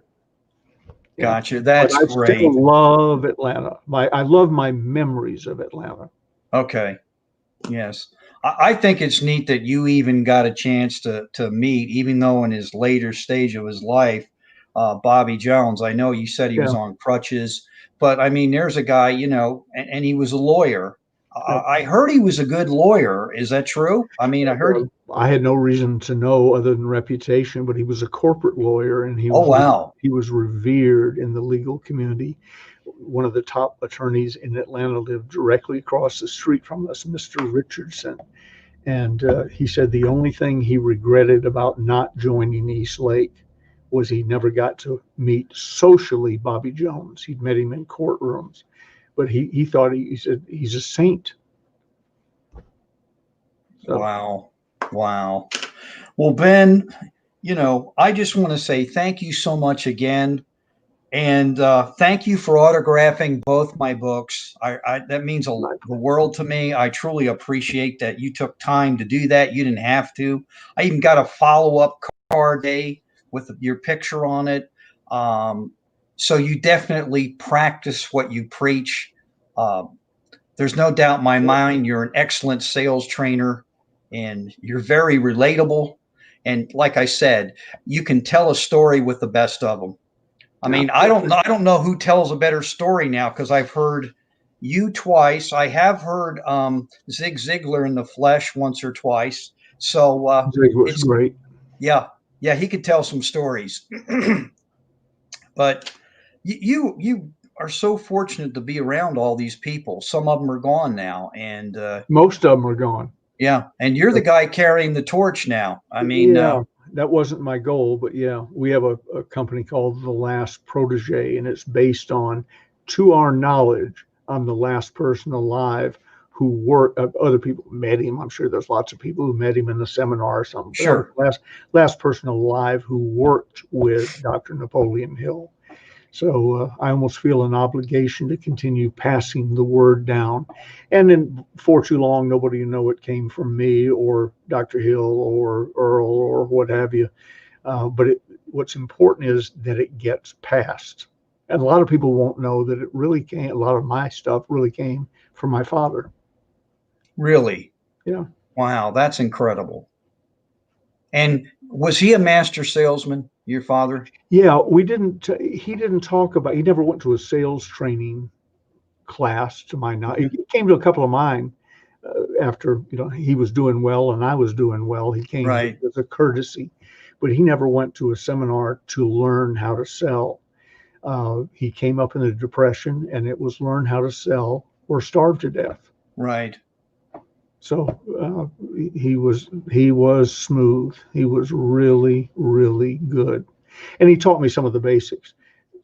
Yeah. Gotcha. But That's I great. still love Atlanta. I love my memories of Atlanta. Okay. Yes. I think it's neat that you even got a chance to meet, even though in his later stage of his life, Bobby Jones. I know you said he was Yeah. on crutches, but I mean, there's a guy, and he was a lawyer. Yeah. I heard he was a good lawyer. Is that true? I mean, I heard. I had no reason to know other than reputation, but he was a corporate lawyer and Oh, wow. he was revered in the legal community. One of the top attorneys in Atlanta lived directly across the street from us, Mr. Richardson. And he said the only thing he regretted about not joining East Lake was he never got to meet socially Bobby Jones. He'd met him in courtrooms, but he thought he said he's a saint. So Wow. Wow. Well, Ben, I just want to say thank you so much again. And thank you for autographing both my books. That means the world to me. I truly appreciate that you took time to do that. You didn't have to. I even got a follow-up card day with your picture on it. Um, so you definitely practice what you preach. Um, there's no doubt in my mind you're an excellent sales trainer, and you're very relatable. And like I said, you can tell a story with the best of them. I yeah, mean, I don't know who tells a better story now, because I've heard you twice. I have heard Zig Ziglar in the flesh once or twice. So Zig was it's great. yeah, yeah, he could tell some stories. But you are so fortunate to be around all these people. Some of them are gone now, and Most of them are gone. yeah, and you're the guy carrying the torch now. I mean, Yeah, that wasn't my goal, but yeah, we have a company called The Last Protege, and it's based on, to our knowledge, I'm the last person alive who worked. Other people met him. I'm sure there's lots of people who met him in the seminar or something, but I was sure. the last person alive who worked with Dr. Napoleon Hill. So I almost feel an obligation to continue passing the word down. And then for too long, nobody will know it came from me or Dr. Hill or Earl or what have you. But what's important is that it gets passed. And a lot of people won't know that it really came, a lot of my stuff really came from my father. Really? Yeah. Wow, that's incredible. And was he a master salesman, your father? Yeah. He didn't talk about, he never went to a sales training class to my knowledge. Mhm. He came to a couple of mine after he was doing well and I was doing well. He came just Right, as a courtesy, but he never went to a seminar to learn how to sell. He came up in the Depression, and it was learn how to sell or starve to death. right. So he was smooth. He was really really good, and he taught me some of the basics.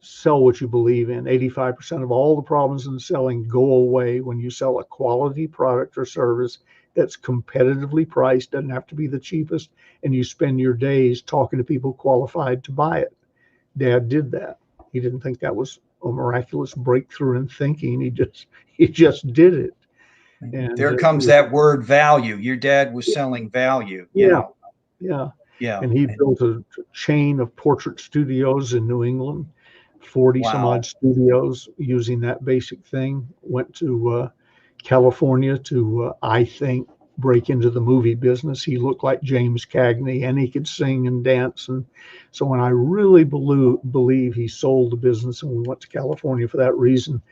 Sell what you believe in. 85% of all the problems in selling go away when you sell a quality product or service that's competitively priced, doesn't have to be the cheapest, and you spend your days talking to people qualified to buy it. Dad did that. He didn't think that was a miraculous breakthrough in thinking. He just did it. And There comes that word value. Your dad was selling value, yeah, yeah. Yeah. And he And built a chain of portrait studios in New England, 40 some odd wow. studios using that basic thing. Went to California to, I think, break into the movie business. He looked like James Cagney and he could sing and dance. And so when I really believe he sold the business and we went to California for that reason,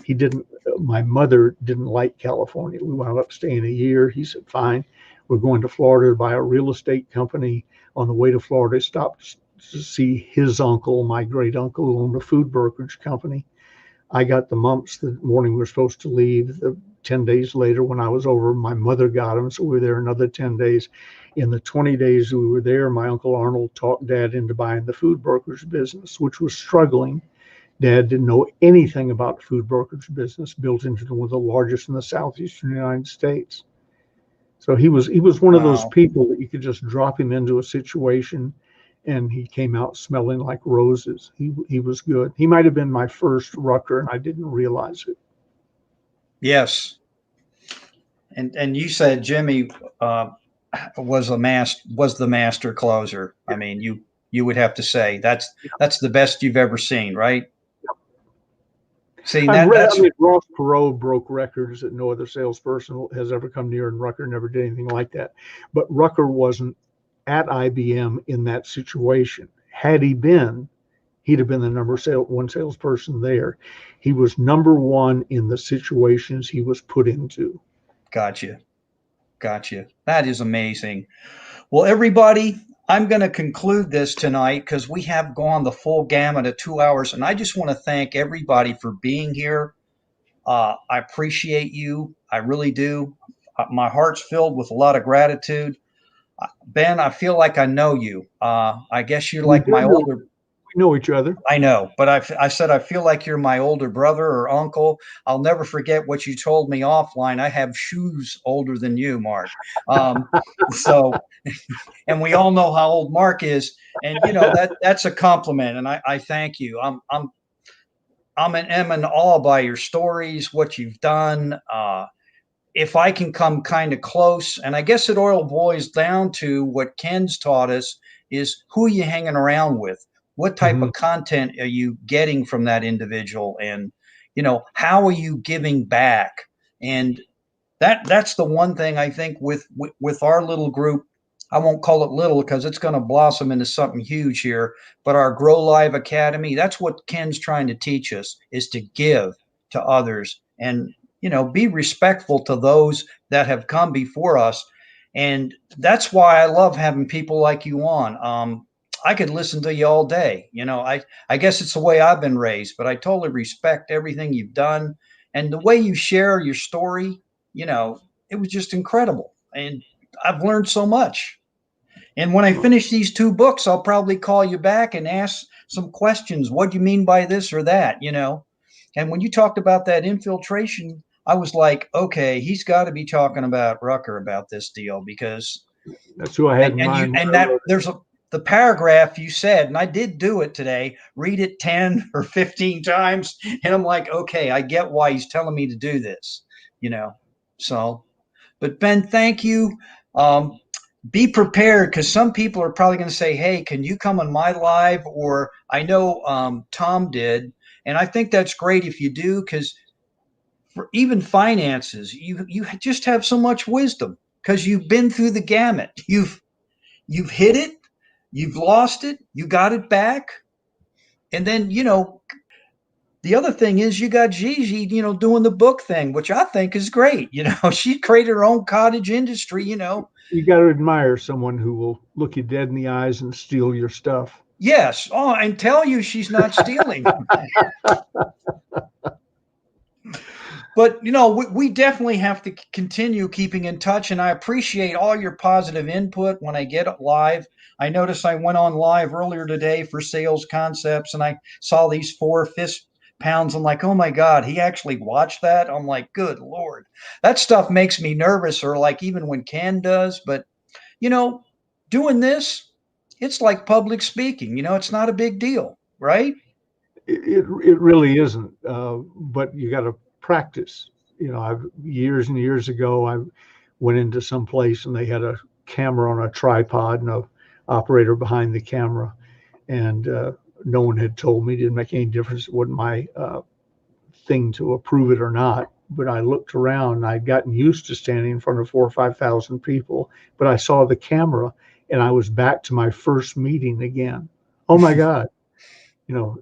he didn't, my mother didn't like California. We wound up staying a year. He said, fine, we're going to Florida to buy a real estate company. On the way to Florida, stopped to see his uncle, my great uncle, who owned a food brokerage company. I got the mumps the morning we were supposed to leave. 10 days later, when I was over, my mother got them. So we were there another 10 days. In the 20 days we were there, my Uncle Arnold talked Dad into buying the food brokerage business, which was struggling. Dad didn't know anything about the food brokerage business, built into one of the largest in the southeastern United States. So he was one of those Wow. people that you could just drop him into a situation, and he came out smelling like roses. He was good. He might have been my first rucker, and I didn't realize it. Yes. And you said Jimmy uh, was the master closer. I mean, you would have to say that's the best you've ever seen, right? Seeing I've that read. I that's mean, Ross Perot broke records that no other salesperson has ever come near, and Rucker never did anything like that. But Rucker wasn't at IBM in that situation. Had he been, he'd have been the one salesperson there. He was number one in the situations he was put into. gotcha. Gotcha. That is amazing. Well, everybody, I'm going to conclude this tonight because we have gone the full gamut of 2 hours, and I just want to thank everybody for being here. I appreciate you. I really do. My heart's filled with a lot of gratitude. Ben, I feel like I know you. I guess you're We like do my know, older. we know each other. I know, but I said I feel like you're my older brother or uncle. I'll never forget what you told me offline. I have shoes older than you, Mark. Um, so, and we all know how old Mark is, and that's a compliment, and I thank you. I'm in awe by your stories, what you've done. If I can come kind of close, and I guess it all boils down to what Ken's taught us is who are you hanging around with? What type Mhm. of content are you getting from that individual? And, how are you giving back? And that's the one thing I think with our little group. I won't call it little because it's going to blossom into something huge here. But our Grow Live Academy, that's what Ken's trying to teach us is to give to others and be respectful to those that have come before us. And that's why I love having people like you on. I could listen to you all day. I guess it's the way I've been raised, but I totally respect everything you've done and the way you share your story. you know, it was just incredible. And I've learned so much. And when I finish these two books, I'll probably call you back and ask some questions. What do you mean by this or that? And when you talked about that infiltration, I was like, okay, he's got to be talking about Rucker about this deal because That's who I had and in and you mind when and I that wrote it. there's the paragraph you said, and I did do it today, read it 10 or 15 times, and I'm like, okay, I get why he's telling me to do this, you know. So, but Ben, thank you. Um, be prepared because some people are probably going to say, hey, can you come on my live? Or I know Tom did. And I think that's great if you do because for even finances, you just have so much wisdom because you've been through the gamut. You've hit it, you've lost it, you got it back. And then, the other thing is you got Gigi, doing the book thing, which I think is great. She created her own cottage industry. You got to admire someone who will look you dead in the eyes and steal your stuff. Yes. Oh, and tell you she's not stealing. But we definitely have to continue keeping in touch, and I appreciate all your positive input when I get live. I noticed I went on live earlier today for Sales Concepts, and I saw these 4 fist pounds. I'm like, oh my God, he actually watched that. I'm like, good Lord, that stuff makes me nervous. Or like even when Ken does, but you know, doing this, it's like public speaking. It's not a big deal, right? It really isn't, but you got to practice. I've years and years ago, I went into some place and they had a camera on a tripod and a operator behind the camera, and no one had told me. It didn't make any difference. It wasn't my thing to approve it or not. But I looked around and I'd gotten used to standing in front of 4 or 5 thousand people. But I saw the camera and I was back to my first meeting again. Oh my God.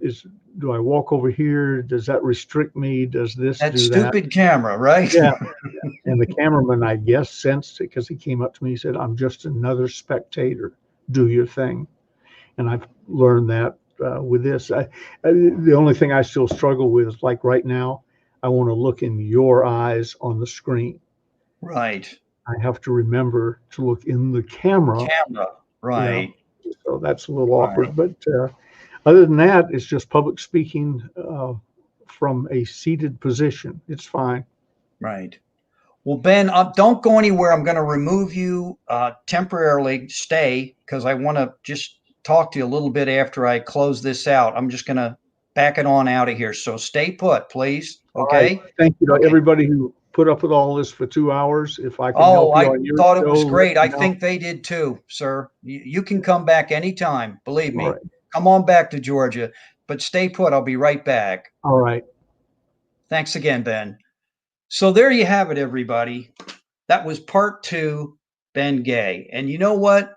Is do I walk over here? Does that restrict me? Does this That do that? stupid camera, right? Yeah. And the cameraman, I guess, sensed it because he came up to me and said, I'm just another spectator. Do your thing. And I've learned that with this. The only thing I still struggle with is like right now, I want to look in your eyes on the screen. Right. I have to remember to look in the camera, Camera. you know. Right. So that's a little Right. awkward, but Other than that, it's just public speaking from a seated position. It's fine. Right. Well, Ben, don't go anywhere. I'm going to remove you temporarily. Stay because I want to just talk to you a little bit after I close this out. I'm just going to back it on out of here. So stay put, please. All right. Okay. Thank you to Okay. everybody who put up with all this for 2 hours. If I can Oh, help you I on your thought it show, was let great. me I know. think they did too, sir. You can come back anytime. Believe All me. right. Come on back to Georgia, but stay put. I'll be right back. All right. Thanks again, Ben. So there you have it, everybody. That was part two, Ben Gay. And you know what?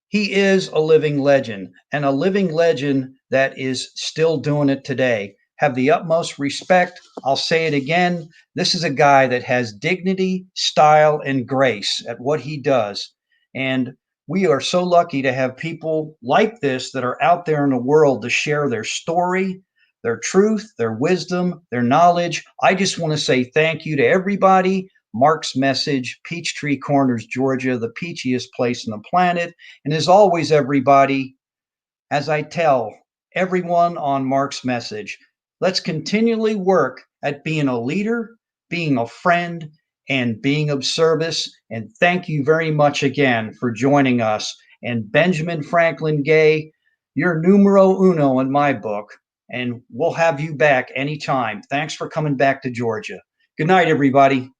He is a living legend and a living legend that is still doing it today. Have the utmost respect. I'll say it again. This is a guy that has dignity, style, and grace at what he does. And we are so lucky to have people like this that are out there in the world to share their story, their truth, their wisdom, their knowledge. I just want to say thank you to everybody. Mark's Message, Peachtree Corners, Georgia, the peachiest place on the planet. And as always, everybody, as I tell everyone on Mark's Message, let's continually work at being a leader, being a friend, and being of service. And thank you very much again for joining us. And Benjamin Franklin Gay, you're numero uno in my book. And we'll have you back anytime. Thanks for coming back to Georgia. Good night, everybody.